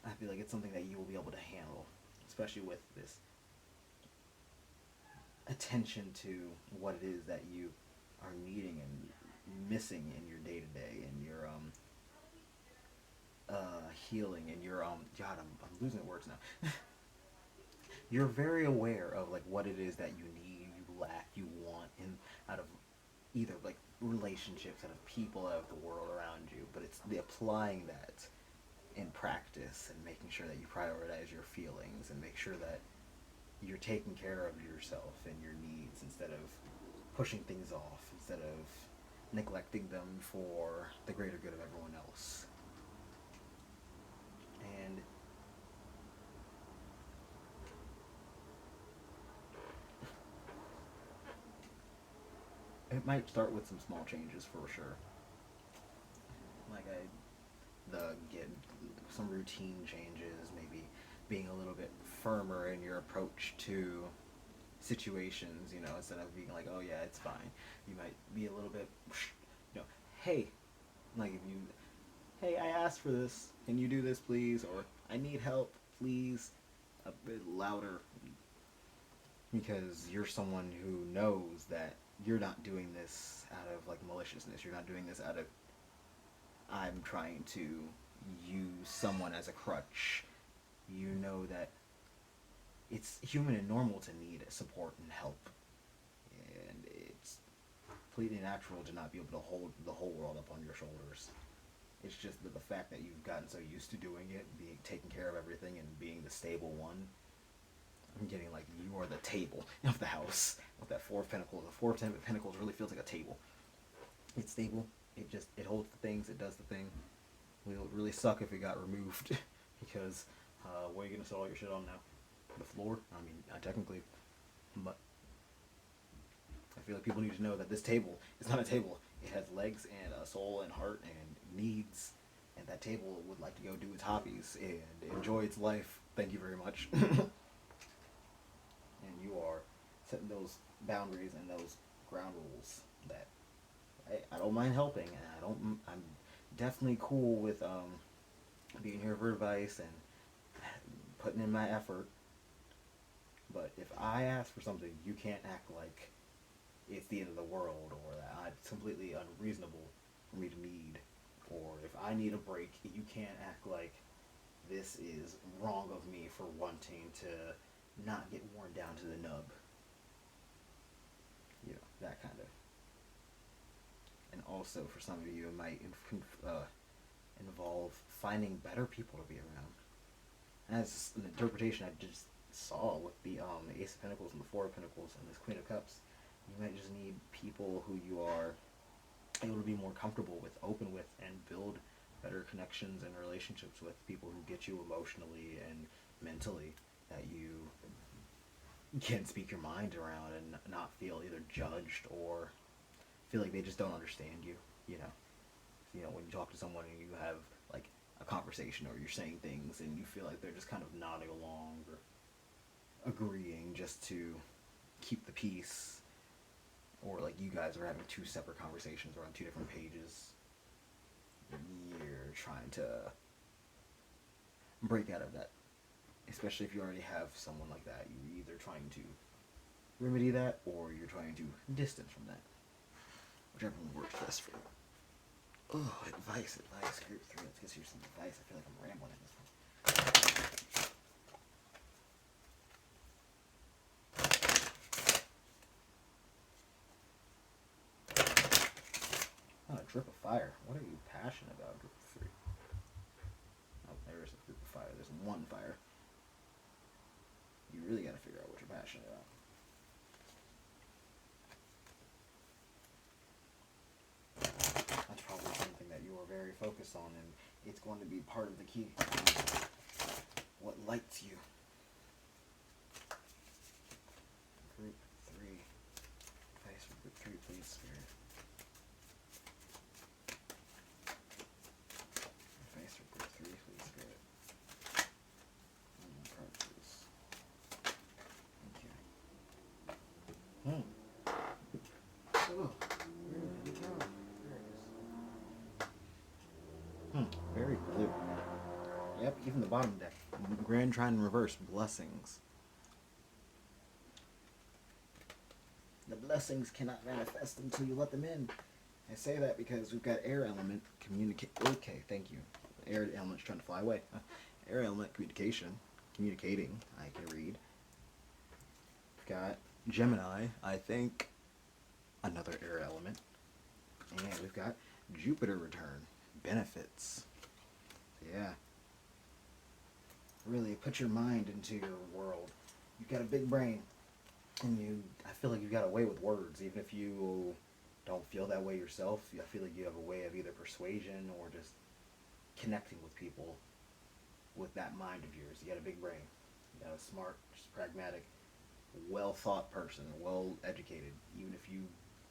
I feel like it's something that you will be able to handle, especially with this attention to what it is that you are needing and missing in your day-to-day, and your healing, and your God, I'm losing words now. You're very aware of like what it is that you need, you lack, you want out of either like relationships, out of people, out of the world around you, but it's the applying that in practice, and making sure that you prioritize your feelings and make sure that you're taking care of yourself and your needs instead of pushing things off, instead of neglecting them for the greater good of everyone else. And it might start with some small changes for sure. Like get some routine changes, maybe being a little bit firmer in your approach to situations, instead of being like, oh yeah, it's fine. You might be a little bit, hey, like if you, hey, I asked for this, can you do this please? Or I need help, please, a bit louder. Because you're someone who knows that you're not doing this out of like maliciousness. You're not doing this out of, I'm trying to use someone as a crutch. You know that it's human and normal to need support and help. And it's completely natural to not be able to hold the whole world up on your shoulders. It's just that the fact that you've gotten so used to doing it, being taking care of everything and being the stable one. I'm getting like you are the table of the house with that Four of Pentacles. The Four of Pentacles really feels like a table. It's stable. It holds the things. It does the thing. It would really suck if it got removed because what are you gonna set all your shit on now? The floor? I mean, technically, but I feel like people need to know that this table is not a table. It has legs and a soul and heart and needs, and that table would like to go do its hobbies and enjoy its life. Thank you very much. And you are setting those boundaries and those ground rules that I don't mind helping, and I'm definitely cool with being here for advice and putting in my effort. But if I ask for something, you can't act like it's the end of the world, or that it's completely unreasonable for me to need. Or if I need a break, you can't act like this is wrong of me for wanting to not get worn down to the nub. That kind of. And also, for some of you, it might involve finding better people to be around. And that's an interpretation I just saw with the Ace of Pentacles and the Four of Pentacles and this Queen of Cups. You might just need people who you are able to be more comfortable with, open with, and build better connections and relationships with, people who get you emotionally and mentally, that you can speak your mind around and not feel either judged or feel like they just don't understand you. When you talk to someone and you have like a conversation, or you're saying things and you feel like they're just kind of nodding along or agreeing just to keep the peace, or like you guys are having two separate conversations or on two different pages. You're trying to break out of that, especially if you already have someone like that. You're either trying to remedy that, or you're trying to distance from that, whichever one works best for you. Oh, advice, group 3. Let's get you some advice. I feel like I'm rambling in this one. Oh, a drip of fire. What are you passionate about, group 3? Oh, there is a group of fire. There's one fire. You really gotta figure out what you're passionate about. That's probably something that you are very focused on, and it's going to be part of the key. What lights you? Group 3. Advice for group 3, please, Spirit. Advice for group 3, please, Spirit. One more card, please. Thank you. Oh, where did it go? There it is. Very blue. Yep, even the bottom deck. Grand Trine in reverse. Blessings. The blessings cannot manifest until you let them in. I say that because we've got air element communicate. Okay, thank you. Air element's trying to fly away. Air element communication. Communicating. I can read. We've got Gemini. I think another air element. And we've got Jupiter return. Benefits. Yeah. really put your mind into your world. You've got a big brain, and I feel like you've got a way with words, even if you don't feel that way yourself. I feel like you have a way of either persuasion or just connecting with people with that mind of yours. You got a big brain. You got a smart, just pragmatic, well thought person, well educated. Even if you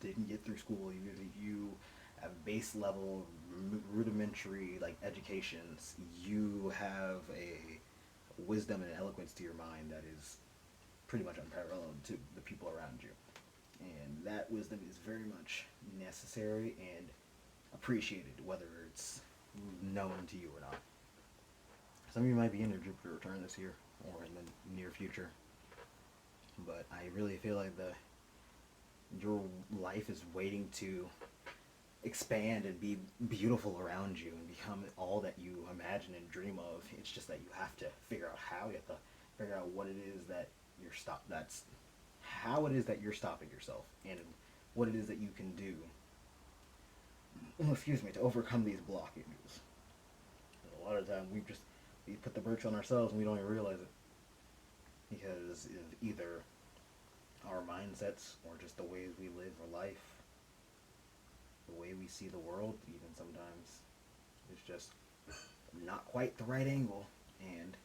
didn't get through school, even if you have base level, rudimentary like educations, you have a wisdom and an eloquence to your mind that is pretty much unparalleled to the people around you. And that wisdom is very much necessary and appreciated, whether it's known to you or not. Some of you might be in your Jupiter return this year or in the near future, but I really feel like your life is waiting to expand and be beautiful around you and become all that you imagine and dream of. It's just that you have to figure out how. You have to figure out what it is that how it is that you're stopping yourself, and what it is that you can do, to overcome these blockages. A lot of time we put the birch on ourselves and we don't even realize it, because of either our mindsets or just the ways we live our life, the way we see the world. Even sometimes it's just not quite the right angle, and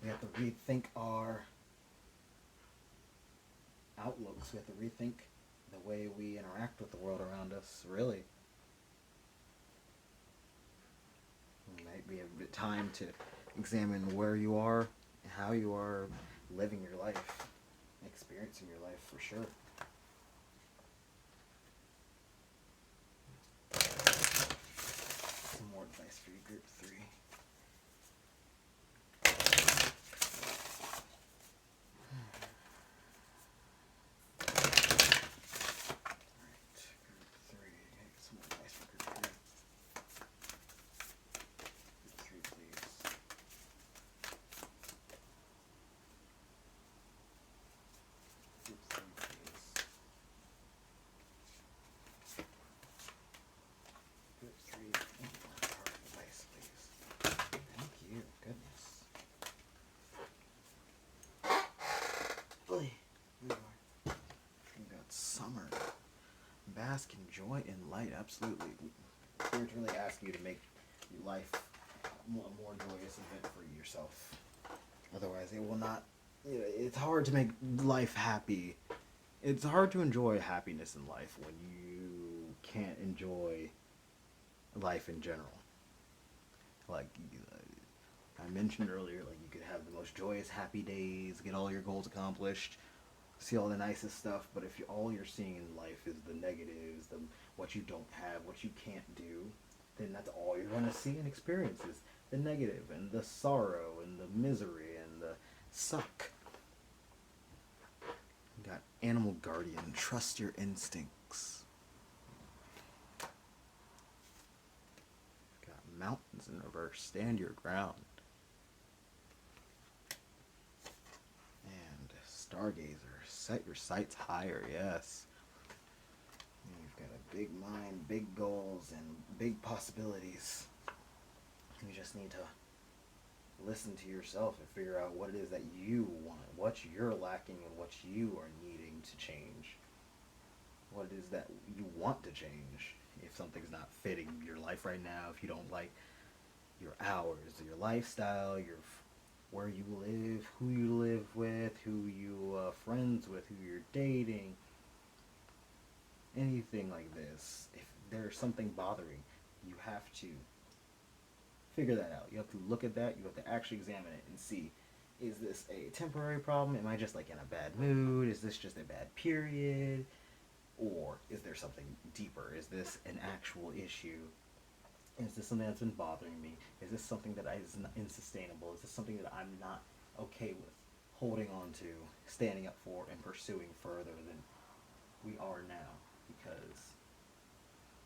we have to rethink our outlooks. We have to rethink the way we interact with the world around us, really. It might be a bit time to examine where you are and how you are living your life, experiencing your life, for sure. Some more advice for you, group 3. Bask in joy and light, absolutely. Spirit's really asking you to make your life a more joyous event for yourself. Otherwise, it will not. It's hard to make life happy. It's hard to enjoy happiness in life when you can't enjoy life in general. Like I mentioned earlier, like you could have the most joyous, happy days, get all your goals accomplished, see all the nicest stuff, but if all you're seeing in life is the negatives, what you don't have, what you can't do, then that's all you're going to see and experience is the negative and the sorrow and the misery and the suck. You got Animal Guardian, trust your instincts. Got Mountains in reverse, stand your ground. And Stargazer, set your sights higher, yes. You've got a big mind, big goals, and big possibilities. You just need to listen to yourself and figure out what it is that you want, what you're lacking, and what you are needing to change. What it is that you want to change. If something's not fitting your life right now, if you don't like your hours, your lifestyle, where you live, who you live with, who you are friends with, who you're dating, anything like this. If there's something bothering, you have to figure that out. You have to look at that. You have to actually examine it and see, is this a temporary problem? Am I just like in a bad mood? Is this just a bad period? Or is there something deeper? Is this an actual issue? Is this something that's been bothering me? Is this something that is unsustainable? Is this something that I'm not okay with holding on to, standing up for, and pursuing further than we are now? Because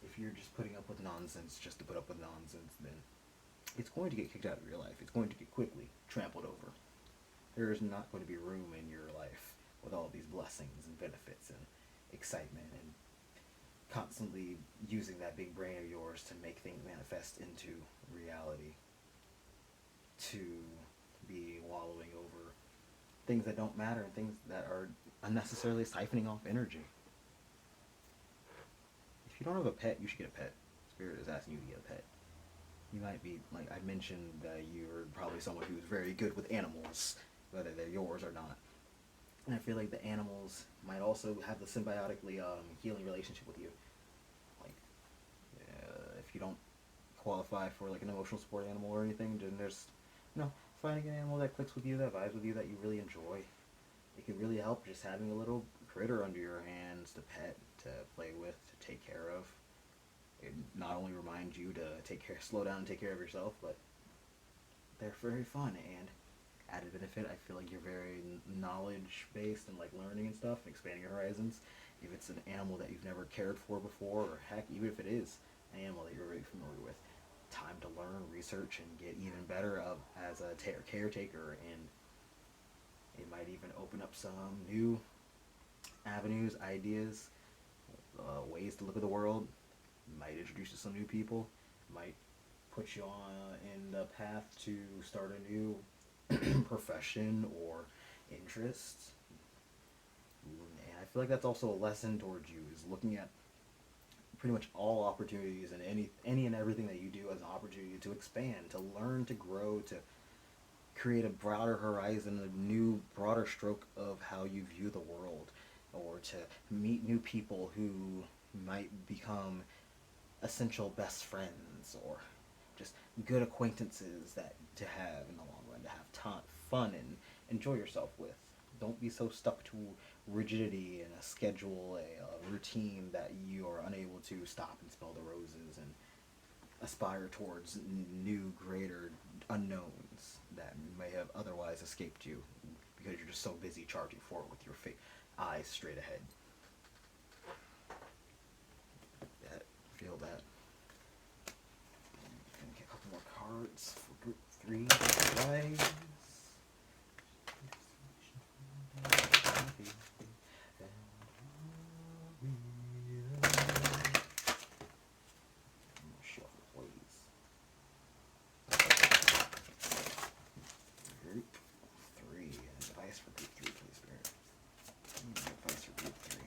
if you're just putting up with nonsense just to put up with nonsense, then it's going to get kicked out of your life. It's going to get quickly trampled over. There is not going to be room in your life with all these blessings and benefits and excitement and constantly using that big brain of yours to make things manifest into reality, to be things that don't matter and things that are unnecessarily siphoning off energy. If you don't have a pet, you should get a pet. Spirit is asking you to get a pet. You might be, like I mentioned, that you're probably someone who's very good with animals, whether they're yours or not. And I feel like the animals might also have the symbiotically healing relationship with you. Like, if you don't qualify for like an emotional support animal or anything, then there's, finding an animal that clicks with you, that vibes with you, that you really enjoy. It can really help just having a little critter under your hands to pet, to play with, to take care of. It not only reminds you to slow down and take care of yourself, but they're very fun. And added benefit, I feel like you're very knowledge based and like learning and stuff and expanding your horizons. If it's an animal that you've never cared for before, or heck, even if it is an animal that you're very familiar with, time to learn, research, and get even better as a caretaker. And it might even open up some new avenues, ideas, ways to look at the world. Might introduce you to some new people. Might put you on in the path to start a new profession or interest. And I feel like that's also a lesson towards you, is looking at pretty much all opportunities and any and everything that you do as an opportunity to expand, to learn, to grow, to create a broader horizon, a new, broader stroke of how you view the world, or to meet new people who might become essential best friends, or just good acquaintances that to have in the long run, to have fun and enjoy yourself with. Don't be so stuck to rigidity and a schedule, a routine, that you are unable to stop and smell the roses and aspire towards new, greater unknowns that may have otherwise escaped you because you're just so busy charging forward with your eyes straight ahead. Feel that. Gonna get a couple more cards for group 3. Rise. Shuffle, please. Group 3. Advice for group 3, please, Spirit. Advice for group 3.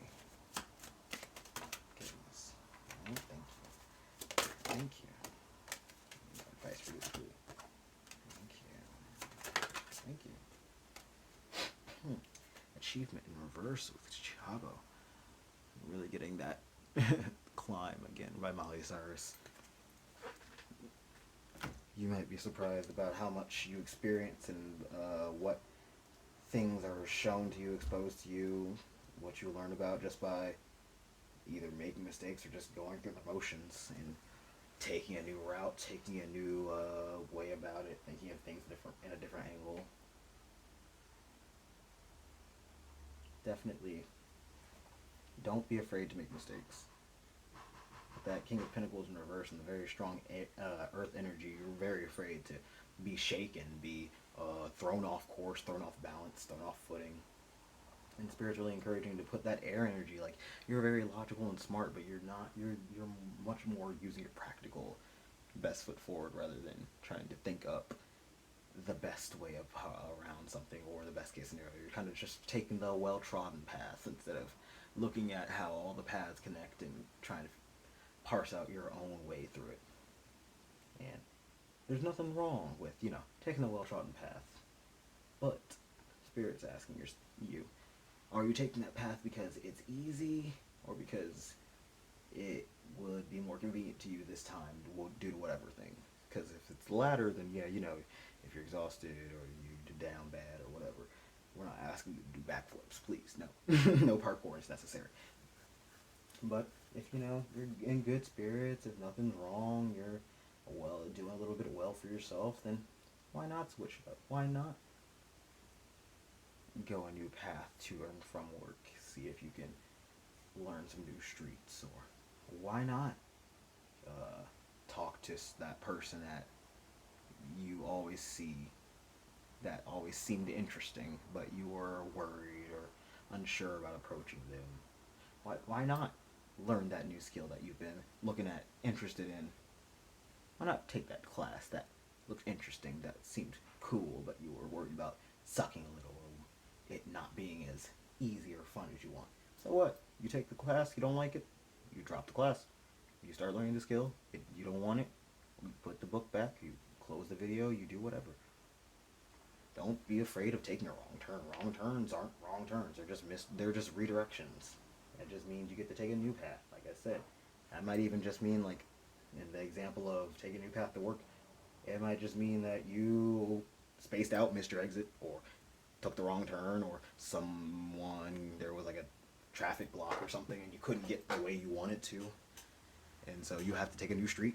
Goodness. Oh, thank you. Thank you. Advice for group 3. Thank you. Thank you. Achievement in reverse with Chabo. Really getting that Climb again by Molly Cyrus. You might be surprised about how much you experience and what things are shown to you, exposed to you, what you learn about just by either making mistakes or just going through the motions and taking a new route, taking a new way about it, thinking of things in a different angle. Definitely don't be afraid to make mistakes. With that King of Pentacles in reverse and the very strong earth energy, you're very afraid to be shaken, be thrown off course, thrown off balance, thrown off footing. And Spirit's really encouraging to put that air energy, like, you're very logical and smart, but you're not, you're much more using your practical best foot forward rather than trying to think up the best way of around something or the best case scenario. You're kind of just taking the well-trodden path instead of looking at how all the paths connect and trying to parse out your own way through it. And there's nothing wrong with, taking the well-trodden path. But Spirit's asking you, are you taking that path because it's easy or because it would be more convenient to you this time due to whatever thing? Because if it's the latter, then yeah, if you're exhausted or you did down bad or whatever, we're not asking you to do backflips, please. No. No parkour is necessary. But if you're in good spirits, if nothing's wrong, you're doing a little bit well for yourself, then why not switch it up? Why not go a new path to and from work? See if you can learn some new streets, or why not talk to that person that you always see that always seemed interesting, but you were worried or unsure about approaching them. Why not learn that new skill that you've been looking at, interested in? Why not take that class that looked interesting, that seemed cool, but you were worried about sucking a little, or being as easy or fun as you want. So what? You take the class, you don't like it, you drop the class. You start learning the skill, you don't want it, you put the book back, you close the video, you do whatever. Don't be afraid of taking a wrong turn. Wrong turns aren't wrong turns. They're just redirections. That just means you get to take a new path, like I said. That might even just mean, like, in the example of taking a new path to work, it might just mean that you spaced out, missed your exit, or took the wrong turn, or there was like a traffic block or something and you couldn't get the way you wanted to. And so you have to take a new street.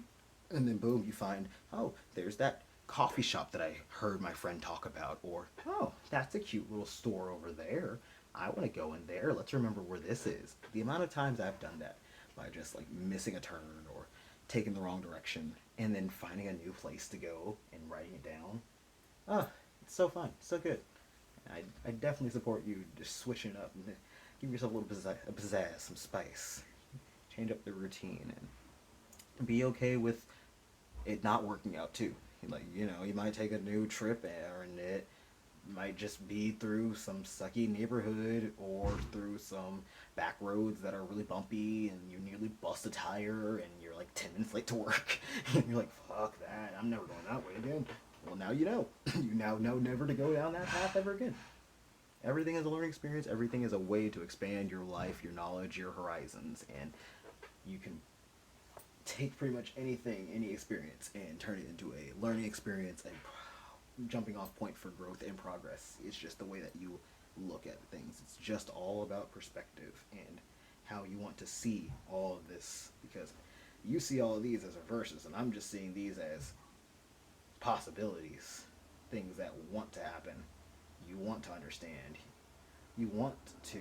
And then boom, you find, oh, there's that coffee shop that I heard my friend talk about. Or, oh, that's a cute little store over there. I want to go in there. Let's remember where this is. The amount of times I've done that by just like missing a turn or taking the wrong direction and then finding a new place to go and writing it down. Oh, it's so fun. So good. I definitely support you just switching up and give yourself a little pizzazz, some spice. Change up the routine and be okay with it not working out too. Like, you know, you might take a new trip and it might just be through some sucky neighborhood or through some back roads that are really bumpy and you nearly bust a tire and you're like 10 minutes late to work. And you're like, fuck that, I'm never going that way again. Well, now you know. You now know never to go down that path ever again. Everything is a learning experience. Everything is a way to expand your life, your knowledge, your horizons. And you can take pretty much anything, any experience, and turn it into a learning experience, a jumping off point for growth and progress. It's just the way that you look at things. It's just all about perspective and how you want to see all of this. Because you see all of these as reverses, and I'm just seeing these as possibilities, things that want to happen. You want to understand. You want to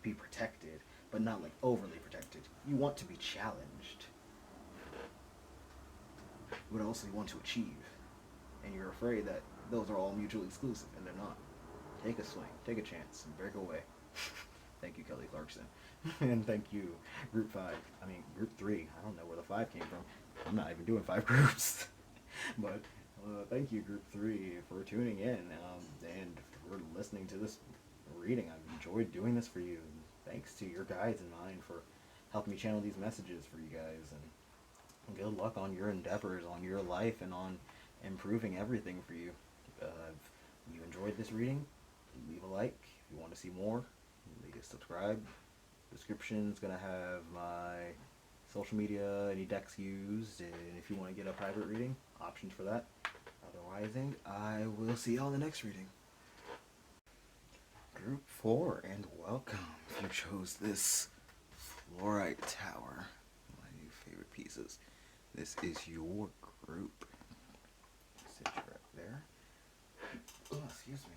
be protected, but not like overly protected. You want to be challenged, but also you want to achieve. And you're afraid that those are all mutually exclusive, and they're not. Take a swing, take a chance, and break away. Thank you, Kelly Clarkson. And thank you, Group 5. Group 3. I don't know where the 5 came from. I'm not even doing 5 groups. But thank you, Group 3, for tuning in and for listening to this reading. I've enjoyed doing this for you. And thanks to your guides and mine for helping me channel these messages for you guys. And good luck on your endeavors, on your life, and on improving everything for you. If you enjoyed this reading, leave a like. If you want to see more, leave a subscribe. Description's going to have my social media, any decks used, and if you want to get a private reading, options for that. Otherwise, I will see you all in the next reading. Group 4, and welcome. If you chose this Fluorite Tower, one of my favorite pieces, this is your group. Sit you right there. Oh, excuse me.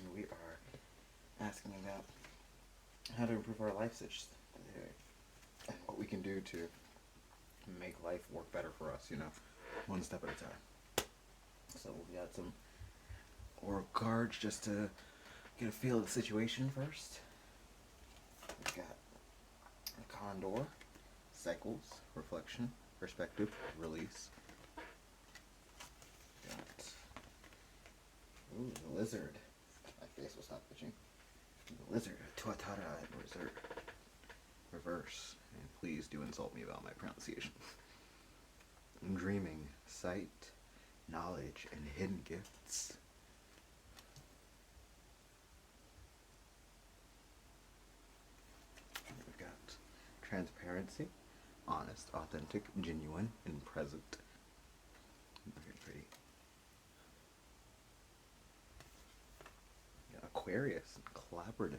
And we are asking about how to improve our life situation and what we can do to make life work better for us, one step at a time. So we got some oracle cards just to get a feel of the situation first. We've got a condor, cycles, reflection, perspective, release. Got the lizard. My face will stop itching. The lizard, Tuatara, reverse. And please do insult me about my pronunciation. Dreaming, sight, knowledge, and hidden gifts. We've got transparency, honest, authentic, genuine, and present. Very pretty. Got Aquarius, collaborative.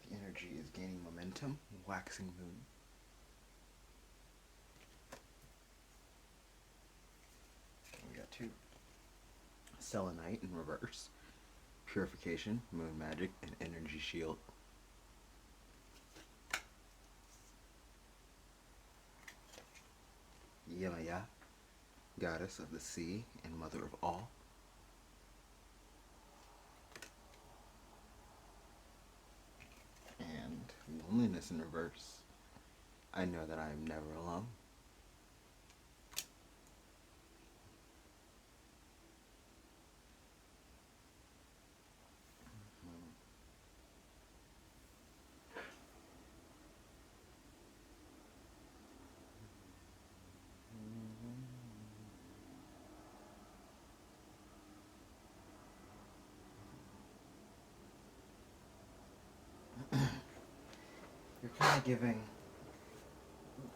The energy is gaining momentum, waxing moon. We got 2. Selenite in reverse. Purification, moon magic, and energy shield. Yemaya, goddess of the sea and mother of all. And loneliness in reverse. I know that I am never alone. kind of giving.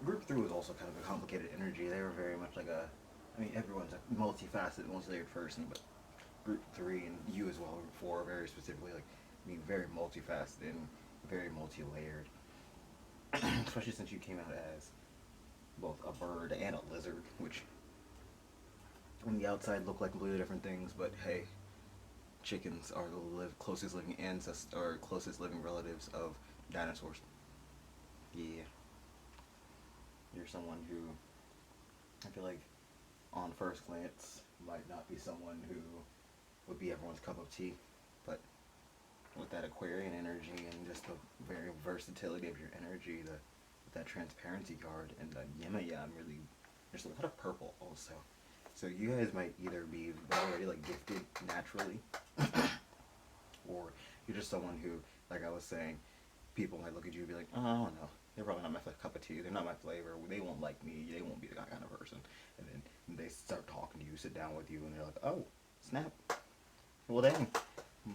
Group 3 was also kind of a complicated energy. They were very much like a. I mean, everyone's a multifaceted, multi-layered person, but Group 3 and you as well, Group 4, very specifically, like, being very multifaceted and very multi-layered. Especially since you came out as both a bird and a lizard, which on the outside look like completely different things, but hey, chickens are the closest living ancestors, or closest living relatives of dinosaurs. Yeah. You're someone who, I feel like, on first glance, might not be someone who would be everyone's cup of tea, but with that Aquarian energy and just the very versatility of your energy, that transparency card and the Yama-Yam, really, there's a lot of purple also. So you guys might either be already like gifted naturally, or you're just someone who, like I was saying, people might look at you and be like, oh, I don't know, they're probably not my cup of tea, they're not my flavor, they won't like me, they won't be that kind of person. And then they start talking to you, sit down with you, and they're like, oh, snap. Well, dang,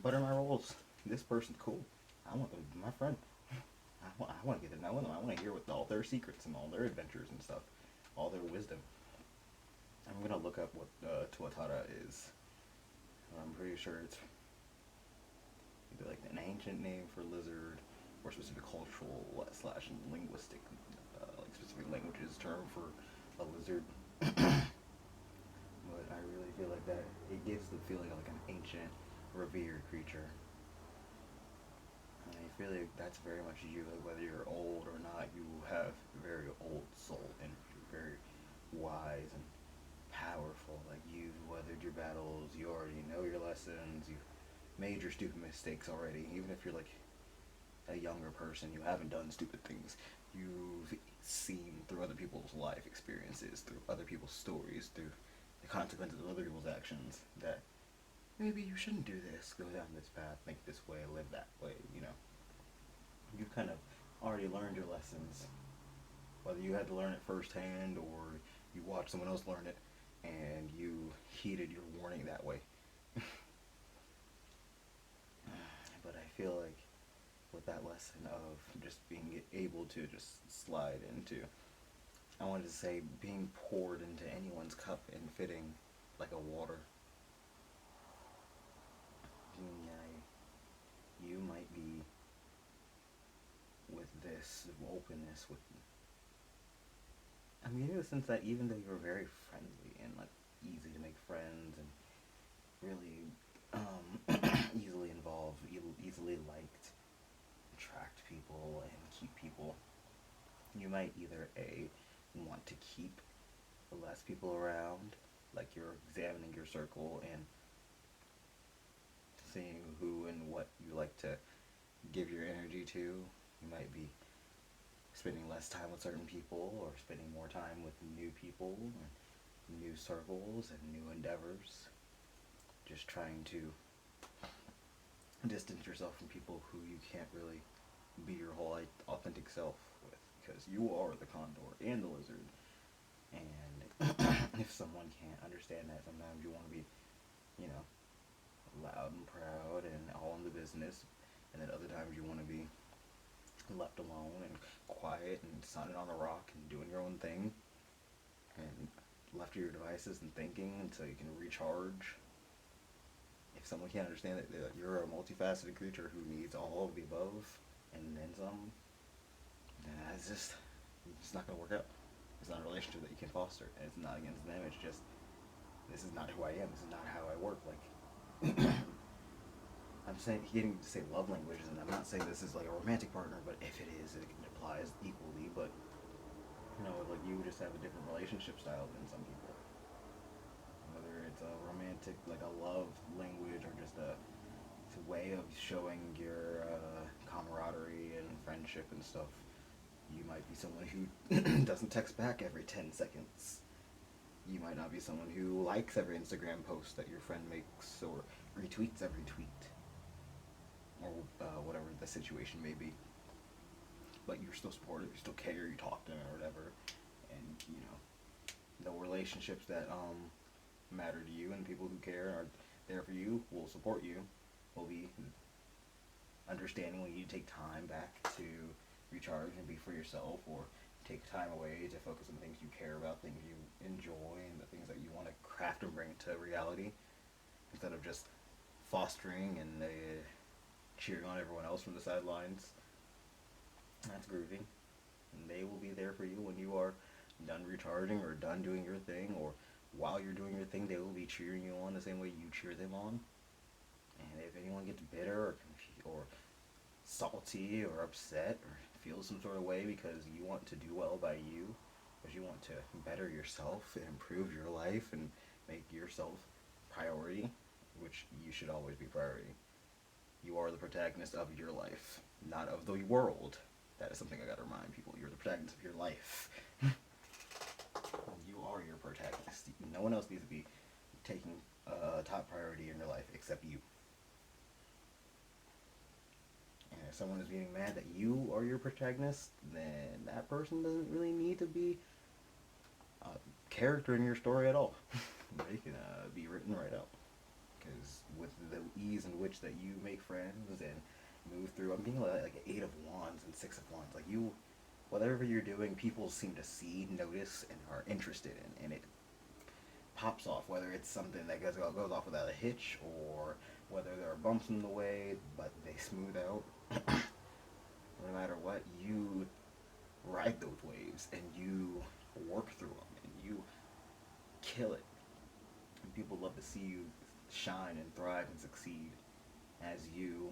butter my rolls. This person's cool. I want them to be my friend. I want to get to know them. I want to hear what all their secrets and all their adventures and stuff, all their wisdom. I'm going to look up what Tuatara is. I'm pretty sure it's either like an ancient name for lizard or specific cultural / linguistic, like specific languages term for a lizard. But I really feel like that it gives the feeling of like an ancient, revered creature. And I feel like that's very much you. Like whether you're old or not, you have very old soul energy, very wise and powerful. Like you've weathered your battles, you already know your lessons, you've made your stupid mistakes already. Even if you're like a younger person, you haven't done stupid things. You've seen through other people's life experiences, through other people's stories, through the consequences of other people's actions, that maybe you shouldn't do this, go down this path, think this way, live that way, you know. You've kind of already learned your lessons, whether you had to learn it firsthand or you watched someone else learn it and you heeded your warning that way. But I feel like with that lesson of just being able to just slide into, I wanted to say, being poured into anyone's cup and fitting like a water. You might be with this openness, with, I'm getting the sense that even though you're very friendly and like easy to make friends and really easily involved, easily liked, attract people and keep people, you might either A, want to keep less people around, like you're examining your circle and seeing who and what you like to give your energy to. You might be spending less time with certain people or spending more time with new people and new circles and new endeavors. Just trying to distance yourself from people who you can't really be your whole authentic self with, because you are the condor and the lizard. And if someone can't understand that, sometimes you want to be, you know, loud and proud and all in the business, and then other times you want to be left alone and quiet and sunning on a rock and doing your own thing and left to your devices and thinking until you can recharge. If someone can't understand that you're a multifaceted creature who needs all of the above and then some, then it's not going to work out. It's not a relationship that you can foster, and it's not against them. It's just, this is not who I am. This is not how I work. Like, I'm saying, getting to say love languages, and I'm not saying this is like a romantic partner, but if it is, it applies equally. But you know, like you just have a different relationship style than some people. Whether it's a romantic, like a love language, or just it's a way of showing your camaraderie and friendship and stuff. You might be someone who doesn't text back every 10 seconds. You might not be someone who likes every Instagram post that your friend makes or retweets every tweet. Or whatever the situation may be. But you're still supportive, you still care, you talk to them or whatever. And, you know, the relationships that matter to you and people who care are there for you, will support you, will be understanding when you take time back to recharge and be for yourself, or take time away to focus on things you care about, things you enjoy, and the things that you want to craft and bring to reality, instead of just fostering and cheering on everyone else from the sidelines. That's groovy. And they will be there for you when you are done recharging or done doing your thing, or while you're doing your thing, they will be cheering you on the same way you cheer them on. And if anyone gets bitter or or salty or upset or feels some sort of way because you want to do well by you, because you want to better yourself and improve your life and make yourself priority, which you should always be priority. You are the protagonist of your life, not of the world. That is something I gotta remind people. You're the protagonist of your life. You are your protagonist. No one else needs to be taking top priority in your life except you. And if someone is getting mad that you are your protagonist, then that person doesn't really need to be a character in your story at all. They can be written right out. Because with the ease in which that you make friends and move through, I'm being like an 8 of Wands and 6 of Wands. Like you, whatever you're doing, people seem to see, notice, and are interested in, and it pops off. Whether it's something that goes off without a hitch, or whether there are bumps in the way, but they smooth out. No matter what, you ride those waves and you work through them and you kill it. And people love to see you shine and thrive and succeed as you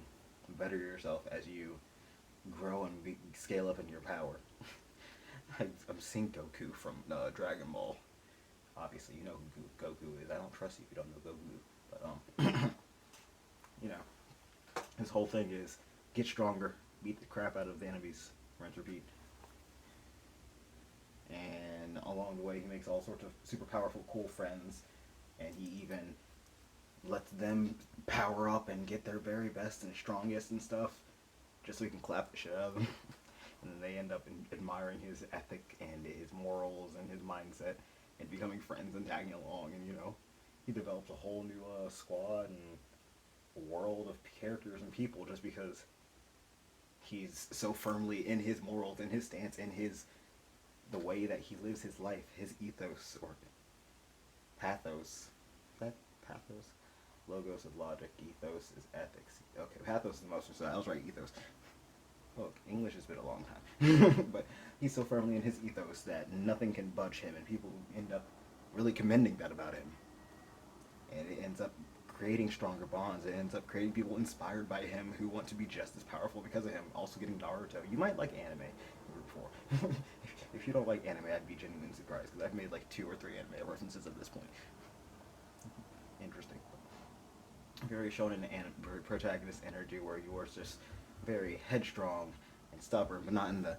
better yourself, as you grow and scale up in your power. I'm seeing Goku from Dragon Ball. Obviously, you know who Goku is. I don't trust you if you don't know Goku. But, you know, his whole thing is get stronger, beat the crap out of the enemies, rinse, repeat. And along the way, he makes all sorts of super powerful, cool friends, and he even lets them power up and get their very best and strongest and stuff, just so he can clap the shit out of them. And then they end up admiring his ethic and his morals and his mindset and becoming friends and tagging along. And, you know, he develops a whole new squad and world of characters and people just because he's so firmly in his morals, in his stance, in the way that he lives his life, his ethos, or pathos. Is that pathos? Logos is logic, ethos is ethics. Okay, pathos is the most, so I was right, ethos. Look, English has been a long time. But he's so firmly in his ethos that nothing can budge him, and people end up really commending that about him. And it ends up creating stronger bonds. It ends up creating people inspired by him who want to be just as powerful because of him. Also getting Naruto. You might like anime in Group 4. If you don't like anime, I'd be genuinely surprised because I've made like 2 or 3 anime references at this point. Interesting. Very shonen protagonist energy where you are just very headstrong and stubborn, but not in the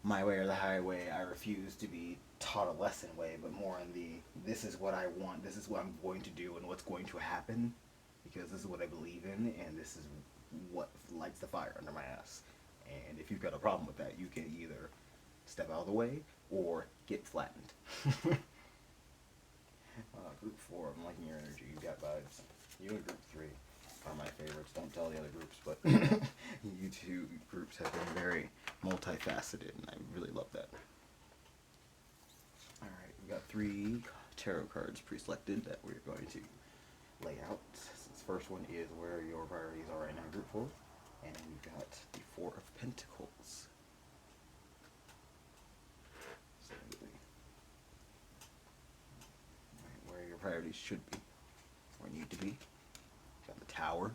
my way or the highway, I refuse to be taught a lesson way, but more in the this is what I want, this is what I'm going to do, and what's going to happen, because this is what I believe in, and this is what lights the fire under my ass. And if you've got a problem with that, you can either step out of the way or get flattened. Group 4, I'm liking your energy. You got vibes. You and Group 3 are my favorites. Don't tell the other groups, but you two groups have been very multifaceted, and I really love that. Alright, we've got 3 tarot cards pre-selected that we're going to lay out. This first one is where your priorities are right now, Group 4, and we've got the 4 of Pentacles. So, where your priorities should be, or need to be. Got the Tower.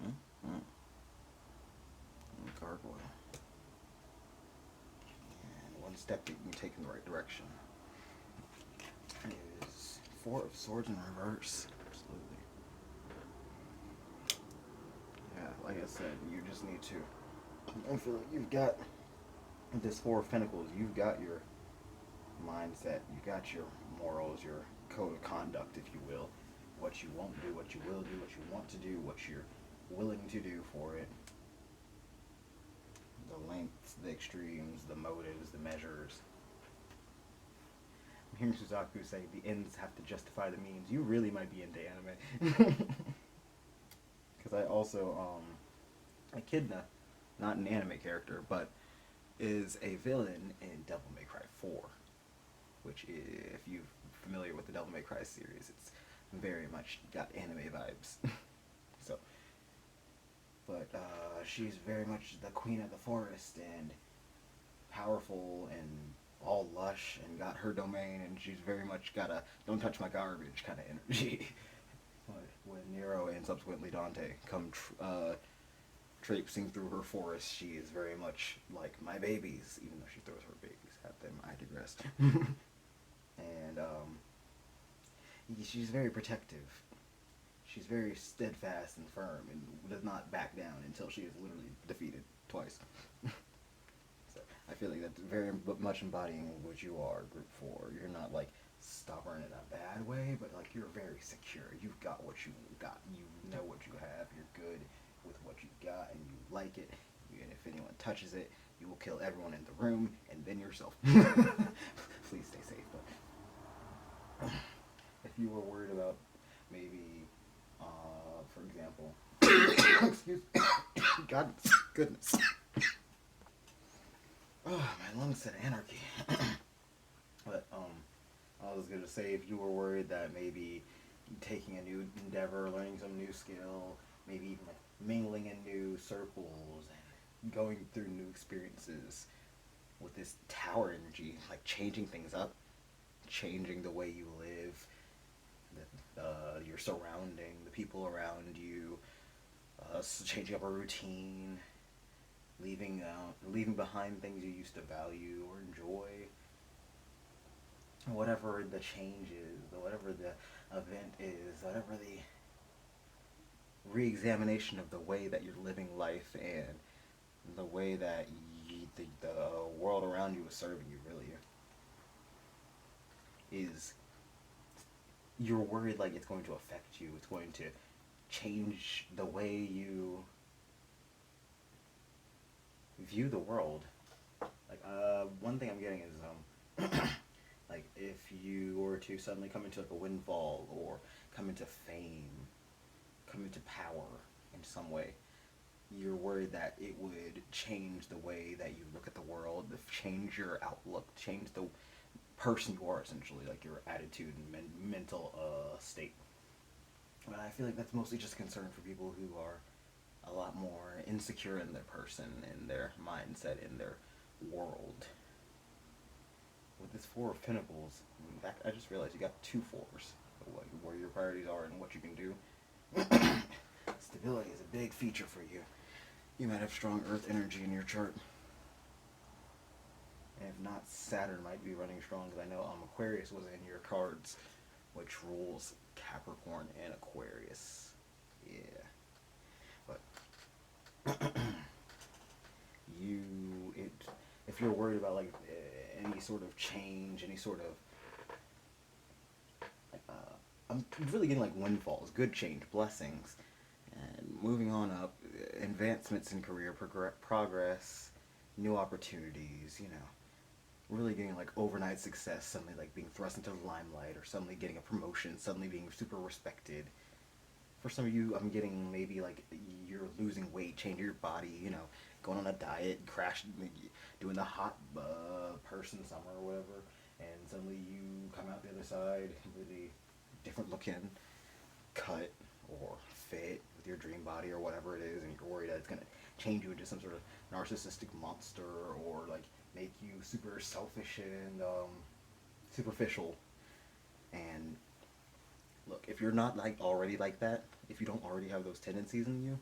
And Gargoyle. And one step that you can take in the right direction is 4 of Swords in reverse. Absolutely. Yeah, like I said, you just need to, I feel like you've got this 4 of Pentacles, you've got your mindset, you've got your morals, your code of conduct, if you will. What you won't do, what you will do, what you want to do, what you're willing to do for it. The lengths, the extremes, the motives, the measures. I'm hearing Suzaku say the ends have to justify the means. You really might be into anime. Because I also, Echidna not an anime character, but is a villain in Devil May Cry 4, which, if you're familiar with the Devil May Cry series, it's very much got anime vibes. So, but she's very much the queen of the forest and powerful and all lush and got her domain, and she's very much got a don't touch my garbage kind of energy. But when Nero and subsequently Dante come traipsing through her forest, she is very much like my babies, even though she throws her babies at them. I digress. And she's very protective. She's very steadfast and firm and does not back down until she is literally defeated twice. So I feel like that's very much embodying what you are, Group 4. You're not like stubborn in a bad way, but like you're very secure. You've got what you got. You know what you have. You're good with what you got, and you like it. And if anyone touches it, you will kill everyone in the room and then yourself. Please stay safe. But if you were worried about maybe, for example, excuse me, God goodness. Oh, my lungs said anarchy. But I was gonna say, if you were worried that maybe taking a new endeavor, learning some new skill, maybe even like mingling in new circles and going through new experiences with this tower energy, like changing things up, changing the way you live, your surrounding, the people around you, changing up a routine, leaving behind things you used to value or enjoy. Whatever the change is, whatever the event is, whatever the re-examination of the way that you're living life and the way that the world around you is serving you, really, is you're worried like it's going to affect you, it's going to change the way you view the world. Like, one thing I'm getting is, like, if you were to suddenly come into like a windfall or come into fame, come into power in some way, you're worried that it would change the way that you look at the world, change your outlook, change the person you are, essentially, like your attitude and mental state. But I feel like that's mostly just concern for people who are a lot more insecure in their person, in their mindset, in their world. With this Four of Pentacles, in fact, I just realized you got 2 fours, where your priorities are and what you can do. Stability is a big feature for you. You might have strong earth energy in your chart. And if not, Saturn might be running strong, because I know Aquarius was in your cards, which rules Capricorn and Aquarius. Yeah. But if you're worried about like any sort of change, any sort of I'm really getting like windfalls, good change, blessings, and moving on up, advancements in career progress, new opportunities, really getting like overnight success, suddenly like being thrust into the limelight, or suddenly getting a promotion, suddenly being super respected. For some of you, I'm getting maybe like you're losing weight, changing your body, going on a diet, doing the hot person summer or whatever, and suddenly you come out the other side completely different looking, cut or fit with your dream body or whatever it is, and you're worried that it's going to change you into some sort of narcissistic monster or like make you super selfish and superficial. And look, if you're not like already like that, if you don't already have those tendencies in you,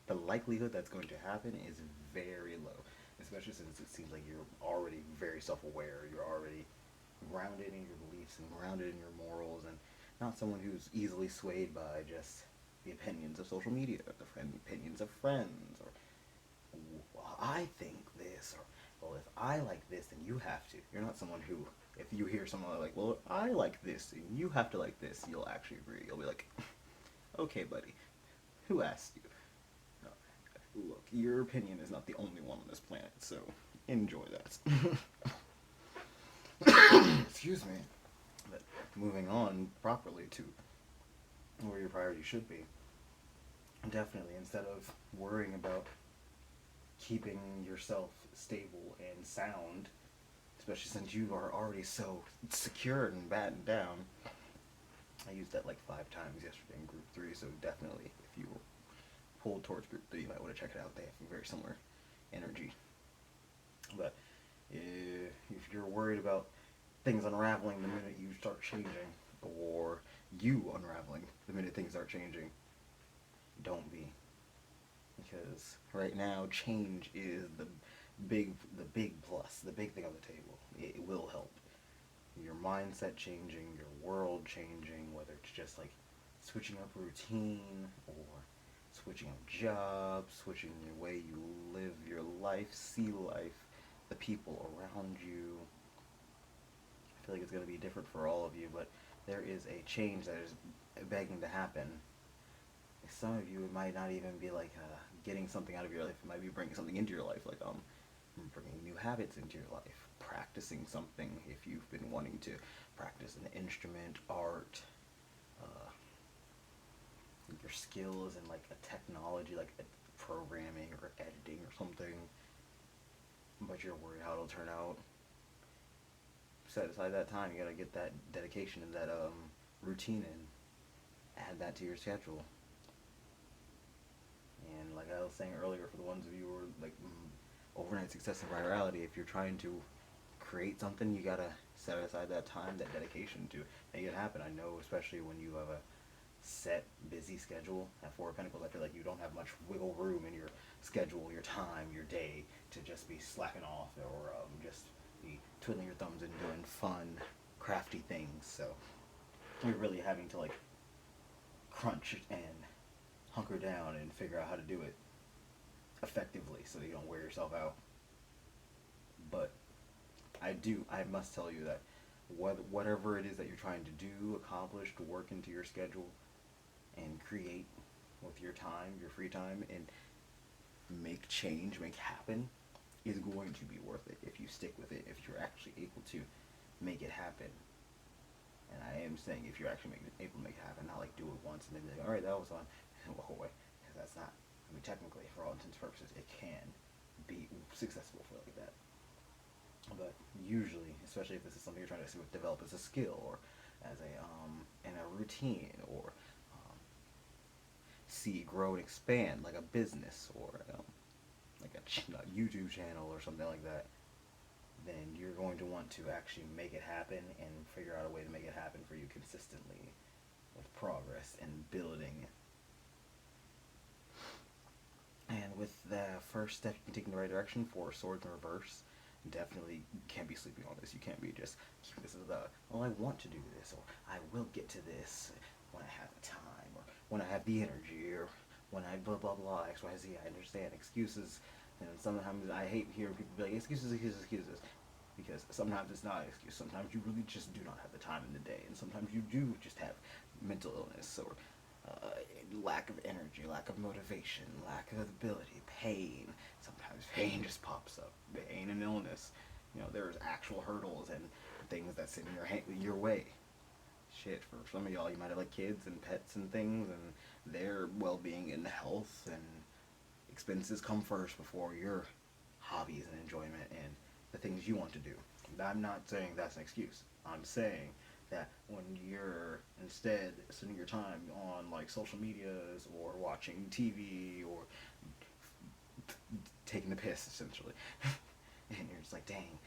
the likelihood that's going to happen is very low, especially since it seems like you're already very self-aware, you're already grounded in your beliefs and grounded in your morals, and not someone who's easily swayed by just the opinions of social media, the opinions of friends, or well, I think this, or well, if I like this, then you have to. You're not someone who, if you hear someone like, well, I like this, and you have to like this, you'll actually agree. You'll be like, okay, buddy, who asked you? No. Look, your opinion is not the only one on this planet, so enjoy that. Excuse me. But moving on properly to where your priority should be. Definitely, instead of worrying about keeping yourself stable and sound, especially since you are already so secure and battened down. I used that like 5 times yesterday in group 3, so definitely if you were pulled towards group 3, you might want to check it out. They have a very similar energy. But if you're worried about things unraveling the minute you start changing, or you unraveling the minute things start changing, don't be. Because right now, change is the big plus, the big thing on the table. It will help. Your mindset changing, your world changing, whether it's just like switching up routine or switching up jobs, switching the way you live your life, see life, the people around you. I feel like it's going to be different for all of you, but there is a change that is begging to happen. Some of you, it might not even be like getting something out of your life. It might be bringing something into your life, like bringing new habits into your life, practicing something if you've been wanting to practice an instrument, art, your skills in like a technology, like programming or editing or something, but you're worried how it'll turn out. Set aside that time. You gotta get that dedication and that routine in. Add that to your schedule. And like I was saying earlier, for the ones of you who are like overnight success and virality, if you're trying to create something, you gotta set aside that time, that dedication to make it happen. I know, especially when you have a set, busy schedule at Four of Pentacles, I feel like you don't have much wiggle room in your schedule, your time, your day to just be slacking off or just be twiddling your thumbs and doing fun, crafty things. So you're really having to like crunch and hunker down and figure out how to do it effectively so that you don't wear yourself out. But I must tell you that whatever it is that you're trying to do, accomplish, to work into your schedule and create with your time, your free time, and make change, make happen, is going to be worth it if you stick with it, if you're actually able to make it happen. And I am saying if you're actually able to make it happen, not like do it once and then be like, alright, that was fun, and walk away. Because that's not, I mean, technically, for all intents and purposes, it can be successful for like that. But usually, especially if this is something you're trying to develop as a skill or as in a routine, or see grow and expand like a business or like a YouTube channel or something like that, then you're going to want to actually make it happen and figure out a way to make it happen for you consistently with progress and building. And with the first step you can take in the right direction for Swords in Reverse, definitely can't be sleeping on this. You can't be just keeping this as well, I want to do this, or I will get to this when I have the time, or when I have the energy, or when I blah blah blah, X, Y, Z. I understand excuses, and sometimes I hate hearing people be like, excuses, excuses, excuses. Because sometimes it's not an excuse. Sometimes you really just do not have the time in the day, and sometimes you do just have mental illness or lack of energy, lack of motivation, lack of ability, pain. Sometimes pain just pops up. Pain and illness. You know, there's actual hurdles and things that sit in your way. Shit, for some of y'all, you might have like kids and pets and things, and their well-being and health and expenses come first before your hobbies and enjoyment and the things you want to do. I'm not saying that's an excuse. I'm saying that when you're instead spending your time on like social medias or watching TV or taking the piss essentially, and you're just like, dang.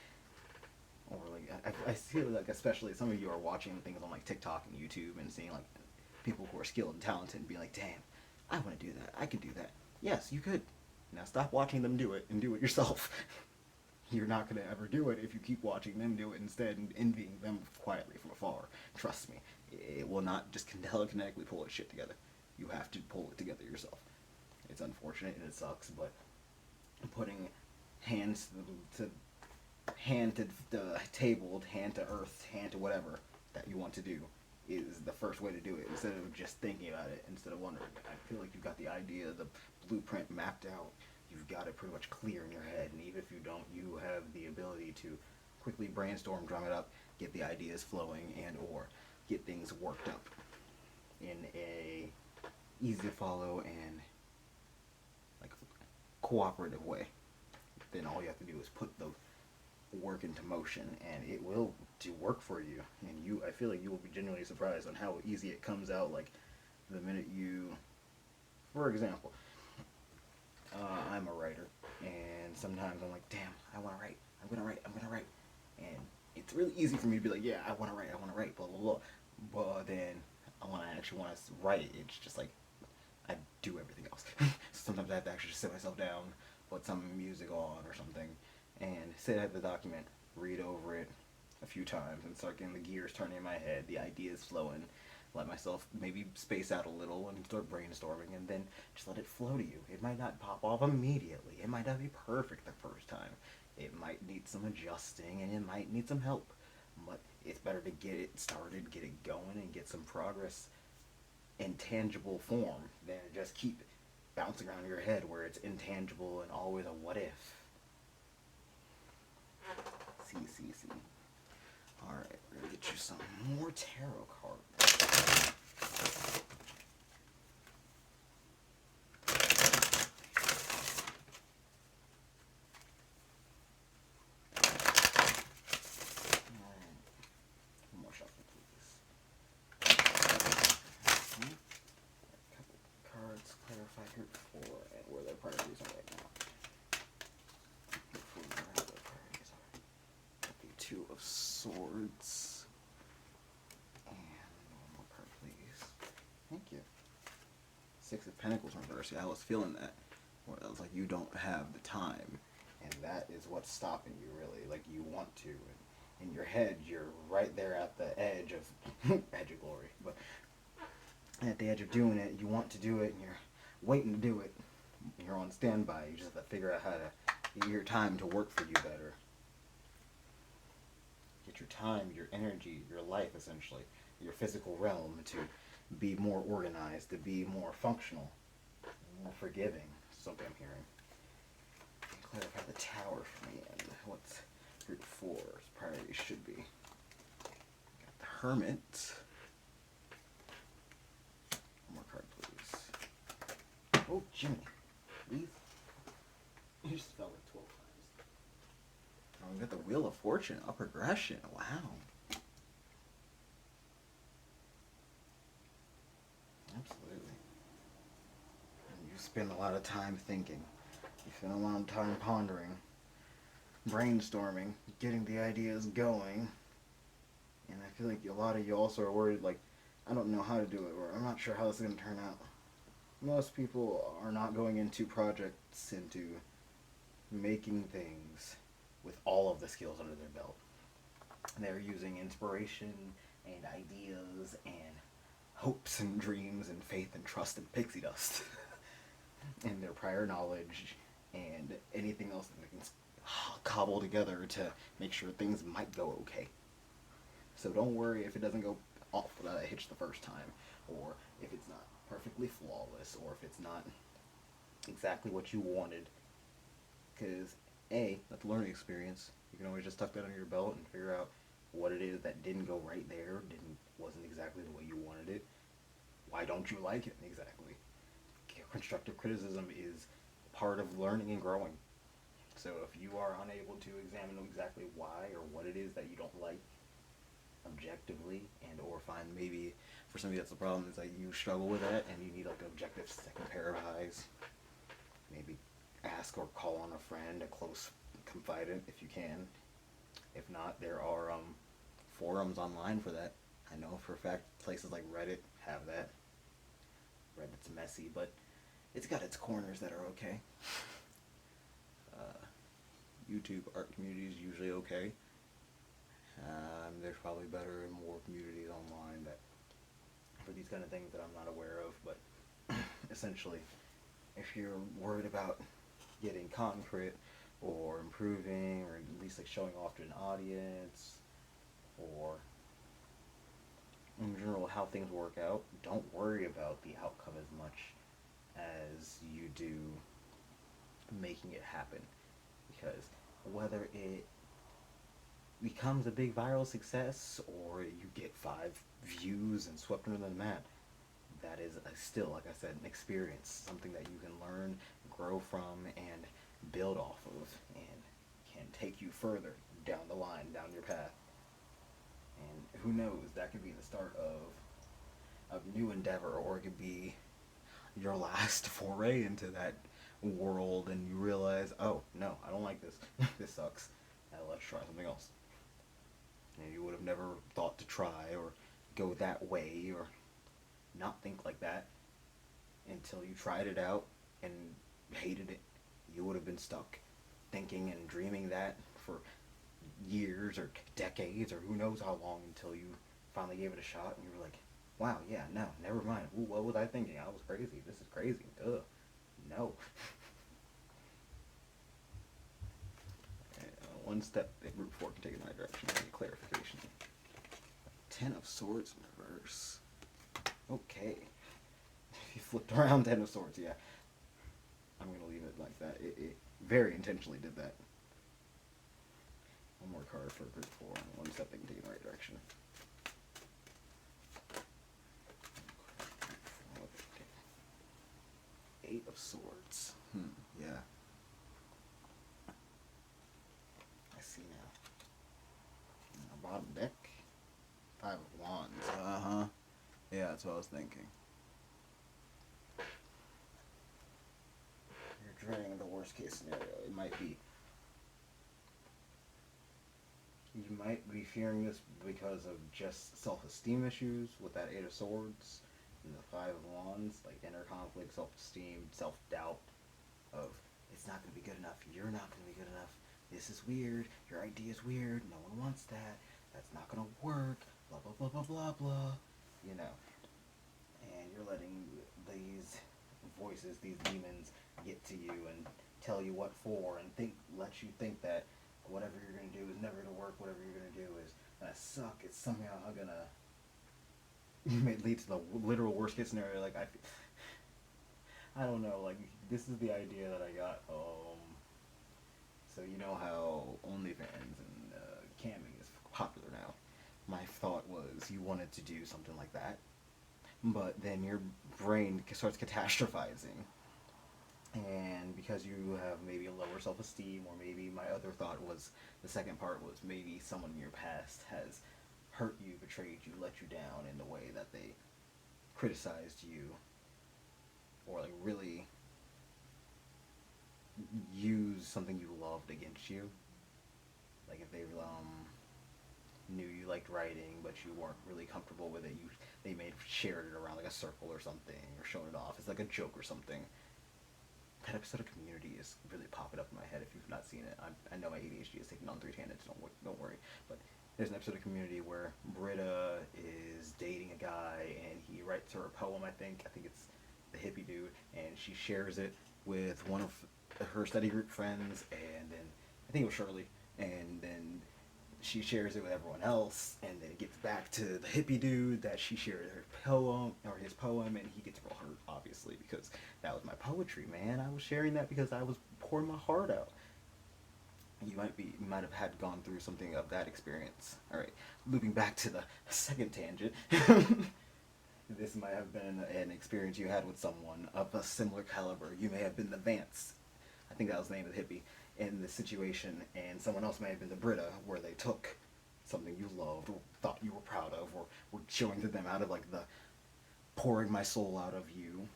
Or like I feel like especially some of you are watching things on like TikTok and YouTube and seeing like people who are skilled and talented and be like, damn, I want to do that. I can do that. Yes, you could. Now stop watching them do it and do it yourself. You're not going to ever do it if you keep watching them do it instead and envying them quietly from afar. Trust me, it will not just telekinetically pull its shit together. You have to pull it together yourself. It's unfortunate and it sucks, but putting hands to hand to the table, hand to earth, hand to whatever that you want to do is the first way to do it, instead of just thinking about it, instead of wondering. I feel like you've got the idea, the blueprint mapped out. You've got it pretty much clear in your head, and even if you don't, you have the ability to quickly brainstorm, drum it up, get the ideas flowing, and or get things worked up in a easy to follow and like cooperative way. then all you have to do is put the work into motion, and it will do work for you. And I feel like you will be genuinely surprised on how easy it comes out. Like the minute you, for example, I'm a writer, and sometimes I'm like, damn, I want to write. I'm gonna write, and it's really easy for me to be like, yeah, I want to write, blah blah blah. But then when I actually want to write, it's just like I do everything else. So sometimes I have to actually just sit myself down, put some music on or something, and sit at the document, read over it a few times, and start getting the gears turning in my head, the ideas flowing, let myself maybe space out a little and start brainstorming, and then just let it flow to you. It might not pop off immediately. It might not be perfect the first time. It might need some adjusting, and it might need some help. But it's better to get it started, get it going, and get some progress in tangible form than just keep bouncing around in your head where it's intangible and always a what if. See. Alright, we're gonna get you some more tarot cards. Clarify group 4 and where their priorities are right now. Where their priorities are. Got the 2 of Swords. And one more card, please. Thank you. 6 of Pentacles reversed. Yeah, I was feeling that. Where I was like, you don't have the time. And that is what's stopping you, really. Like, you want to. And in your head, you're right there at the edge of edge of glory. But at the edge of doing it, you want to do it, and you're waiting to do it. You're on standby. You just have to figure out how to get your time to work for you better. Get your time, your energy, your life, essentially, your physical realm to be more organized, to be more functional, more forgiving. Something I'm hearing. Clarify the Tower for me and what's group 4's priority should be. Got the Hermit. More card, please. Oh, Gemini. Please. You just fell like 12 times. Oh, we got the Wheel of Fortune, up progression. Wow. Absolutely. And you spend a lot of time thinking. You spend a lot of time pondering, brainstorming, getting the ideas going. And I feel like a lot of you also are worried, like, I don't know how to do it, or I'm not sure how this is going to turn out. Most people are not going into projects, into making things with all of the skills under their belt. They're using inspiration and ideas and hopes and dreams and faith and trust and pixie dust and their prior knowledge and anything else that they can cobble together to make sure things might go okay. So don't worry if it doesn't go off without a hitch the first time, or if it's not perfectly flawless, or if it's not exactly what you wanted. Because that's a learning experience. You can always just tuck that under your belt and figure out what it is that didn't go right there, wasn't exactly the way you wanted it. Why don't you like it exactly? Constructive criticism is part of learning and growing. So if you are unable to examine exactly why or what it is that you don't like objectively, and or find maybe for somebody that's the problem is that you struggle with that and you need like an objective second pair of eyes, maybe ask or call on a friend, a close confidant if you can. If not, there are forums online for that. I know for a fact places like Reddit have that. Reddit's messy, but it's got its corners that are okay. YouTube art community is usually okay. There's probably better and more communities online that for these kind of things that I'm not aware of, but essentially, if you're worried about getting concrete or improving, or at least like showing off to an audience, or in general how things work out, don't worry about the outcome as much as you do making it happen. Because whether it becomes a big viral success or you get 5 views and swept under the mat, that is still, like I said, an experience, something that you can learn, grow from, and build off of and can take you further down the line, down your path. And who knows, that could be the start of a new endeavor, or it could be your last foray into that world, and you realize, oh no, I don't like this. This sucks. Now let's try something else. And you would have never thought to try or go that way or not think like that until you tried it out and hated it. You would have been stuck thinking and dreaming that for years or decades or who knows how long, until you finally gave it a shot and you were like, wow, yeah, no, never mind. Ooh, what was I thinking? I was crazy. This is crazy. Ugh. No. One step that Root 4 can take in my direction. I need clarification. 10 of Swords in reverse. Okay. If you flipped around 10 of Swords, yeah. I'm going to leave it like that. It very intentionally did that. One more card for Group 4, and one step they can take in the right direction. 8 of Swords. Yeah. I see now. Bottom deck. 5 of Wands. Uh-huh. Yeah, that's what I was thinking. You're dreading the worst case scenario. It might be. You might be fearing this because of just self-esteem issues with that 8 of Swords and the 5 of Wands, like inner conflict, self-esteem, self-doubt of, it's not going to be good enough, you're not going to be good enough, this is weird, your idea is weird, no one wants that, that's not going to work, blah, blah, blah, blah, blah, blah, you know. And you're letting these voices, these demons, get to you and tell you what for, and let you think that whatever you're going to do is never going to work, whatever you're going to do is going to suck, it's somehow going to may lead to the literal worst case scenario. Like, I don't know, like, this is the idea that I got. So you know how OnlyFans and camming is popular now. My thought was you wanted to do something like that, but then your brain starts catastrophizing. And because you have maybe a lower self-esteem, or maybe my other thought was, the second part was maybe someone in your past has hurt you, betrayed you, let you down in the way that they criticized you, or like really use something you loved against you. Like if they knew you liked writing, but you weren't really comfortable with it, they may have shared it around like a circle or something, or shown it off as like a joke or something. That episode of Community is really popping up in my head if you've not seen it. I know my ADHD is taking on 3 tangents, don't worry. But there's an episode of Community where Britta is dating a guy, and he writes her a poem, I think it's the hippie dude, and she shares it with one of her study group friends, and then, I think it was Shirley, and then she shares it with everyone else, and then it gets back to the hippie dude that she shared her poem, or his poem, and he gets real hurt, obviously, because that was my poetry, man. I was sharing that because I was pouring my heart out. You might have had gone through something of that experience. All right, looping back to the second tangent. This might have been an experience you had with someone of a similar caliber. You may have been the Vance, I think that was the name of the hippie, in this situation, and someone else may have been the Britta, where they took something you loved or thought you were proud of, or were showing to them out of like the pouring my soul out of you,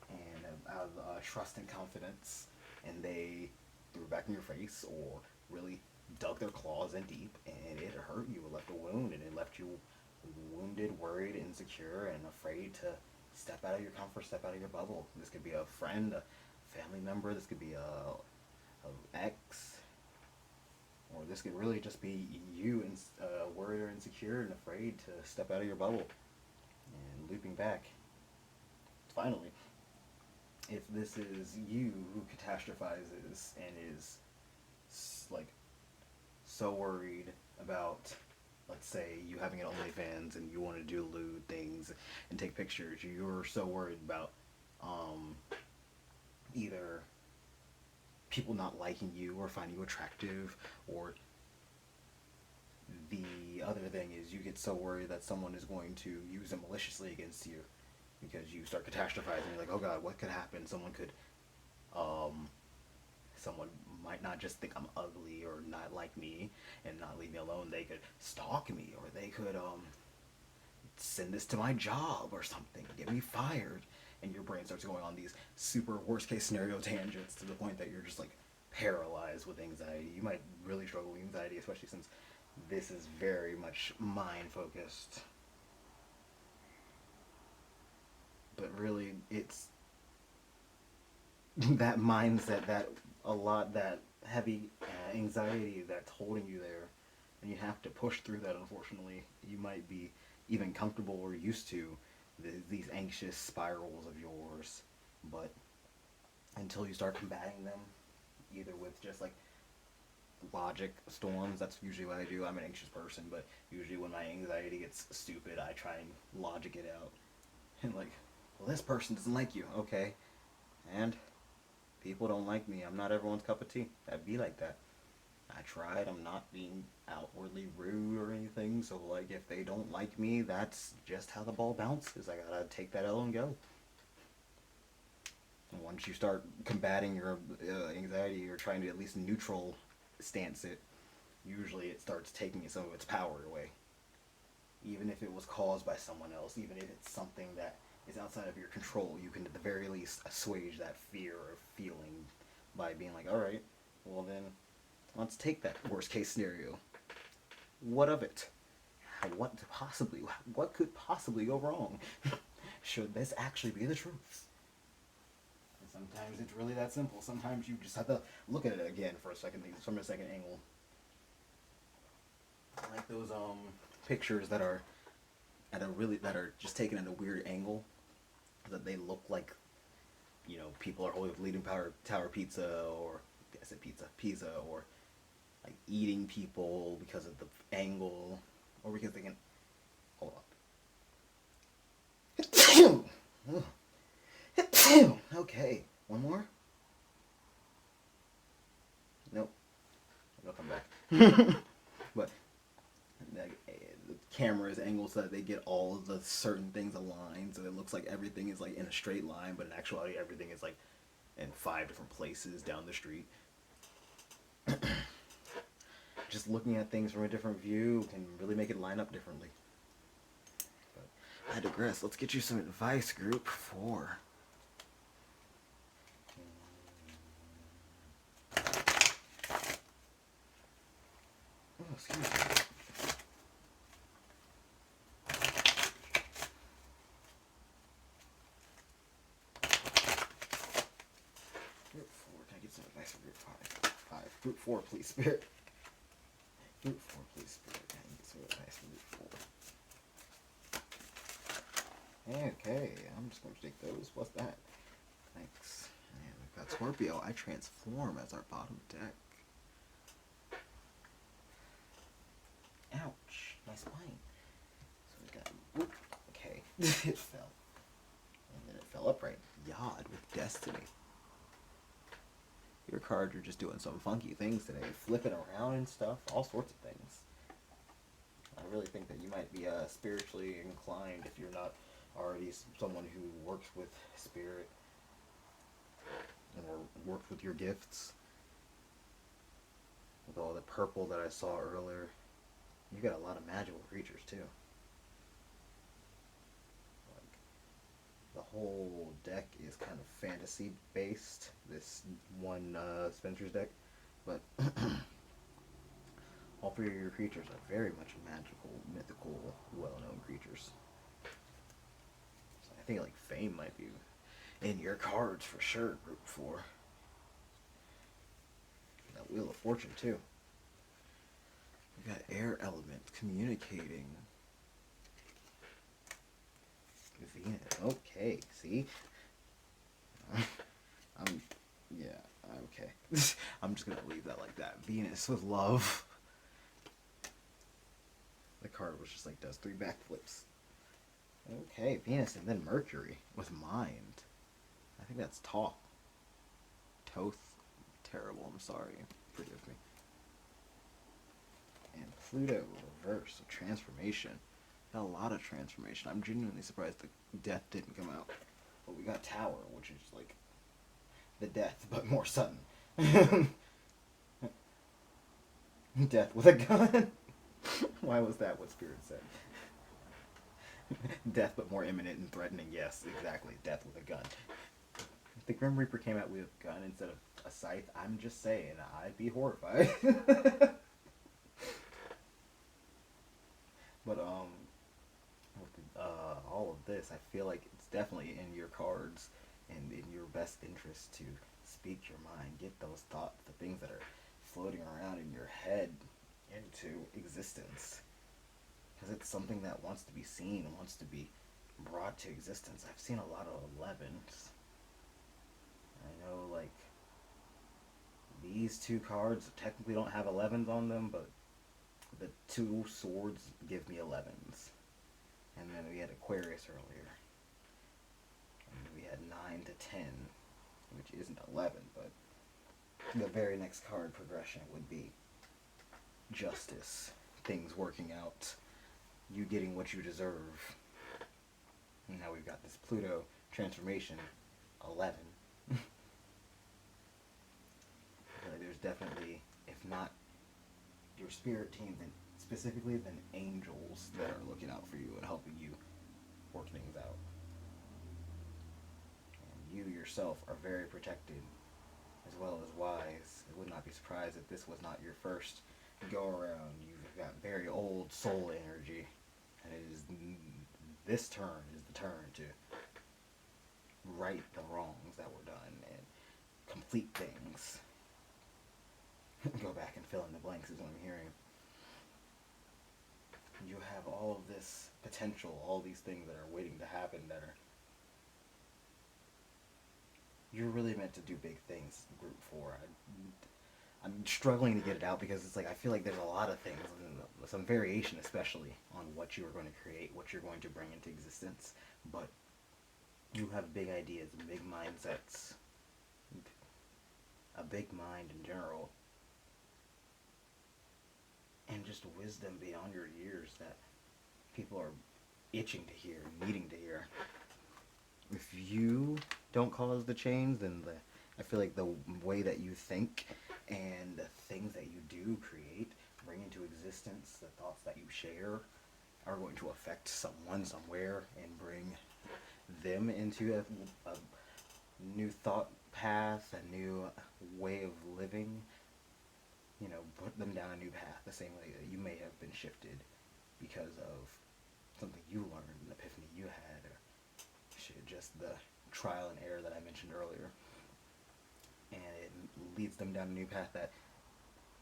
and out of trust and confidence, and they threw it back in your face, or really dug their claws in deep, and it hurt you. It left a wound, and it left you wounded, worried, insecure, and afraid to step out of your comfort, step out of your bubble. This could be a friend, a family member, this could be a ex, or this could really just be you, worried or insecure and afraid to step out of your bubble. And looping back, finally, if this is you who catastrophizes and is like so worried about, let's say you having an OnlyFans and you want to do lewd things and take pictures, you're so worried about either people not liking you or finding you attractive, or the other thing is you get so worried that someone is going to use it maliciously against you, because you start catastrophizing. You're like, oh god, what could happen? Someone could someone might not just think I'm ugly or not like me and not leave me alone. They could stalk me, or they could send this to my job or something, get me fired. And your brain starts going on these super worst case scenario tangents to the point that you're just like paralyzed with anxiety. You might really struggle with anxiety, especially since this is very much mind focused. But really, it's that mindset, that heavy anxiety that's holding you there, and you have to push through that. Unfortunately, you might be even comfortable or used to these anxious spirals of yours, but until you start combating them, either with just like logic storms, that's usually what I do. I'm an anxious person, but usually when my anxiety gets stupid, I try and logic it out. And like, well, this person doesn't like you, okay, and people don't like me. I'm not everyone's cup of tea. I'd be like that. I tried. I'm not being outwardly rude or anything. So, like, if they don't like me, that's just how the ball bounces. I gotta take that L and go. And once you start combating your anxiety or trying to at least neutral stance it, usually it starts taking some of its power away. Even if it was caused by someone else, even if it's something that is outside of your control, you can at the very least assuage that fear or feeling by being like, alright, well then, let's take that worst case scenario. What of it? What could possibly go wrong? Should this actually be the truth? And sometimes it's really that simple. Sometimes you just have to look at it again for a second, from a second angle. I like those pictures that are just taken at a weird angle, that they look like, people are holding up Leaning Tower pizza, or I said pizza, or like eating people because of the angle, or because they can. Hold on. Okay, one more. Nope. It'll come back. But the camera is angled so that they get all of the certain things aligned, so it looks like everything is like in a straight line, but in actuality everything is like in 5 different places down the street. Just looking at things from a different view can really make it line up differently. But I digress. Let's get you some advice, group 4. Oh, excuse me. Group 4, can I get some advice for group 5? Group 4, please, Spirit. Group 4, please, Spirit. Can I get some advice for group 4? Okay, I'm just going to take those. What's that? Thanks. And we've got Scorpio. I transform as our bottom deck. Ouch, my spine. So we got, whoop, okay, it fell. And then it fell upright. Yod with Destiny. Your cards are just doing some funky things today, flipping around and stuff, all sorts of things. I really think that you might be spiritually inclined if you're not already someone who works with spirit or works with your gifts. With all the purple that I saw earlier, you got a lot of magical creatures too. Like, the whole deck is kind of fantasy based, this one Spencer's deck, but all 3 of your creatures are very much magical, mythical, well-known creatures. So I think like Fame might be in your cards for sure, group 4. That Wheel of Fortune too. We got Air Element, Communicating. Venus. Okay, see? Okay. I'm just gonna leave that like that. Venus with Love. The card was just like, does 3 backflips. Okay, Venus, and then Mercury with Mind. I think that's Thoth. Terrible, I'm sorry. Forgive me. And Pluto reverse, so transformation. Got a lot of transformation. I'm genuinely surprised the Death didn't come out. But we got Tower, which is like the Death, but more sudden. Death with a gun. Why was that what Spirit said? Death, but more imminent and threatening. Yes, exactly. Death with a gun. If the Grim Reaper came out with a gun instead of a scythe, I'm just saying, I'd be horrified. But with all of this, I feel like it's definitely in your cards and in your best interest to speak your mind, get those thoughts, the things that are floating around in your head, into existence. Because it's something that wants to be seen and wants to be brought to existence. I've seen a lot of 11s. I know, like, these two cards technically don't have 11s on them, but the two swords give me 11s. And then we had Aquarius earlier. And we had 9 to 10, which isn't 11, but the very next card progression would be Justice. Things working out. You getting what you deserve. And now we've got this Pluto transformation, 11. There's definitely, if not your spirit team, then specifically then angels that are looking out for you and helping you work things out. And you yourself are very protected, as well as wise. I would not be surprised if this was not your first go around. You've got very old soul energy, and it is this turn is the turn to right the wrongs that were done and complete things. Go back and fill in the blanks is what I'm hearing. You have all of this potential, all these things that are waiting to happen that are... You're really meant to do big things, Group 4. I'm struggling to get it out because it's like I feel like there's a lot of things, some variation especially, on what you are going to create, what you're going to bring into existence. But you have big ideas, big mindsets, a big mind in general, and just wisdom beyond your years that people are itching to hear, needing to hear. If you don't cause the change, then I feel like the way that you think and the things that you do create, bring into existence, the thoughts that you share, are going to affect someone somewhere and bring them into a new thought path, a new way of living. You know, put them down a new path, the same way that you may have been shifted because of something you learned, an epiphany you had, or shit, just the trial and error that I mentioned earlier. And it leads them down a new path that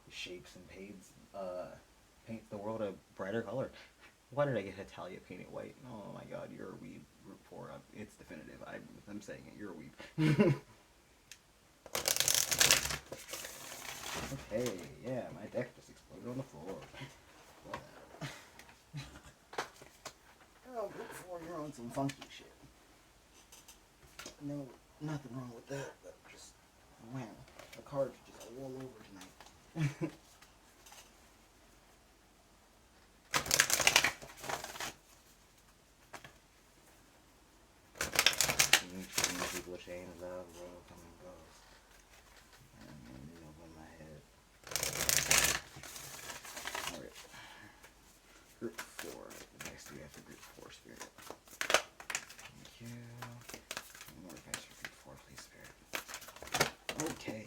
shapes and paints the world a brighter color. Why did I get Italia painted white? Oh my god, you're a weeb. Group 4, it's definitive. I'm saying it, you're a weeb. Okay, yeah, my deck just exploded on the floor. Oh, Group 4, you're on some funky shit. No, nothing wrong with that, but just, wow, the cards are just all over tonight. People are saying love, world come and goes. And you know, in my head. Alright. Group 4. Next we have the Group 4 spirit. Thank you. More advice for Group 4, please, spirit. Okay.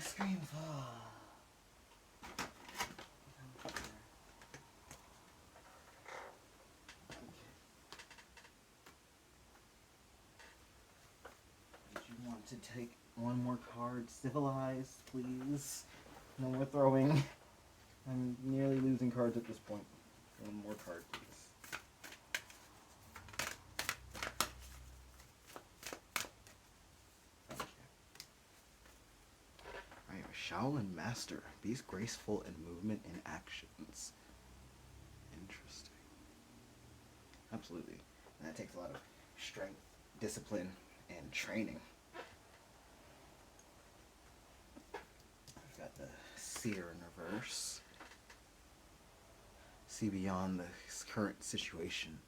Scream fall. To take one more card. Civilized, please. No more throwing. I'm nearly losing cards at this point. One more card, please. Thank you. I am a Shaolin Master. Be graceful in movement and actions. Interesting. Absolutely. And that takes a lot of strength, discipline, and training. Got the Seer in reverse. See beyond the current situation.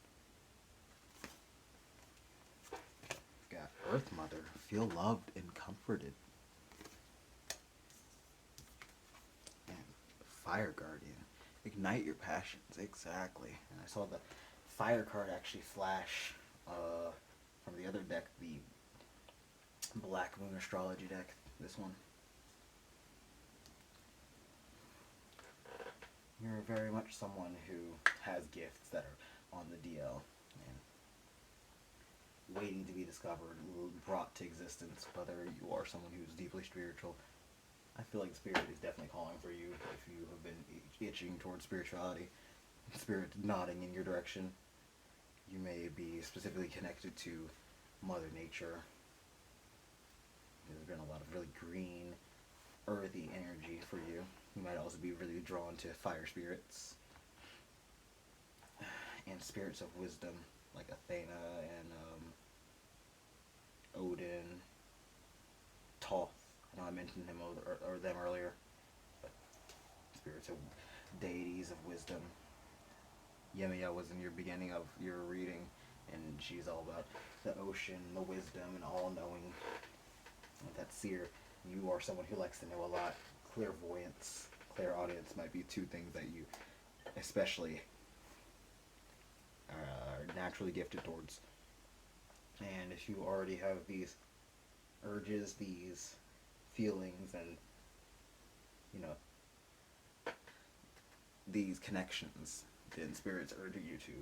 Got Earth Mother, feel loved and comforted. And Fire Guardian, ignite your passions. Exactly. And I saw the Fire card actually flash from the other deck, the Black Moon Astrology deck. This one. You're very much someone who has gifts that are on the DL and waiting to be discovered, brought to existence. Whether you are someone who's deeply spiritual, I feel like Spirit is definitely calling for you if you have been itching towards spirituality. Spirit nodding in your direction. You may be specifically connected to Mother Nature. There's been a lot of really green, earthy energy for you. You might also be really drawn to fire spirits and spirits of wisdom, like Athena and Odin, Thoth. I know I mentioned him or them earlier, but spirits of deities of wisdom. Yemiya was in your beginning of your reading, and she's all about the ocean, the wisdom, and all-knowing. And that seer, you are someone who likes to know a lot. Clairvoyance, clairaudience might be two things that you especially are naturally gifted towards. And if you already have these urges, these feelings, and these connections, then Spirit's urging you to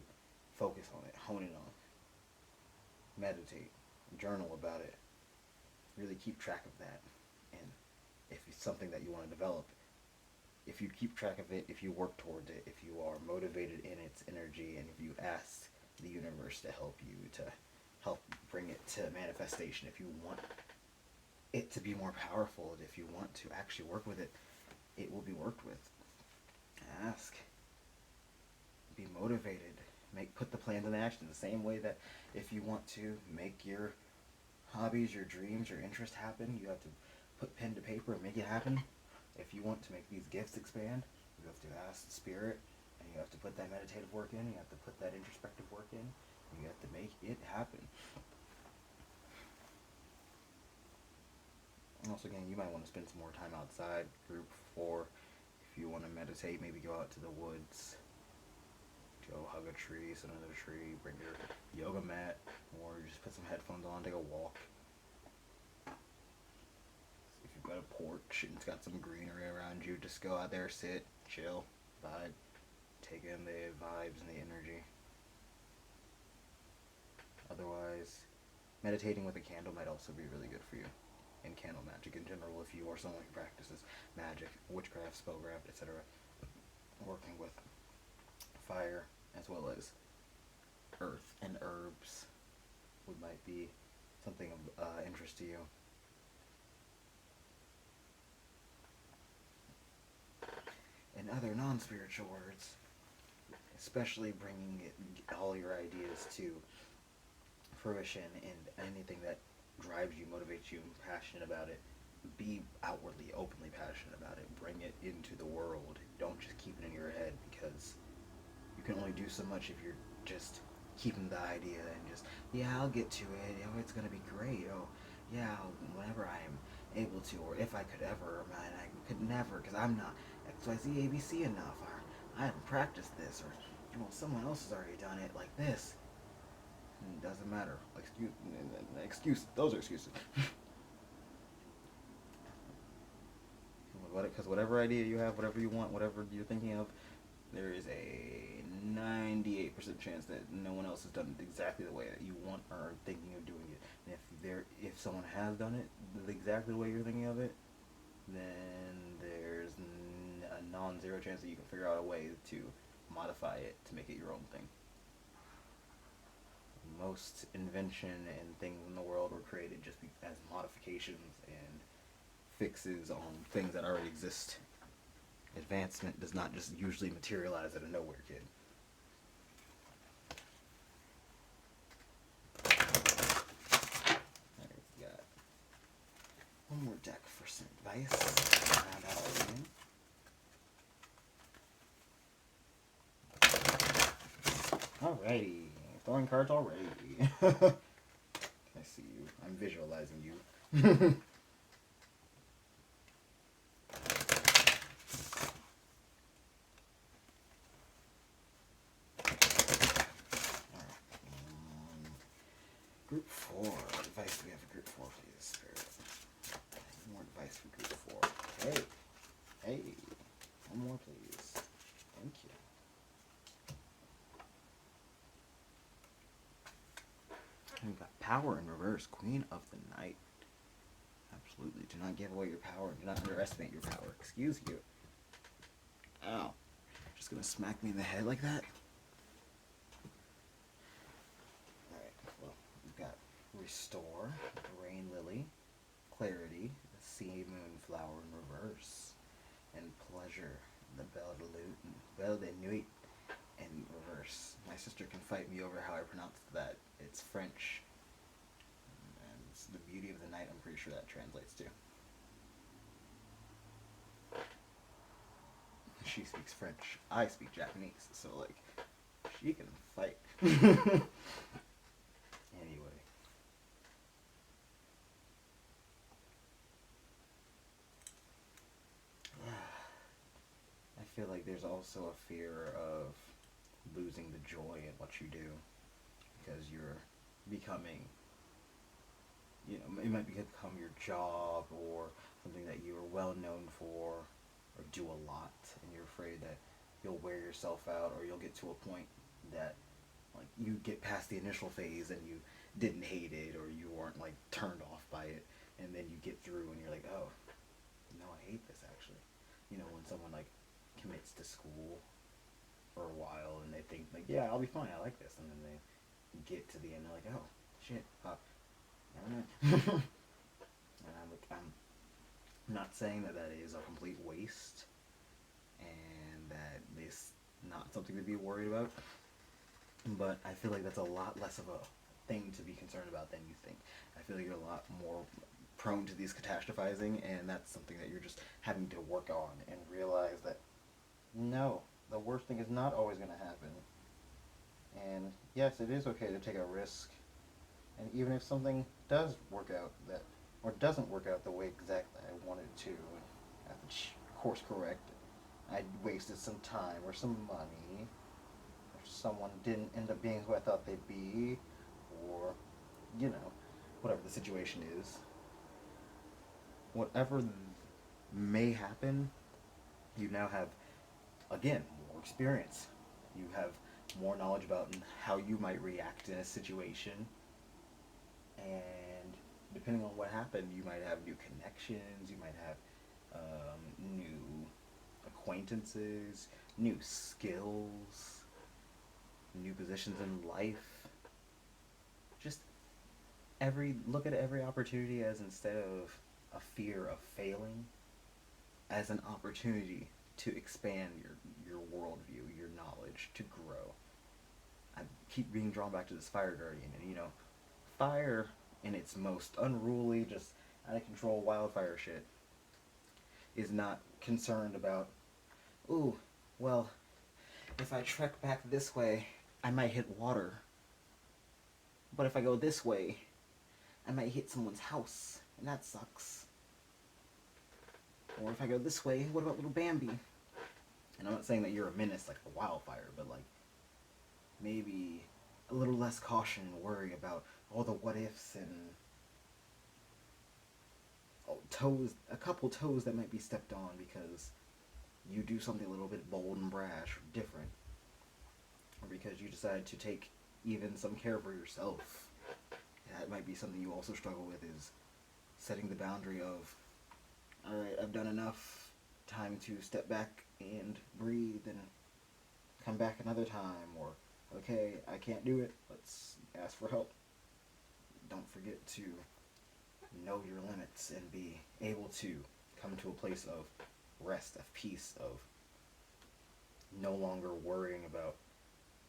focus on it, hone in on it, meditate, journal about it, really keep track of that. And if it's something that you want to develop, if you keep track of it, if you work towards it, if you are motivated in its energy, and if you ask the universe to help you, to help bring it to manifestation, if you want it to be more powerful, and if you want to actually work with it, it will be worked with. Ask. Be motivated. Put the plans in action. The same way that if you want to make your hobbies, your dreams, your interests happen, you have to put pen to paper and make it happen. If you want to make these gifts expand, you have to ask the Spirit, and you have to put that meditative work in, you have to put that introspective work in, and you have to make it happen. And also, again, you might want to spend some more time outside. Group 4, if you want to meditate, maybe go out to the woods, go hug a tree, sit under a tree, bring your yoga mat, or just put some headphones on, take a walk. If you've got a porch and it's got some greenery around you, just go out there, sit, chill, vibe, take in the vibes and the energy. Otherwise, meditating with a candle might also be really good for you. And candle magic in general, if you are someone who practices magic, witchcraft, spellcraft, etc. Working with fire as well as earth and herbs might be something of interest to you. In other non-spiritual words, especially bringing all your ideas to fruition and anything that drives you, motivates you, passionate about it, be outwardly, openly passionate about it. Bring it into the world. Don't just keep it in your head, because you can only do so much if you're just keeping the idea and just, yeah, I'll get to it. Oh, it's going to be great. Oh, yeah, whenever I am able to, or if I could ever, man, I could never, because I'm not XYZ ABC enough, or I haven't practiced this, or someone else has already done it like this. It doesn't matter. Those are excuses. Because whatever idea you have, whatever you want, whatever you're thinking of, there is a 98% chance that no one else has done it exactly the way that you want or are thinking of doing it. And if someone has done it exactly the way you're thinking of it, then there's a non-zero chance that you can figure out a way to modify it to make it your own thing. Most invention and things in the world were created just as modifications and fixes on things that already exist. Advancement does not just usually materialize out of nowhere, kid. Alright, we got one more deck for some advice. Round out our game. Alrighty. Throwing cards already. I see you. I'm visualizing you. Group 4. What advice do we have for group 4, please, Spirit? More advice for group 4. Hey. Hey. One more, please. Thank you. And we've got power in reverse. Queen of the Night. Absolutely. Do not give away your power. Do not underestimate your power. Excuse you. Ow. Just gonna smack me in the head like that? Restore, Rain Lily, Clarity, the Sea Moonflower in reverse, and Pleasure, the Belle de Nuit in reverse. My sister can fight me over how I pronounce that. It's French. And it's the beauty of the night, I'm pretty sure that translates to. She speaks French. I speak Japanese, so like, she can fight. Anyway. I feel like there's also a fear of losing the joy in what you do, because you're becoming, you know, it might become your job or something that you are well known for or do a lot, and you're afraid that you'll wear yourself out, or you'll get to a point that like you get past the initial phase and you didn't hate it, or you weren't like turned off by it, and then you get through and you're like, oh no, I hate this actually. You know, when someone like commits to school for a while and they think like, yeah, I'll be fine, I like this, and then they get to the end, they're like, oh shit, never mind. And I'm not saying that that is a complete waste and that it's not something to be worried about, but I feel like that's a lot less of a thing to be concerned about than you think. I feel like you're a lot more prone to these catastrophizing, and that's something that you're just having to work on and realize that no, the worst thing is not always going to happen. And yes, it is okay to take a risk, and even if something does work out that, or doesn't work out the way exactly I wanted to, I have to course correct, I wasted some time or some money, or someone didn't end up being who I thought they'd be, or, you know, whatever the situation is. Whatever may happen, you now have, again, more experience. You have more knowledge about how you might react in a situation, and depending on what happened, you might have new connections, you might have new acquaintances, new skills, new positions in life. Just look at every opportunity as, instead of a fear of failing, as an opportunity to expand your worldview, your knowledge, to grow. I keep being drawn back to this fire guardian, and you know, fire in its most unruly, just out of control wildfire shit is not concerned about, ooh, well, if I trek back this way, I might hit water. But if I go this way, I might hit someone's house, and that sucks. Or if I go this way, what about little Bambi? And I'm not saying that you're a menace like a wildfire, but like, maybe a little less caution and worry about all the what ifs and a couple toes that might be stepped on because you do something a little bit bold and brash or different, or because you decide to take even some care for yourself. That might be something you also struggle with, is setting the boundary of, alright, I've done enough, time to step back and breathe and come back another time, or okay, I can't do it, let's ask for help. Don't forget to know your limits and be able to come to a place of rest, of peace, of no longer worrying about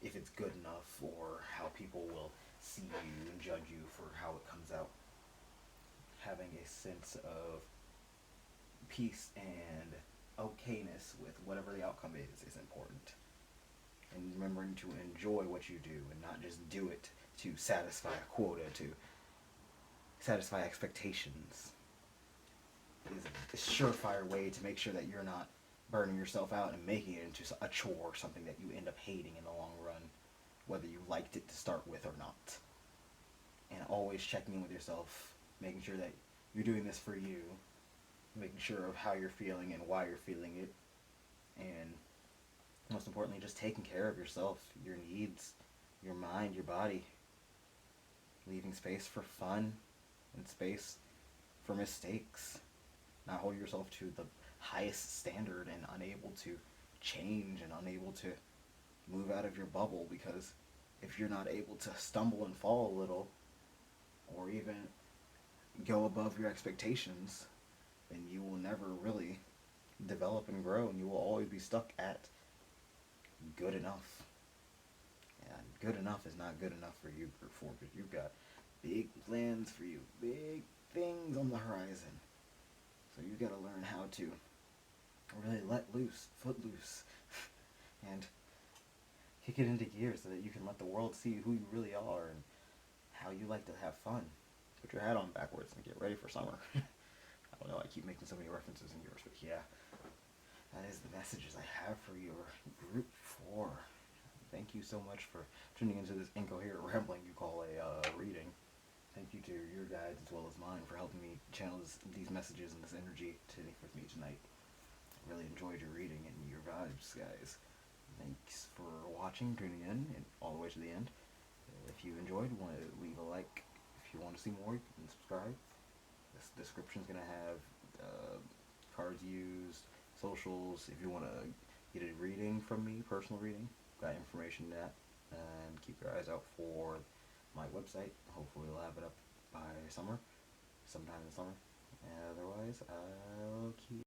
if it's good enough or how people will see you and judge you for how it comes out. Having a sense of peace and okayness with whatever the outcome is important. And remembering to enjoy what you do and not just do it to satisfy a quota, to satisfy expectations is a surefire way to make sure that you're not burning yourself out and making it into a chore, something that you end up hating in the long run, whether you liked it to start with or not. And always checking in with yourself, making sure that you're doing this for you, making sure of how you're feeling and why you're feeling it, and most importantly, just taking care of yourself, your needs, your mind, your body, leaving space for fun and space for mistakes, not holding yourself to the highest standard and unable to change and unable to move out of your bubble, because if you're not able to stumble and fall a little or even go above your expectations, then you will never really develop and grow, and you will always be stuck at good enough. And good enough is not good enough for you, Group 4, because you've got big plans for you, big things on the horizon. So you've got to learn how to really let loose, foot loose, and kick it into gear so that you can let the world see who you really are and how you like to have fun. Put your hat on backwards and get ready for summer. I don't know, I keep making so many references in yours, but yeah. That is the messages I have for your Group 4. Thank you so much for tuning into this incoherent rambling you call a reading. Thank you to your guides as well as mine for helping me channel these messages and this energy with me tonight. I really enjoyed your reading and your vibes, guys. Thanks for watching, tuning in, and all the way to the end. If you enjoyed, want to leave a like. If you want to see more, you can subscribe. This description's going to have cards used, socials. If you want to get a reading from me, personal reading, got information in that. And keep your eyes out for my website. Hopefully we'll have it up by summer, sometime in the summer. And otherwise, I'll keep